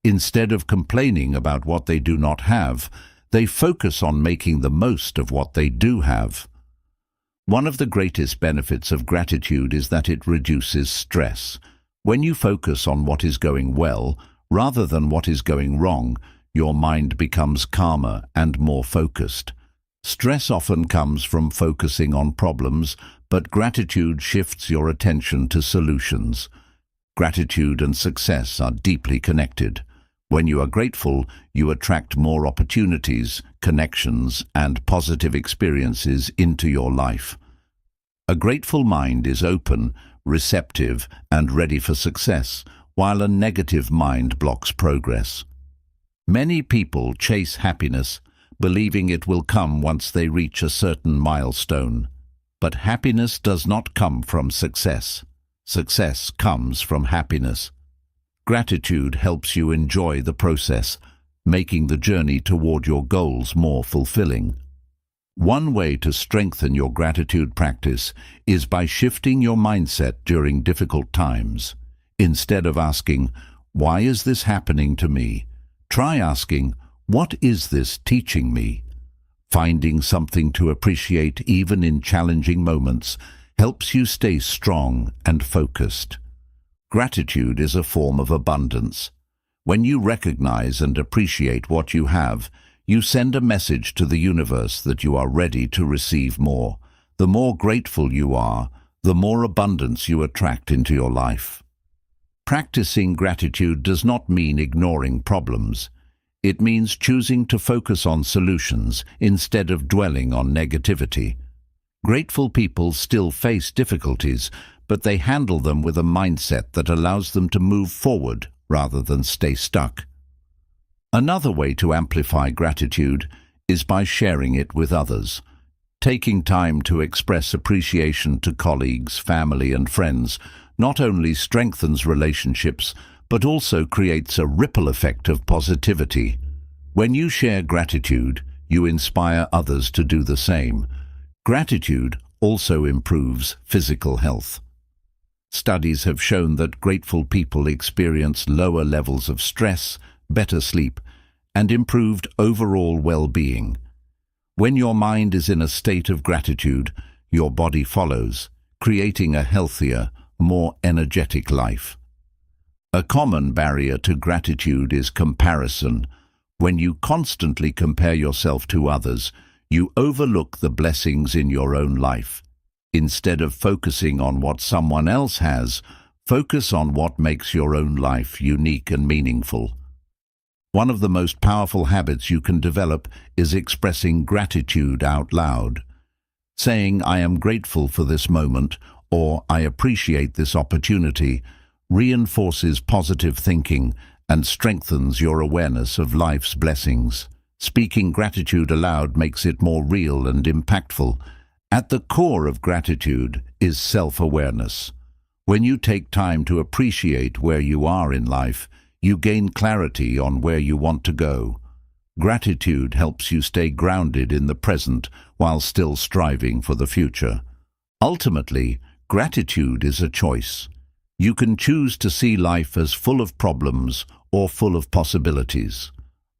Instead of complaining about what they do not have, they focus on making the most of what they do have. One of the greatest benefits of gratitude is that it reduces stress. When you focus on what is going well, rather than what is going wrong, your mind becomes calmer and more focused. Stress often comes from focusing on problems, but gratitude shifts your attention to solutions. Gratitude and success are deeply connected. When you are grateful, you attract more opportunities, connections, and positive experiences into your life. A grateful mind is open, receptive, and ready for success, while a negative mind blocks progress. Many people chase happiness, believing it will come once they reach a certain milestone. But happiness does not come from success. Success comes from happiness. Gratitude helps you enjoy the process, making the journey toward your goals more fulfilling. One way to strengthen your gratitude practice is by shifting your mindset during difficult times. Instead of asking, "Why is this happening to me?" try asking, "What is this teaching me?" Finding something to appreciate even in challenging moments helps you stay strong and focused. Gratitude is a form of abundance. When you recognize and appreciate what you have, you send a message to the universe that you are ready to receive more. The more grateful you are, the more abundance you attract into your life. Practicing gratitude does not mean ignoring problems. It means choosing to focus on solutions instead of dwelling on negativity. Grateful people still face difficulties, but they handle them with a mindset that allows them to move forward rather than stay stuck. Another way to amplify gratitude is by sharing it with others. Taking time to express appreciation to colleagues, family, and friends, not only strengthens relationships, but also creates a ripple effect of positivity. When you share gratitude, you inspire others to do the same. Gratitude also improves physical health. Studies have shown that grateful people experience lower levels of stress, better sleep, and improved overall well-being. When your mind is in a state of gratitude, your body follows, creating a healthier, more energetic life. A common barrier to gratitude is comparison. When you constantly compare yourself to others, you overlook the blessings in your own life. Instead of focusing on what someone else has, focus on what makes your own life unique and meaningful. One of the most powerful habits you can develop is expressing gratitude out loud. Saying, "I am grateful for this moment," or "I appreciate this opportunity," reinforces positive thinking and strengthens your awareness of life's blessings. Speaking gratitude aloud makes it more real and impactful. At the core of gratitude is self-awareness. When you take time to appreciate where you are in life, you gain clarity on where you want to go. Gratitude helps you stay grounded in the present while still striving for the future. Ultimately, gratitude is a choice. You can choose to see life as full of problems or full of possibilities.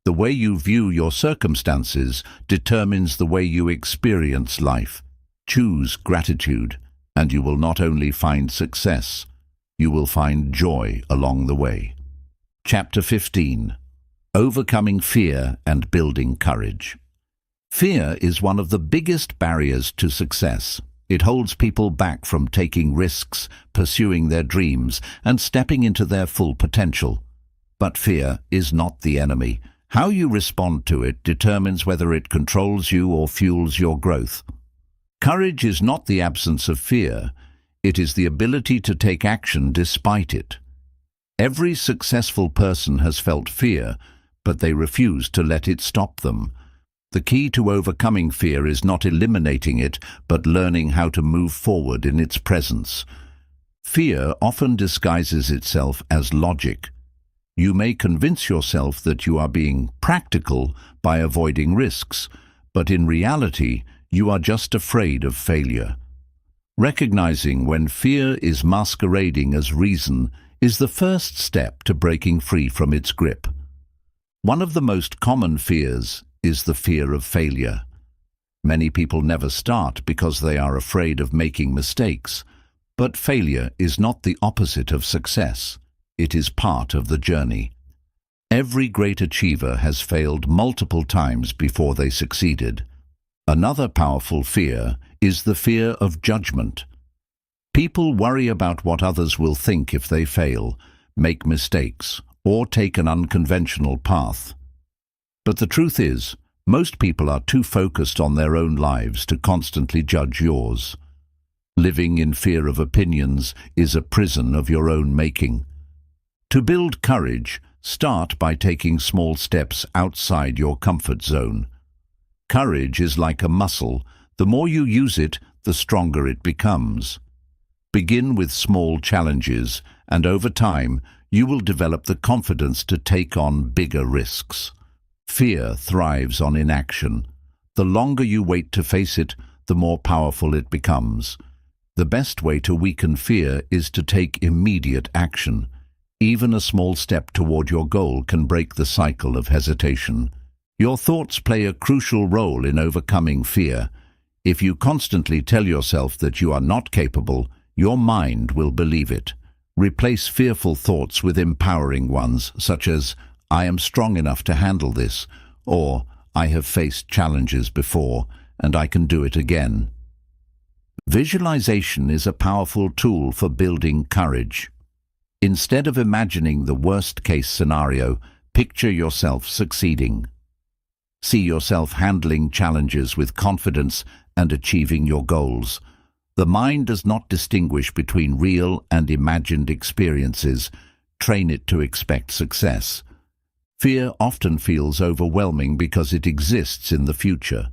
The way you view your circumstances determines the way you experience life. Choose gratitude, and you will not only find success, you will find joy along the way. Chapter 15. Overcoming Fear and Building Courage. Fear is one of the biggest barriers to success. It holds people back from taking risks, pursuing their dreams, and stepping into their full potential. But fear is not the enemy. How you respond to it determines whether it controls you or fuels your growth. Courage is not the absence of fear. It is the ability to take action despite it. Every successful person has felt fear, but they refuse to let it stop them. The key to overcoming fear is not eliminating it, but learning how to move forward in its presence. Fear often disguises itself as logic. You may convince yourself that you are being practical by avoiding risks, but in reality, you are just afraid of failure. Recognizing when fear is masquerading as reason is the first step to breaking free from its grip. One of the most common fears is the fear of failure. Many people never start because they are afraid of making mistakes, but failure is not the opposite of success. It is part of the journey. Every great achiever has failed multiple times before they succeeded. Another powerful fear is the fear of judgment. People worry about what others will think if they fail, make mistakes, or take an unconventional path. But the truth is, most people are too focused on their own lives to constantly judge yours. Living in fear of opinions is a prison of your own making. To build courage, start by taking small steps outside your comfort zone. Courage is like a muscle. The more you use it, the stronger it becomes. Begin with small challenges, and over time, you will develop the confidence to take on bigger risks. Fear thrives on inaction. The longer you wait to face it, the more powerful it becomes. The best way to weaken fear is to take immediate action. Even a small step toward your goal can break the cycle of hesitation. Your thoughts play a crucial role in overcoming fear. If you constantly tell yourself that you are not capable, your mind will believe it. Replace fearful thoughts with empowering ones, such as, "I am strong enough to handle this," or "I have faced challenges before, and I can do it again." Visualization is a powerful tool for building courage. Instead of imagining the worst-case scenario, picture yourself succeeding. See yourself handling challenges with confidence and achieving your goals. The mind does not distinguish between real and imagined experiences. Train it to expect success. Fear often feels overwhelming because it exists in the future.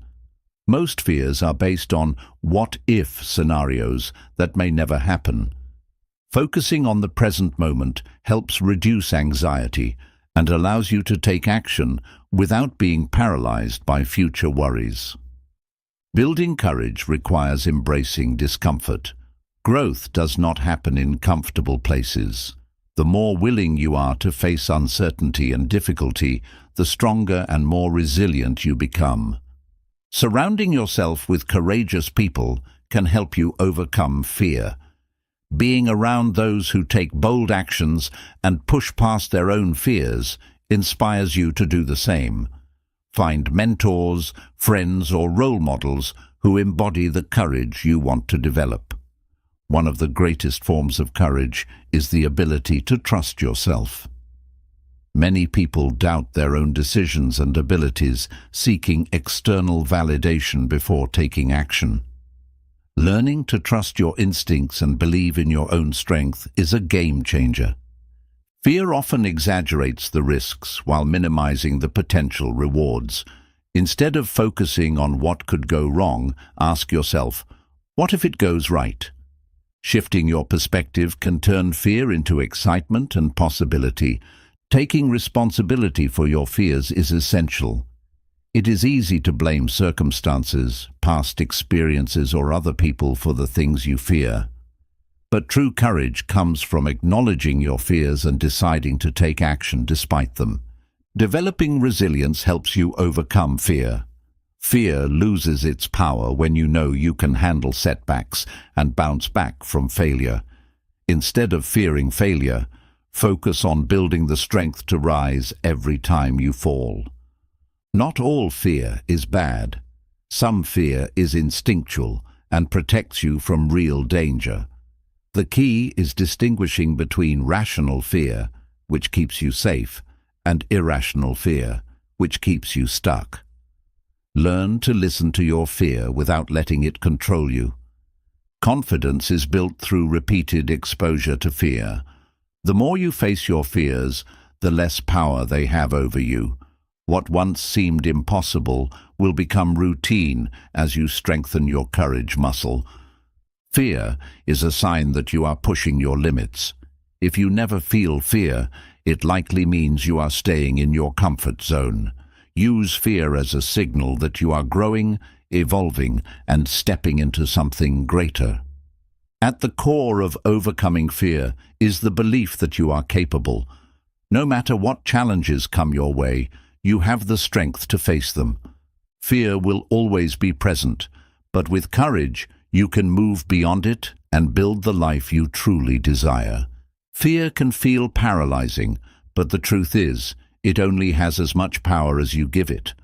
Most fears are based on what-if scenarios that may never happen. Focusing on the present moment helps reduce anxiety and allows you to take action without being paralyzed by future worries. Building courage requires embracing discomfort. Growth does not happen in comfortable places. The more willing you are to face uncertainty and difficulty, the stronger and more resilient you become. Surrounding yourself with courageous people can help you overcome fear. Being around those who take bold actions and push past their own fears inspires you to do the same. Find mentors, friends, or role models who embody the courage you want to develop. One of the greatest forms of courage is the ability to trust yourself. Many people doubt their own decisions and abilities, seeking external validation before taking action. Learning to trust your instincts and believe in your own strength is a game changer. Fear often exaggerates the risks while minimizing the potential rewards. Instead of focusing on what could go wrong, ask yourself, what if it goes right? Shifting your perspective can turn fear into excitement and possibility. Taking responsibility for your fears is essential. It is easy to blame circumstances, past experiences, or other people for the things you fear. But true courage comes from acknowledging your fears and deciding to take action despite them. Developing resilience helps you overcome fear. Fear loses its power when you know you can handle setbacks and bounce back from failure. Instead of fearing failure, focus on building the strength to rise every time you fall. Not all fear is bad. Some fear is instinctual and protects you from real danger. The key is distinguishing between rational fear, which keeps you safe, and irrational fear, which keeps you stuck. Learn to listen to your fear without letting it control you. Confidence is built through repeated exposure to fear. The more you face your fears, the less power they have over you. What once seemed impossible will become routine as you strengthen your courage muscle. Fear is a sign that you are pushing your limits. If you never feel fear, it likely means you are staying in your comfort zone. Use fear as a signal that you are growing, evolving, and stepping into something greater. At the core of overcoming fear is the belief that you are capable. No matter what challenges come your way, you have the strength to face them. Fear will always be present, but with courage, you can move beyond it and build the life you truly desire. Fear can feel paralyzing, but the truth is, it only has as much power as you give it.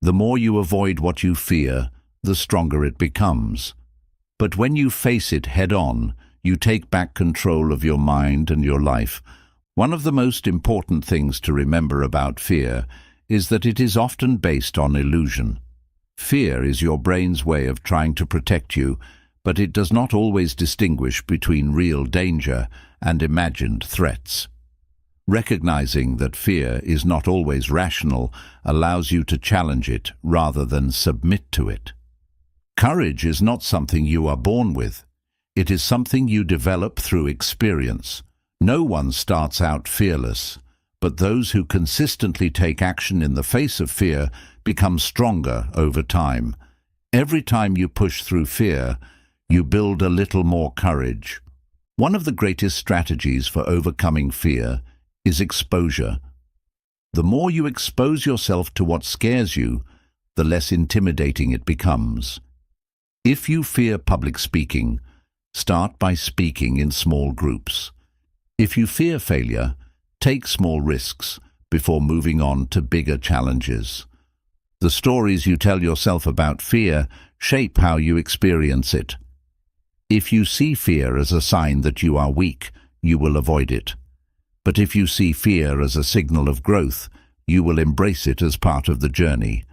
The more you avoid what you fear, the stronger it becomes. But when you face it head-on, you take back control of your mind and your life. One of the most important things to remember about fear is that it is often based on illusion. Fear is your brain's way of trying to protect you, but it does not always distinguish between real danger and imagined threats. Recognizing that fear is not always rational allows you to challenge it rather than submit to it. Courage is not something you are born with. It is something you develop through experience. No one starts out fearless, but those who consistently take action in the face of fear become stronger over time. Every time you push through fear, you build a little more courage. One of the greatest strategies for overcoming fear is exposure. The more you expose yourself to what scares you, the less intimidating it becomes. If you fear public speaking, start by speaking in small groups. If you fear failure, take small risks before moving on to bigger challenges. The stories you tell yourself about fear shape how you experience it. If you see fear as a sign that you are weak, you will avoid it. But if you see fear as a signal of growth, you will embrace it as part of the journey.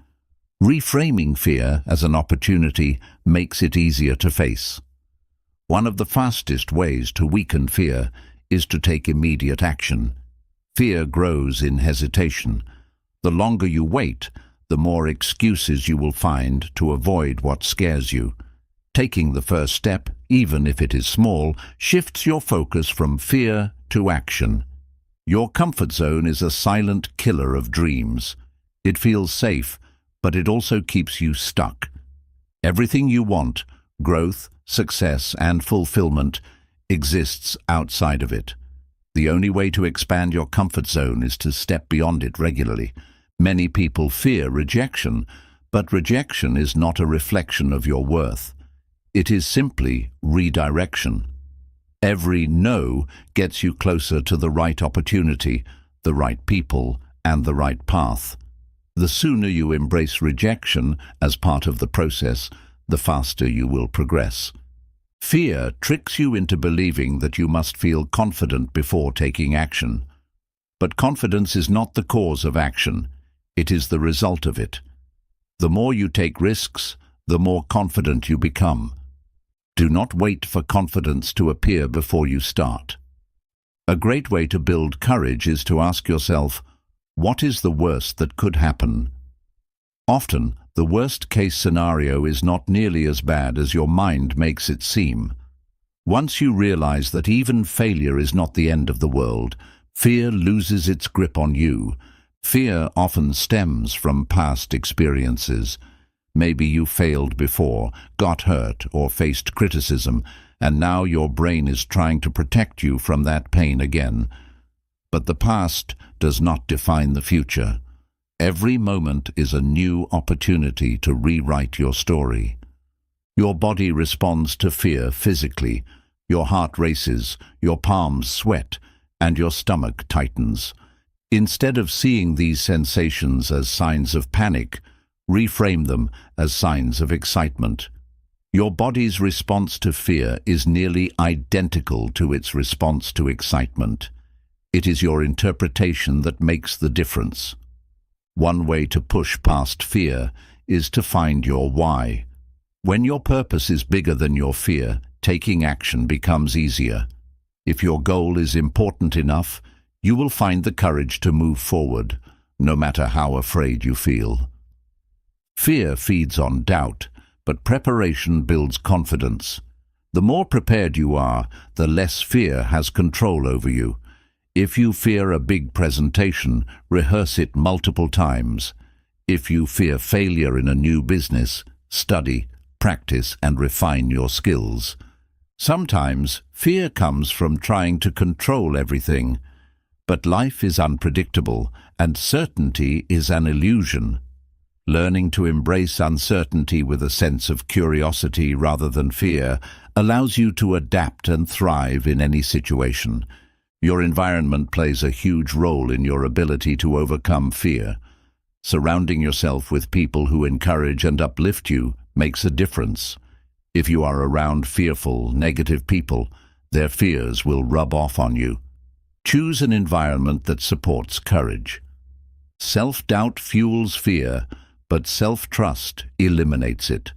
Reframing fear as an opportunity makes it easier to face. One of the fastest ways to weaken fear is to take immediate action. Fear grows in hesitation. The longer you wait, the more excuses you will find to avoid what scares you. Taking the first step, even if it is small, shifts your focus from fear to action. Your comfort zone is a silent killer of dreams. It feels safe, but it also keeps you stuck. Everything you want, growth, success, and fulfillment, exists outside of it. The only way to expand your comfort zone is to step beyond it regularly. Many people fear rejection, but rejection is not a reflection of your worth. It is simply redirection. Every no gets you closer to the right opportunity, the right people, and the right path. The sooner you embrace rejection as part of the process, the faster you will progress. Fear tricks you into believing that you must feel confident before taking action. But confidence is not the cause of action. It is the result of it. The more you take risks, the more confident you become. Do not wait for confidence to appear before you start. A great way to build courage is to ask yourself, what is the worst that could happen? Often, the worst-case scenario is not nearly as bad as your mind makes it seem. Once you realize that even failure is not the end of the world, fear loses its grip on you. Fear often stems from past experiences. Maybe you failed before, got hurt, or faced criticism, and now your brain is trying to protect you from that pain again. But the past does not define the future. Every moment is a new opportunity to rewrite your story. Your body responds to fear physically. Your heart races, your palms sweat, and your stomach tightens. Instead of seeing these sensations as signs of panic, reframe them as signs of excitement. Your body's response to fear is nearly identical to its response to excitement. It is your interpretation that makes the difference. One way to push past fear is to find your why. When your purpose is bigger than your fear, taking action becomes easier. If your goal is important enough, you will find the courage to move forward, no matter how afraid you feel. Fear feeds on doubt, but preparation builds confidence. The more prepared you are, the less fear has control over you. If you fear a big presentation, rehearse it multiple times. If you fear failure in a new business, study, practice, and refine your skills. Sometimes, fear comes from trying to control everything. But life is unpredictable, and certainty is an illusion. Learning to embrace uncertainty with a sense of curiosity rather than fear allows you to adapt and thrive in any situation. Your environment plays a huge role in your ability to overcome fear. Surrounding yourself with people who encourage and uplift you makes a difference. If you are around fearful, negative people, their fears will rub off on you. Choose an environment that supports courage. Self-doubt fuels fear, but self-trust eliminates it.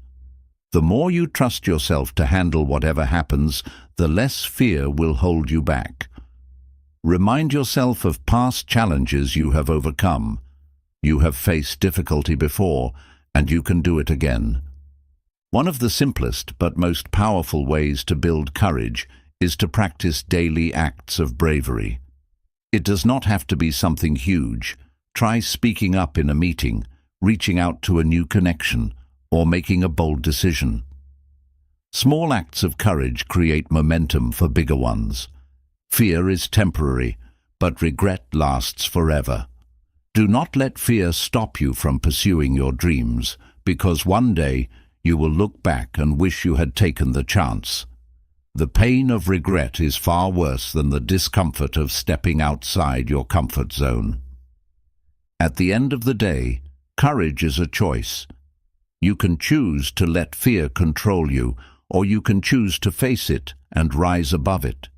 The more you trust yourself to handle whatever happens, the less fear will hold you back. Remind yourself of past challenges you have overcome. You have faced difficulty before, and you can do it again. One of the simplest but most powerful ways to build courage is to practice daily acts of bravery. It does not have to be something huge. Try speaking up in a meeting, reaching out to a new connection, or making a bold decision. Small acts of courage create momentum for bigger ones. Fear is temporary, but regret lasts forever. Do not let fear stop you from pursuing your dreams, because one day you will look back and wish you had taken the chance. The pain of regret is far worse than the discomfort of stepping outside your comfort zone. At the end of the day, courage is a choice. You can choose to let fear control you, or you can choose to face it and rise above it.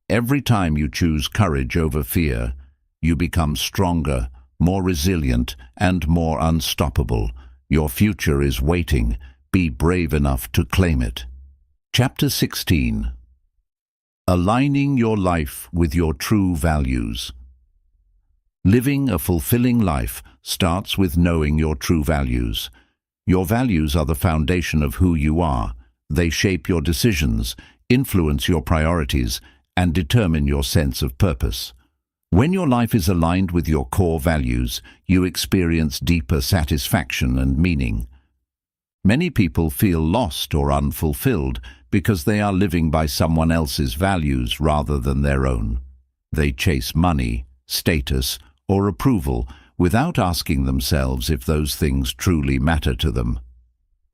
Every time you choose courage over fear, you become stronger, more resilient, and more unstoppable. Your future is waiting. Be brave enough to claim it. Chapter 16. Aligning your life with your true values. Living a fulfilling life starts with knowing your true values. Your values are the foundation of who you are. They shape your decisions, influence your priorities, and determine your sense of purpose. When your life is aligned with your core values, you experience deeper satisfaction and meaning. Many people feel lost or unfulfilled because they are living by someone else's values rather than their own. They chase money, status, or approval without asking themselves if those things truly matter to them.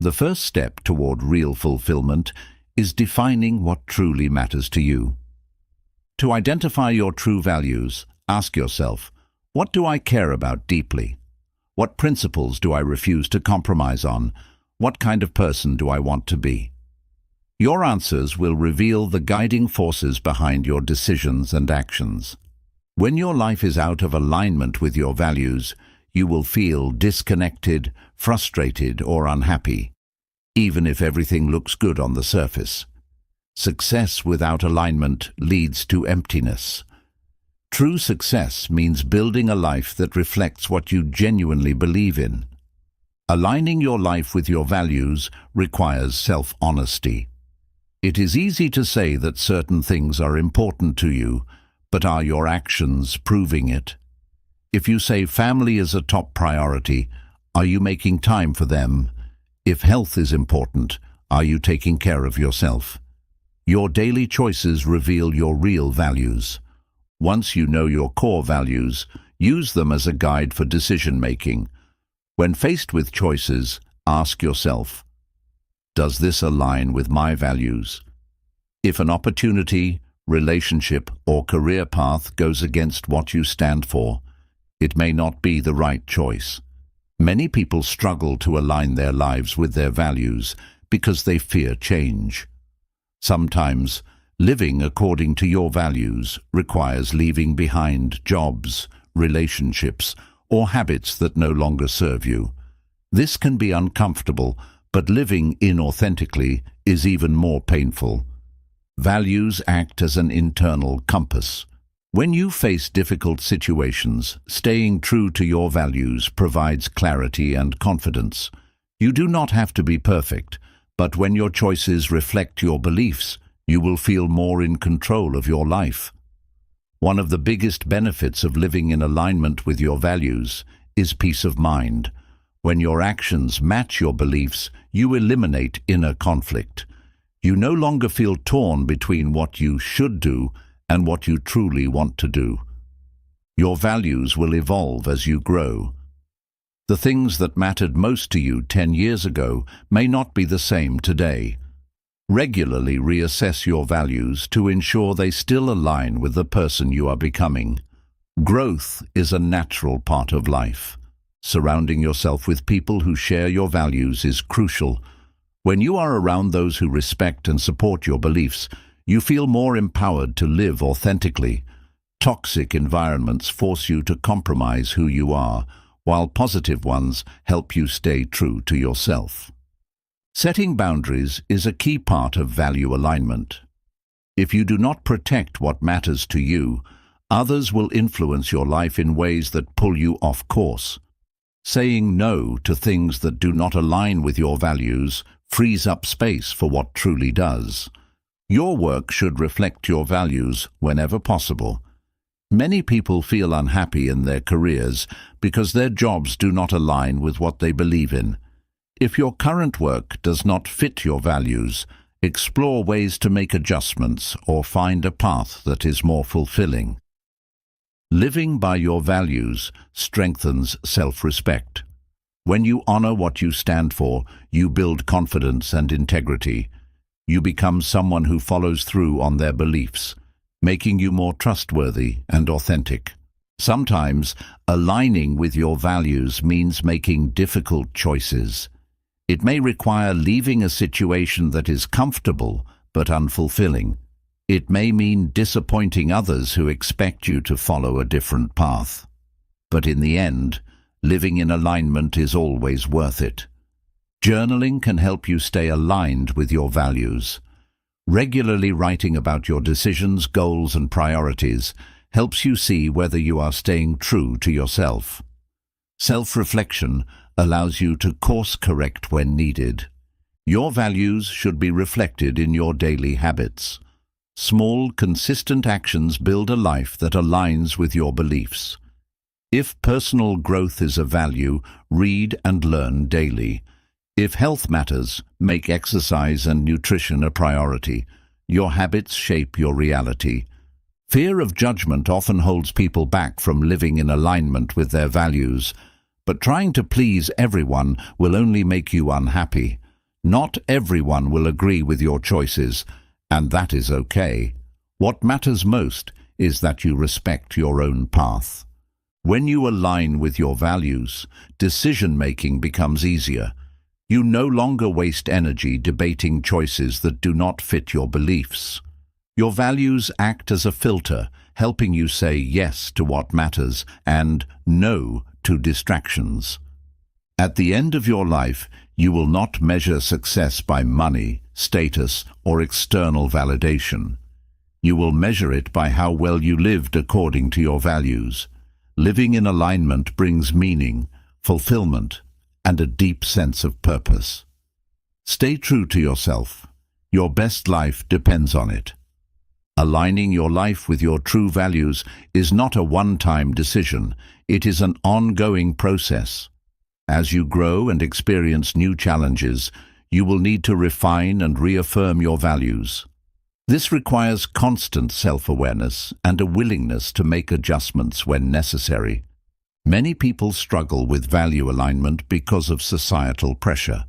The first step toward real fulfillment is defining what truly matters to you. To identify your true values, ask yourself, what do I care about deeply? What principles do I refuse to compromise on? What kind of person do I want to be? Your answers will reveal the guiding forces behind your decisions and actions. When your life is out of alignment with your values, you will feel disconnected, frustrated, or unhappy, even if everything looks good on the surface. Success without alignment leads to emptiness. True success means building a life that reflects what you genuinely believe in. Aligning your life with your values requires self-honesty. It is easy to say that certain things are important to you, but are your actions proving it? If you say family is a top priority, are you making time for them? If health is important, are you taking care of yourself? Your daily choices reveal your real values. Once you know your core values, use them as a guide for decision-making. When faced with choices, ask yourself, does this align with my values? If an opportunity, relationship, or career path goes against what you stand for, it may not be the right choice. Many people struggle to align their lives with their values because they fear change. Sometimes, living according to your values requires leaving behind jobs, relationships, or habits that no longer serve you. This can be uncomfortable, but living inauthentically is even more painful. Values act as an internal compass. When you face difficult situations, staying true to your values provides clarity and confidence. You do not have to be perfect, but when your choices reflect your beliefs, you will feel more in control of your life. One of the biggest benefits of living in alignment with your values is peace of mind. When your actions match your beliefs, you eliminate inner conflict. You no longer feel torn between what you should do and what you truly want to do. Your values will evolve as you grow. The things that mattered most to you 10 years ago may not be the same today. Regularly reassess your values to ensure they still align with the person you are becoming. Growth is a natural part of life. Surrounding yourself with people who share your values is crucial. When you are around those who respect and support your beliefs, you feel more empowered to live authentically. Toxic environments force you to compromise who you are, while positive ones help you stay true to yourself. Setting boundaries is a key part of value alignment. If you do not protect what matters to you, others will influence your life in ways that pull you off course. Saying no to things that do not align with your values frees up space for what truly does. Your work should reflect your values whenever possible. Many people feel unhappy in their careers because their jobs do not align with what they believe in. If your current work does not fit your values, explore ways to make adjustments or find a path that is more fulfilling. Living by your values strengthens self-respect. When you honor what you stand for, you build confidence and integrity. You become someone who follows through on their beliefs, making you more trustworthy and authentic. Sometimes, aligning with your values means making difficult choices. It may require leaving a situation that is comfortable but unfulfilling. It may mean disappointing others who expect you to follow a different path. But in the end, living in alignment is always worth it. Journaling can help you stay aligned with your values. Regularly writing about your decisions, goals, and priorities helps you see whether you are staying true to yourself. Self-reflection allows you to course correct when needed. Your values should be reflected in your daily habits. Small, consistent actions build a life that aligns with your beliefs. If personal growth is a value, read and learn daily. If health matters, make exercise and nutrition a priority. Your habits shape your reality. Fear of judgment often holds people back from living in alignment with their values, but trying to please everyone will only make you unhappy. Not everyone will agree with your choices, and that is okay. What matters most is that you respect your own path. When you align with your values, decision-making becomes easier. You no longer waste energy debating choices that do not fit your beliefs. Your values act as a filter, helping you say yes to what matters and no to distractions. At the end of your life, you will not measure success by money, status, or external validation. You will measure it by how well you lived according to your values. Living in alignment brings meaning, fulfillment, and a deep sense of purpose. Stay true to yourself. Your best life depends on it. Aligning your life with your true values is not a one-time decision. It is an ongoing process. As you grow and experience new challenges, you will need to refine and reaffirm your values. This requires constant self-awareness and a willingness to make adjustments when necessary. Many people struggle with value alignment because of societal pressure.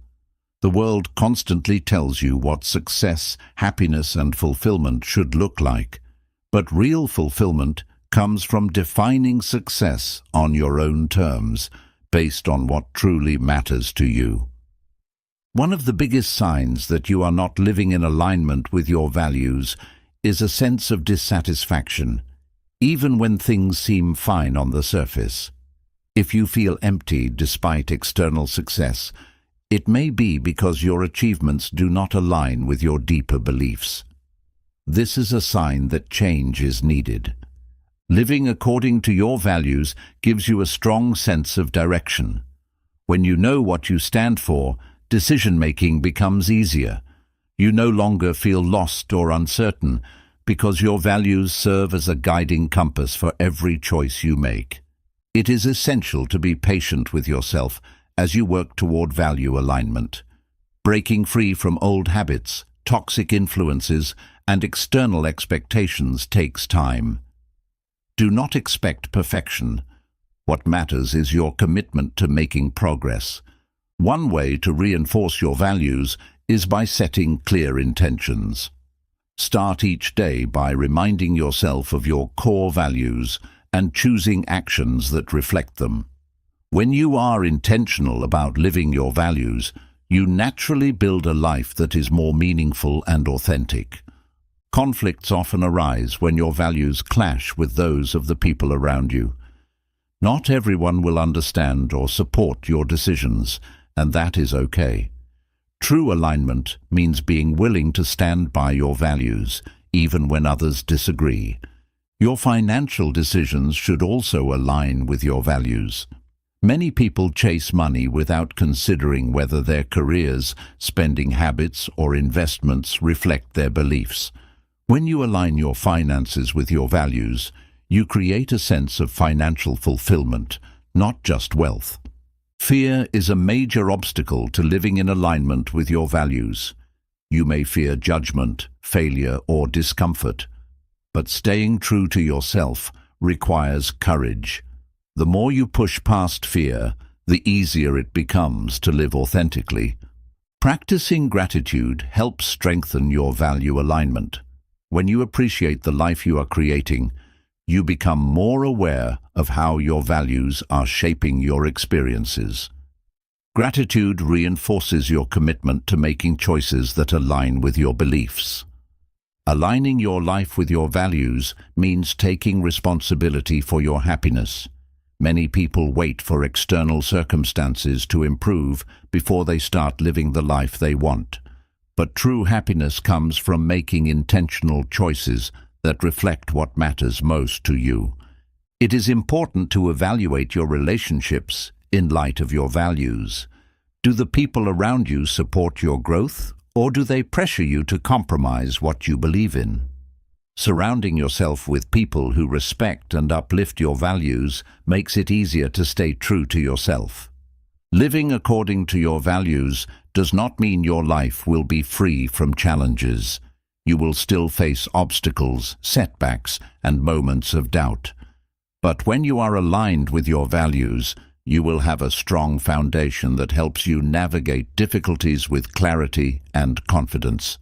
The world constantly tells you what success, happiness, and fulfillment should look like. But real fulfillment comes from defining success on your own terms, based on what truly matters to you. One of the biggest signs that you are not living in alignment with your values is a sense of dissatisfaction, even when things seem fine on the surface. If you feel empty despite external success, it may be because your achievements do not align with your deeper beliefs. This is a sign that change is needed. Living according to your values gives you a strong sense of direction. When you know what you stand for, decision-making becomes easier. You no longer feel lost or uncertain because your values serve as a guiding compass for every choice you make. It is essential to be patient with yourself as you work toward value alignment. Breaking free from old habits, toxic influences, and external expectations takes time. Do not expect perfection. What matters is your commitment to making progress. One way to reinforce your values is by setting clear intentions. Start each day by reminding yourself of your core values and choosing actions that reflect them. When you are intentional about living your values, you naturally build a life that is more meaningful and authentic. Conflicts often arise when your values clash with those of the people around you. Not everyone will understand or support your decisions, and that is okay. True alignment means being willing to stand by your values, even when others disagree. Your financial decisions should also align with your values. Many people chase money without considering whether their careers, spending habits, or investments reflect their beliefs. When you align your finances with your values, you create a sense of financial fulfillment, not just wealth. Fear is a major obstacle to living in alignment with your values. You may fear judgment, failure, or discomfort, but staying true to yourself requires courage. The more you push past fear, the easier it becomes to live authentically. Practicing gratitude helps strengthen your value alignment. When you appreciate the life you are creating, you become more aware of how your values are shaping your experiences. Gratitude reinforces your commitment to making choices that align with your beliefs. Aligning your life with your values means taking responsibility for your happiness. Many people wait for external circumstances to improve before they start living the life they want. But true happiness comes from making intentional choices that reflect what matters most to you. It is important to evaluate your relationships in light of your values. Do the people around you support your growth, or do they pressure you to compromise what you believe in? Surrounding yourself with people who respect and uplift your values makes it easier to stay true to yourself. Living according to your values does not mean your life will be free from challenges. You will still face obstacles, setbacks, and moments of doubt. But when you are aligned with your values, you will have a strong foundation that helps you navigate difficulties with clarity and confidence.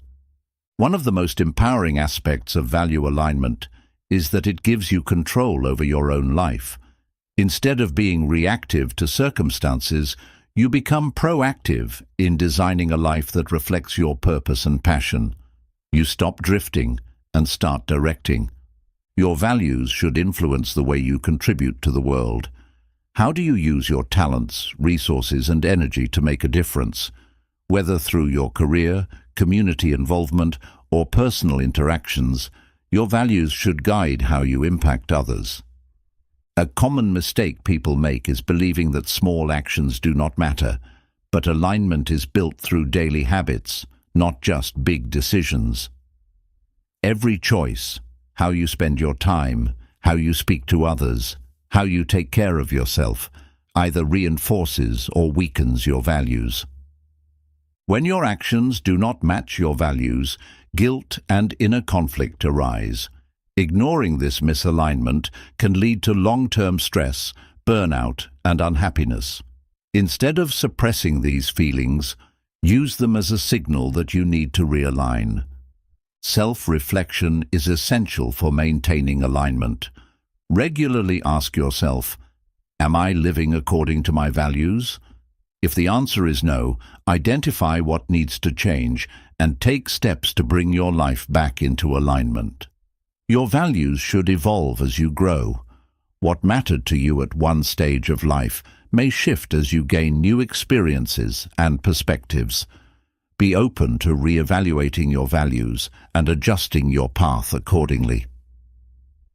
One of the most empowering aspects of value alignment is that it gives you control over your own life. Instead of being reactive to circumstances, you become proactive in designing a life that reflects your purpose and passion. You stop drifting and start directing. Your values should influence the way you contribute to the world. How do you use your talents, resources, and energy to make a difference? Whether through your career, community involvement, or personal interactions, your values should guide how you impact others. A common mistake people make is believing that small actions do not matter, but alignment is built through daily habits, not just big decisions. Every choice, how you spend your time, how you speak to others, how you take care of yourself, either reinforces or weakens your values. When your actions do not match your values, guilt and inner conflict arise. Ignoring this misalignment can lead to long-term stress, burnout, and unhappiness. Instead of suppressing these feelings, use them as a signal that you need to realign. Self-reflection is essential for maintaining alignment. Regularly ask yourself, am I living according to my values? If the answer is no, identify what needs to change and take steps to bring your life back into alignment. Your values should evolve as you grow. What mattered to you at one stage of life may shift as you gain new experiences and perspectives. Be open to re-evaluating your values and adjusting your path accordingly.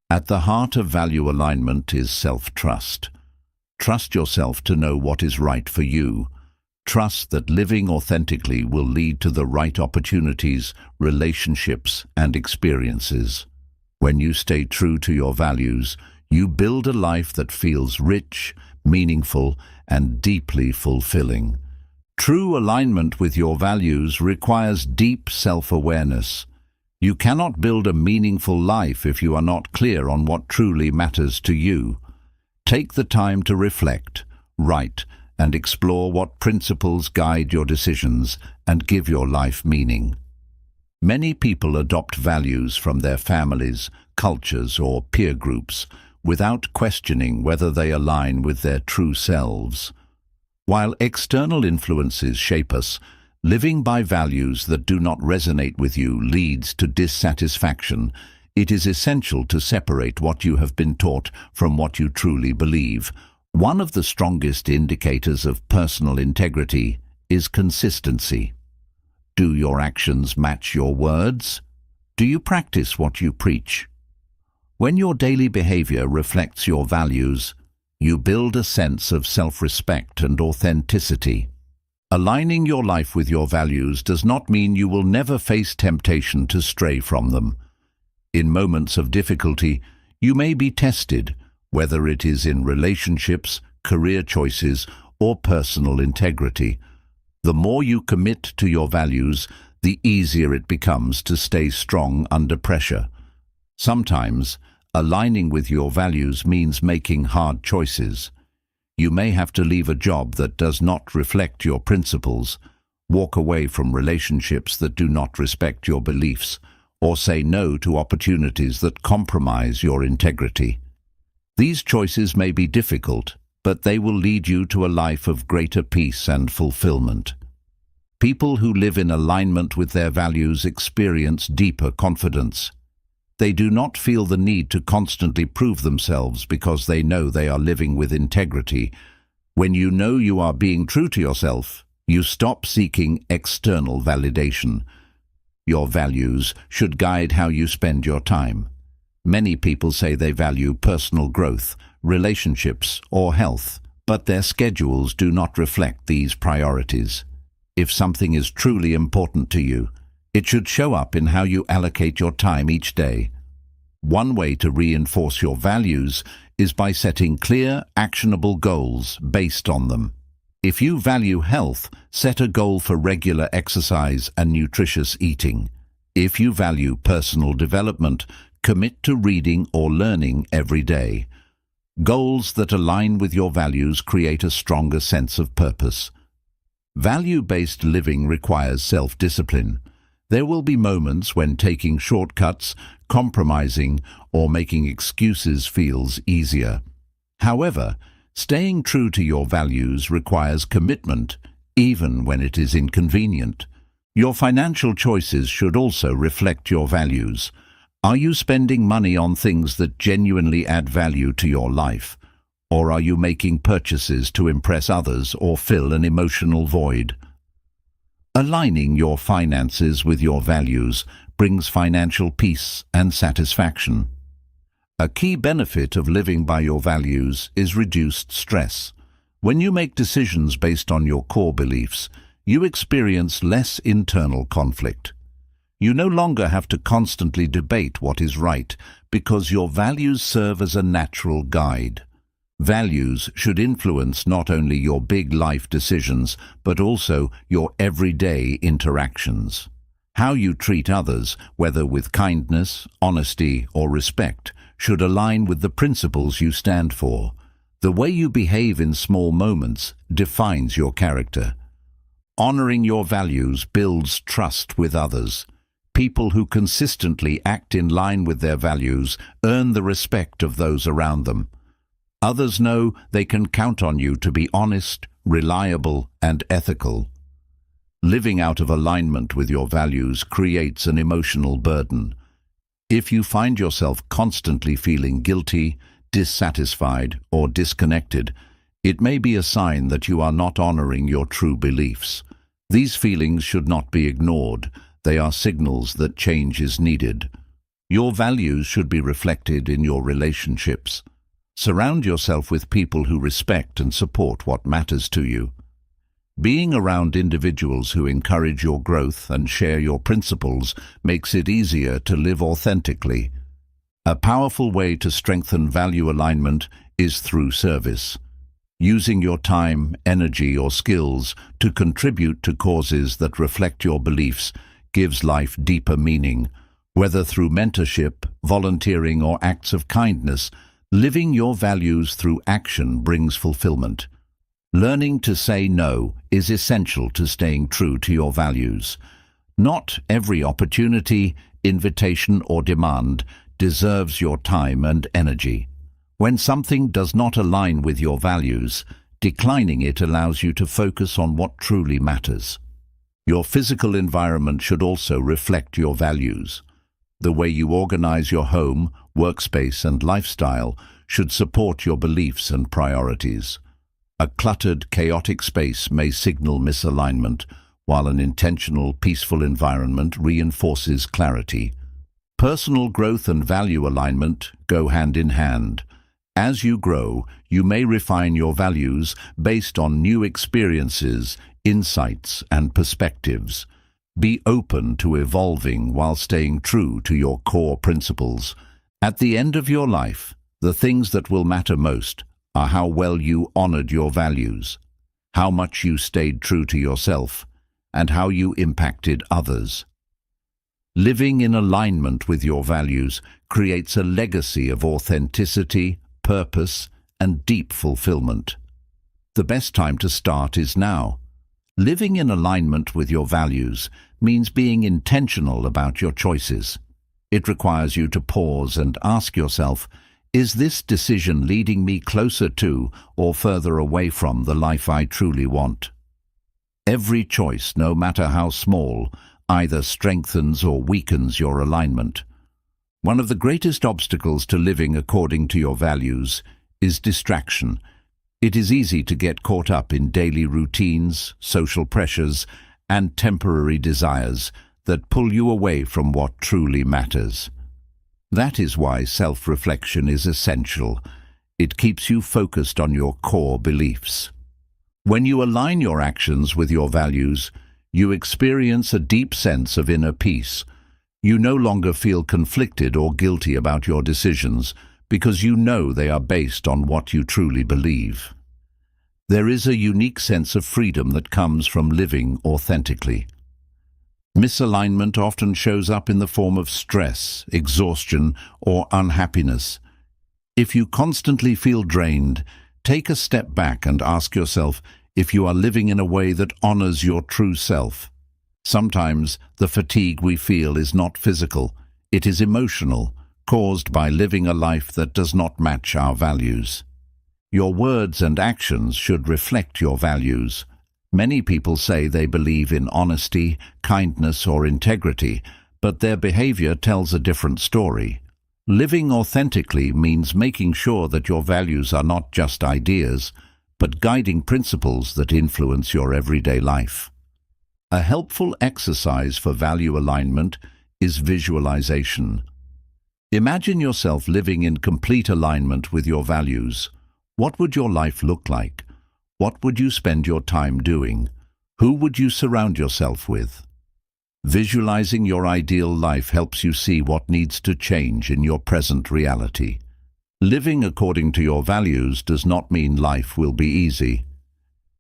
At the heart of value alignment is self-trust. Trust yourself to know what is right for you. Trust that living authentically will lead to the right opportunities, relationships, and experiences. When you stay true to your values, you build a life that feels rich, meaningful, and deeply fulfilling. True alignment with your values requires deep self-awareness. You cannot build a meaningful life if you are not clear on what truly matters to you. Take the time to reflect, write, and explore what principles guide your decisions and give your life meaning. Many people adopt values from their families, cultures, or peer groups without questioning whether they align with their true selves. While external influences shape us, living by values that do not resonate with you leads to dissatisfaction. It is essential to separate what you have been taught from what you truly believe. One of the strongest indicators of personal integrity is consistency. Do your actions match your words? Do you practice what you preach? When your daily behavior reflects your values, you build a sense of self-respect and authenticity. Aligning your life with your values does not mean you will never face temptation to stray from them. In moments of difficulty, you may be tested, whether it is in relationships, career choices, or personal integrity. The more you commit to your values, the easier it becomes to stay strong under pressure. Sometimes, aligning with your values means making hard choices. You may have to leave a job that does not reflect your principles, walk away from relationships that do not respect your beliefs, or say no to opportunities that compromise your integrity. These choices may be difficult, but they will lead you to a life of greater peace and fulfillment. People who live in alignment with their values experience deeper confidence. They do not feel the need to constantly prove themselves because they know they are living with integrity. When you know you are being true to yourself, you stop seeking external validation. Your values should guide how you spend your time. Many people say they value personal growth, relationships, or health, but their schedules do not reflect these priorities. If something is truly important to you, it should show up in how you allocate your time each day. One way to reinforce your values is by setting clear, actionable goals based on them. If you value health, set a goal for regular exercise and nutritious eating. If you value personal development, commit to reading or learning every day. Goals that align with your values create a stronger sense of purpose. Value-based living requires self-discipline. There will be moments when taking shortcuts, compromising, or making excuses feels easier. However, staying true to your values requires commitment, even when it is inconvenient. Your financial choices should also reflect your values. Are you spending money on things that genuinely add value to your life? Or are you making purchases to impress others or fill an emotional void? Aligning your finances with your values brings financial peace and satisfaction. A key benefit of living by your values is reduced stress. When you make decisions based on your core beliefs, you experience less internal conflict. You no longer have to constantly debate what is right because your values serve as a natural guide. Values should influence not only your big life decisions, but also your everyday interactions. How you treat others, whether with kindness, honesty, or respect, should align with the principles you stand for. The way you behave in small moments defines your character. Honoring your values builds trust with others. People who consistently act in line with their values earn the respect of those around them. Others know they can count on you to be honest, reliable, and ethical. Living out of alignment with your values creates an emotional burden. If you find yourself constantly feeling guilty, dissatisfied, or disconnected, it may be a sign that you are not honoring your true beliefs. These feelings should not be ignored. They are signals that change is needed. Your values should be reflected in your relationships. Surround yourself with people who respect and support what matters to you. Being around individuals who encourage your growth and share your principles makes it easier to live authentically. A powerful way to strengthen value alignment is through service. Using your time, energy, or skills to contribute to causes that reflect your beliefs gives life deeper meaning. Whether through mentorship, volunteering, or acts of kindness, living your values through action brings fulfillment. Learning to say no is essential to staying true to your values. Not every opportunity, invitation, or demand deserves your time and energy. When something does not align with your values, declining it allows you to focus on what truly matters. Your physical environment should also reflect your values. The way you organize your home, workspace, and lifestyle should support your beliefs and priorities. A cluttered, chaotic space may signal misalignment, while an intentional, peaceful environment reinforces clarity. Personal growth and value alignment go hand in hand. As you grow, you may refine your values based on new experiences, insights, and perspectives. Be open to evolving while staying true to your core principles. At the end of your life, the things that will matter most are how well you honored your values, how much you stayed true to yourself, and how you impacted others. Living in alignment with your values creates a legacy of authenticity, purpose, and deep fulfillment. The best time to start is now. Living in alignment with your values means being intentional about your choices. It requires you to pause and ask yourself, is this decision leading me closer to or further away from the life I truly want? Every choice, no matter how small, either strengthens or weakens your alignment. One of the greatest obstacles to living according to your values is distraction. It is easy to get caught up in daily routines, social pressures, and temporary desires that pull you away from what truly matters. That is why self-reflection is essential. It keeps you focused on your core beliefs. When you align your actions with your values, you experience a deep sense of inner peace. You no longer feel conflicted or guilty about your decisions because you know they are based on what you truly believe. There is a unique sense of freedom that comes from living authentically. Misalignment often shows up in the form of stress, exhaustion, or unhappiness. If you constantly feel drained, take a step back and ask yourself if you are living in a way that honors your true self. Sometimes the fatigue we feel is not physical, it is emotional, caused by living a life that does not match our values. Your words and actions should reflect your values. Many people say they believe in honesty, kindness, or integrity, but their behavior tells a different story. Living authentically means making sure that your values are not just ideas, but guiding principles that influence your everyday life. A helpful exercise for value alignment is visualization. Imagine yourself living in complete alignment with your values. What would your life look like? What would you spend your time doing? Who would you surround yourself with? Visualizing your ideal life helps you see what needs to change in your present reality. Living according to your values does not mean life will be easy.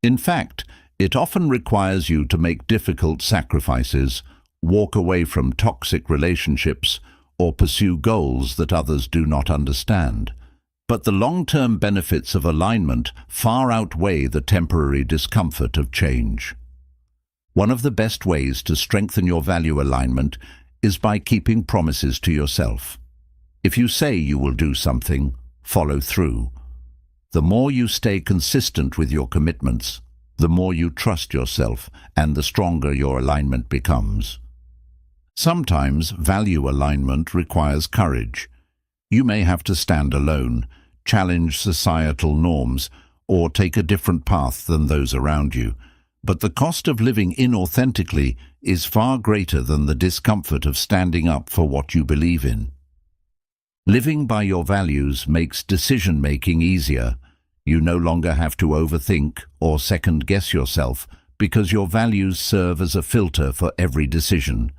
In fact, it often requires you to make difficult sacrifices, walk away from toxic relationships, or pursue goals that others do not understand. But the long-term benefits of alignment far outweigh the temporary discomfort of change. One of the best ways to strengthen your value alignment is by keeping promises to yourself. If you say you will do something, follow through. The more you stay consistent with your commitments, the more you trust yourself and the stronger your alignment becomes. Sometimes value alignment requires courage. You may have to stand alone, challenge societal norms, or take a different path than those around you. But the cost of living inauthentically is far greater than the discomfort of standing up for what you believe in. Living by your values makes decision-making easier. You no longer have to overthink or second-guess yourself because your values serve as a filter for every decision.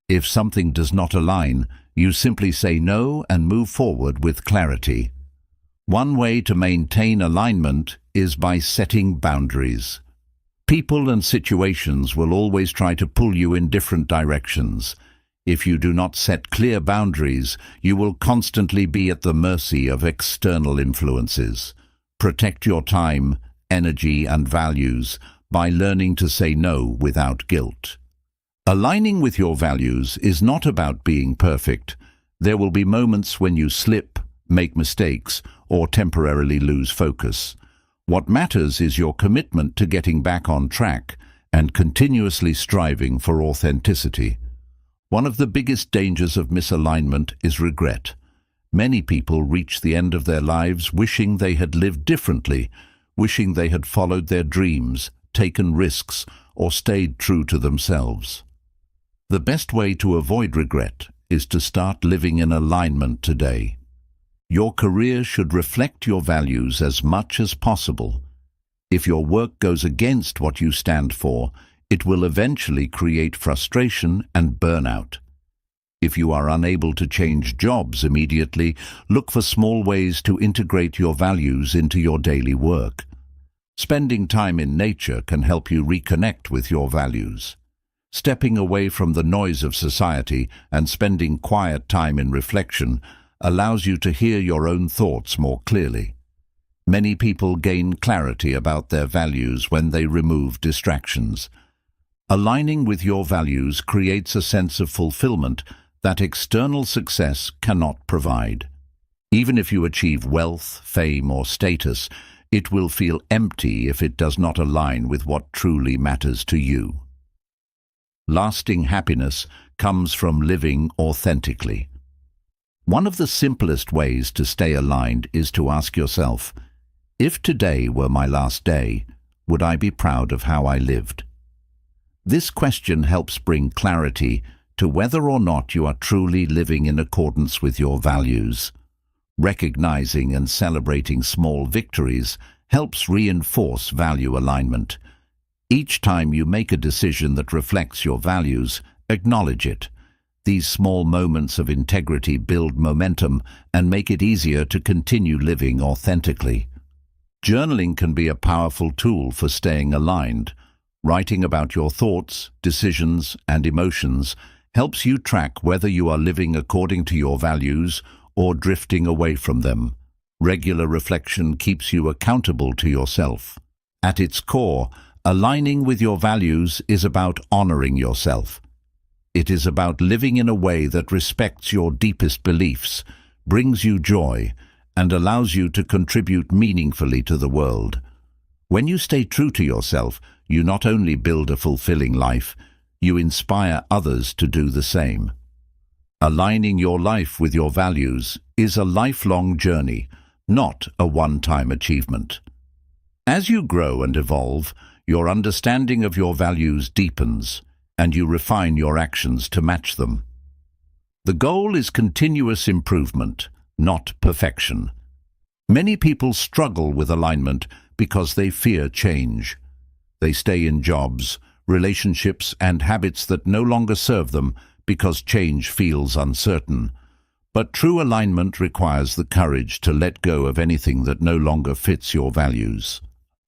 If something does not align, you simply say no and move forward with clarity. One way to maintain alignment is by setting boundaries. People and situations will always try to pull you in different directions. If you do not set clear boundaries, you will constantly be at the mercy of external influences. Protect your time, energy, and values by learning to say no without guilt. Aligning with your values is not about being perfect. There will be moments when you slip, make mistakes, or temporarily lose focus. What matters is your commitment to getting back on track and continuously striving for authenticity. One of the biggest dangers of misalignment is regret. Many people reach the end of their lives wishing they had lived differently, wishing they had followed their dreams, taken risks, or stayed true to themselves. The best way to avoid regret is to start living in alignment today. Your career should reflect your values as much as possible. If your work goes against what you stand for, it will eventually create frustration and burnout. If you are unable to change jobs immediately, look for small ways to integrate your values into your daily work. Spending time in nature can help you reconnect with your values. Stepping away from the noise of society and spending quiet time in reflection allows you to hear your own thoughts more clearly. Many people gain clarity about their values when they remove distractions. Aligning with your values creates a sense of fulfillment that external success cannot provide. Even if you achieve wealth, fame, or status, it will feel empty if it does not align with what truly matters to you. Lasting happiness comes from living authentically. One of the simplest ways to stay aligned is to ask yourself, if today were my last day, would I be proud of how I lived? This question helps bring clarity to whether or not you are truly living in accordance with your values. Recognizing and celebrating small victories helps reinforce value alignment. Each time you make a decision that reflects your values, acknowledge it. These small moments of integrity build momentum and make it easier to continue living authentically. Journaling can be a powerful tool for staying aligned. Writing about your thoughts, decisions, and emotions helps you track whether you are living according to your values or drifting away from them. Regular reflection keeps you accountable to yourself. At its core, aligning with your values is about honoring yourself. It is about living in a way that respects your deepest beliefs, brings you joy, and allows you to contribute meaningfully to the world. When you stay true to yourself, you not only build a fulfilling life, you inspire others to do the same. Aligning your life with your values is a lifelong journey, not a one-time achievement. As you grow and evolve, your understanding of your values deepens, and you refine your actions to match them. The goal is continuous improvement, not perfection. Many people struggle with alignment because they fear change. They stay in jobs, relationships, and habits that no longer serve them because change feels uncertain. But true alignment requires the courage to let go of anything that no longer fits your values.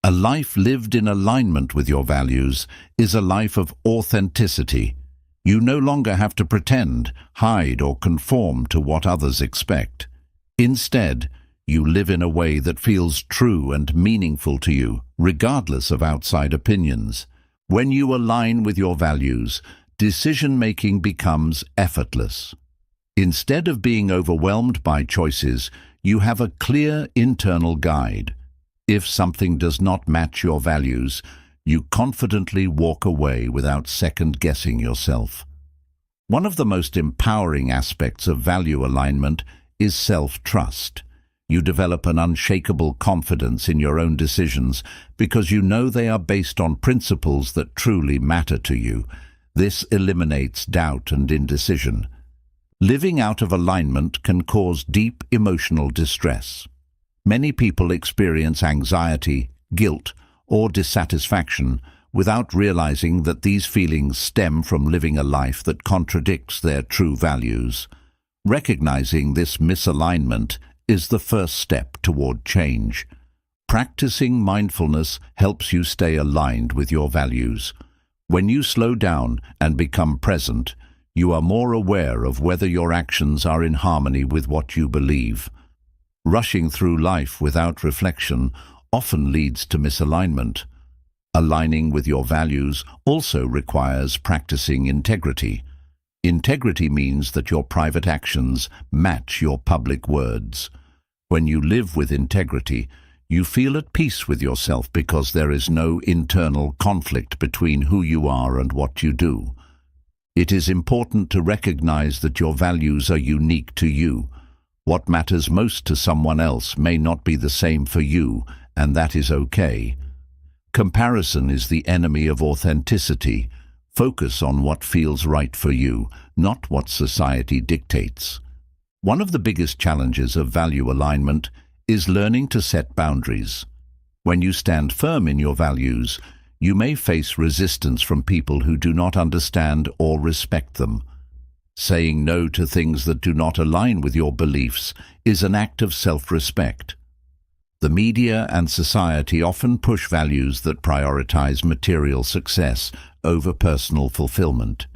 A life lived in alignment with your values is a life of authenticity. You no longer have to pretend, hide, or conform to what others expect. Instead, you live in a way that feels true and meaningful to you, regardless of outside opinions. When you align with your values, decision-making becomes effortless. Instead of being overwhelmed by choices, you have a clear internal guide. If something does not match your values, you confidently walk away without second-guessing yourself. One of the most empowering aspects of value alignment is self-trust. You develop an unshakable confidence in your own decisions because you know they are based on principles that truly matter to you. This eliminates doubt and indecision. Living out of alignment can cause deep emotional distress. Many people experience anxiety, guilt, or dissatisfaction without realizing that these feelings stem from living a life that contradicts their true values. Recognizing this misalignment is the first step toward change. Practicing mindfulness helps you stay aligned with your values. When you slow down and become present, you are more aware of whether your actions are in harmony with what you believe. Rushing through life without reflection often leads to misalignment. Aligning with your values also requires practicing integrity. Integrity means that your private actions match your public words. When you live with integrity, you feel at peace with yourself because there is no internal conflict between who you are and what you do. It is important to recognize that your values are unique to you. What matters most to someone else may not be the same for you, and that is okay. Comparison is the enemy of authenticity. Focus on what feels right for you, not what society dictates. One of the biggest challenges of value alignment is learning to set boundaries. When you stand firm in your values, you may face resistance from people who do not understand or respect them. Saying no to things that do not align with your beliefs is an act of self-respect. The media and society often push values that prioritize material success over personal fulfillment.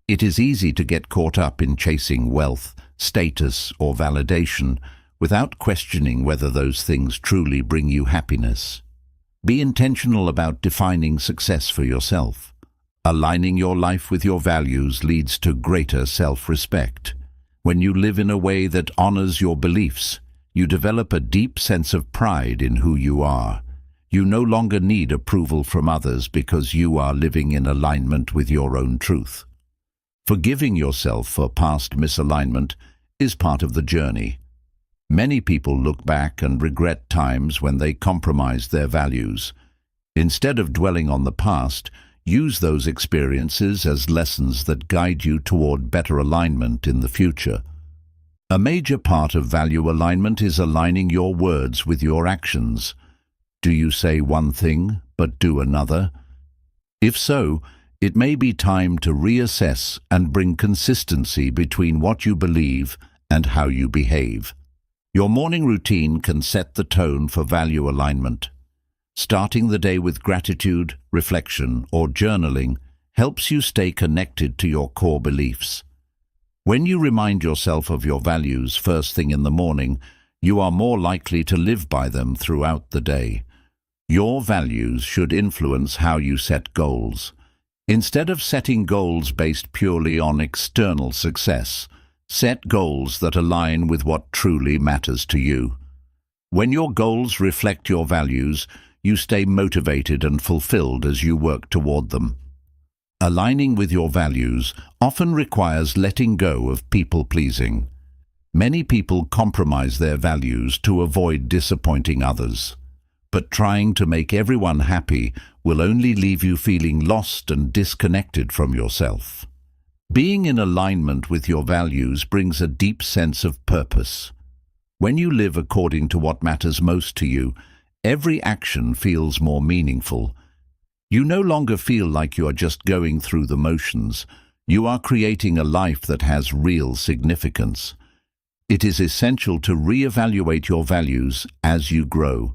It is easy to get caught up in chasing wealth, status, or validation without questioning whether those things truly bring you happiness. Be intentional about defining success for yourself. Aligning your life with your values leads to greater self-respect. When you live in a way that honors your beliefs, you develop a deep sense of pride in who you are. You no longer need approval from others because you are living in alignment with your own truth. Forgiving yourself for past misalignment is part of the journey. Many people look back and regret times when they compromised their values. Instead of dwelling on the past, use those experiences as lessons that guide you toward better alignment in the future. A major part of value alignment is aligning your words with your actions. Do you say one thing but do another? If so, it may be time to reassess and bring consistency between what you believe and how you behave. Your morning routine can set the tone for value alignment. Starting the day with gratitude, reflection, or journaling helps you stay connected to your core beliefs. When you remind yourself of your values first thing in the morning, you are more likely to live by them throughout the day. Your values should influence how you set goals. Instead of setting goals based purely on external success, set goals that align with what truly matters to you. When your goals reflect your values, you stay motivated and fulfilled as you work toward them. Aligning with your values often requires letting go of people-pleasing. Many people compromise their values to avoid disappointing others. But trying to make everyone happy will only leave you feeling lost and disconnected from yourself. Being in alignment with your values brings a deep sense of purpose. When you live according to what matters most to you, every action feels more meaningful. You no longer feel like you are just going through the motions. You are creating a life that has real significance. It is essential to reevaluate your values as you grow.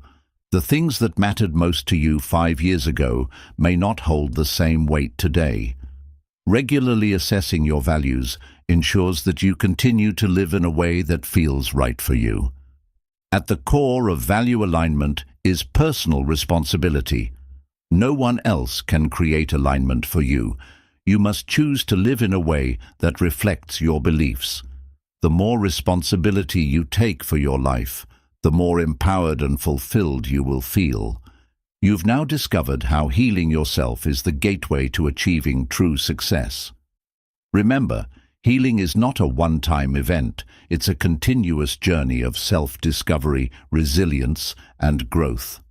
The things that mattered most to you 5 years ago may not hold the same weight today. Regularly assessing your values ensures that you continue to live in a way that feels right for you. At the core of value alignment is personal responsibility. No one else can create alignment for you. You must choose to live in a way that reflects your beliefs. The more responsibility you take for your life, the more empowered and fulfilled you will feel. You've now discovered how healing yourself is the gateway to achieving true success. Remember, healing is not a one-time event. It's a continuous journey of self-discovery, resilience, and growth.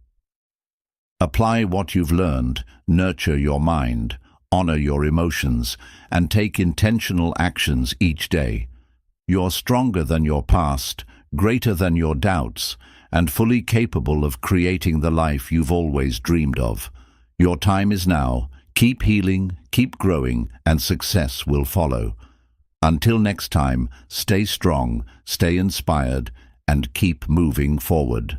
Apply what you've learned, nurture your mind, honor your emotions, and take intentional actions each day. You're stronger than your past, greater than your doubts, and fully capable of creating the life you've always dreamed of. Your time is now. Keep healing, keep growing, and success will follow. Until next time, stay strong, stay inspired, and keep moving forward.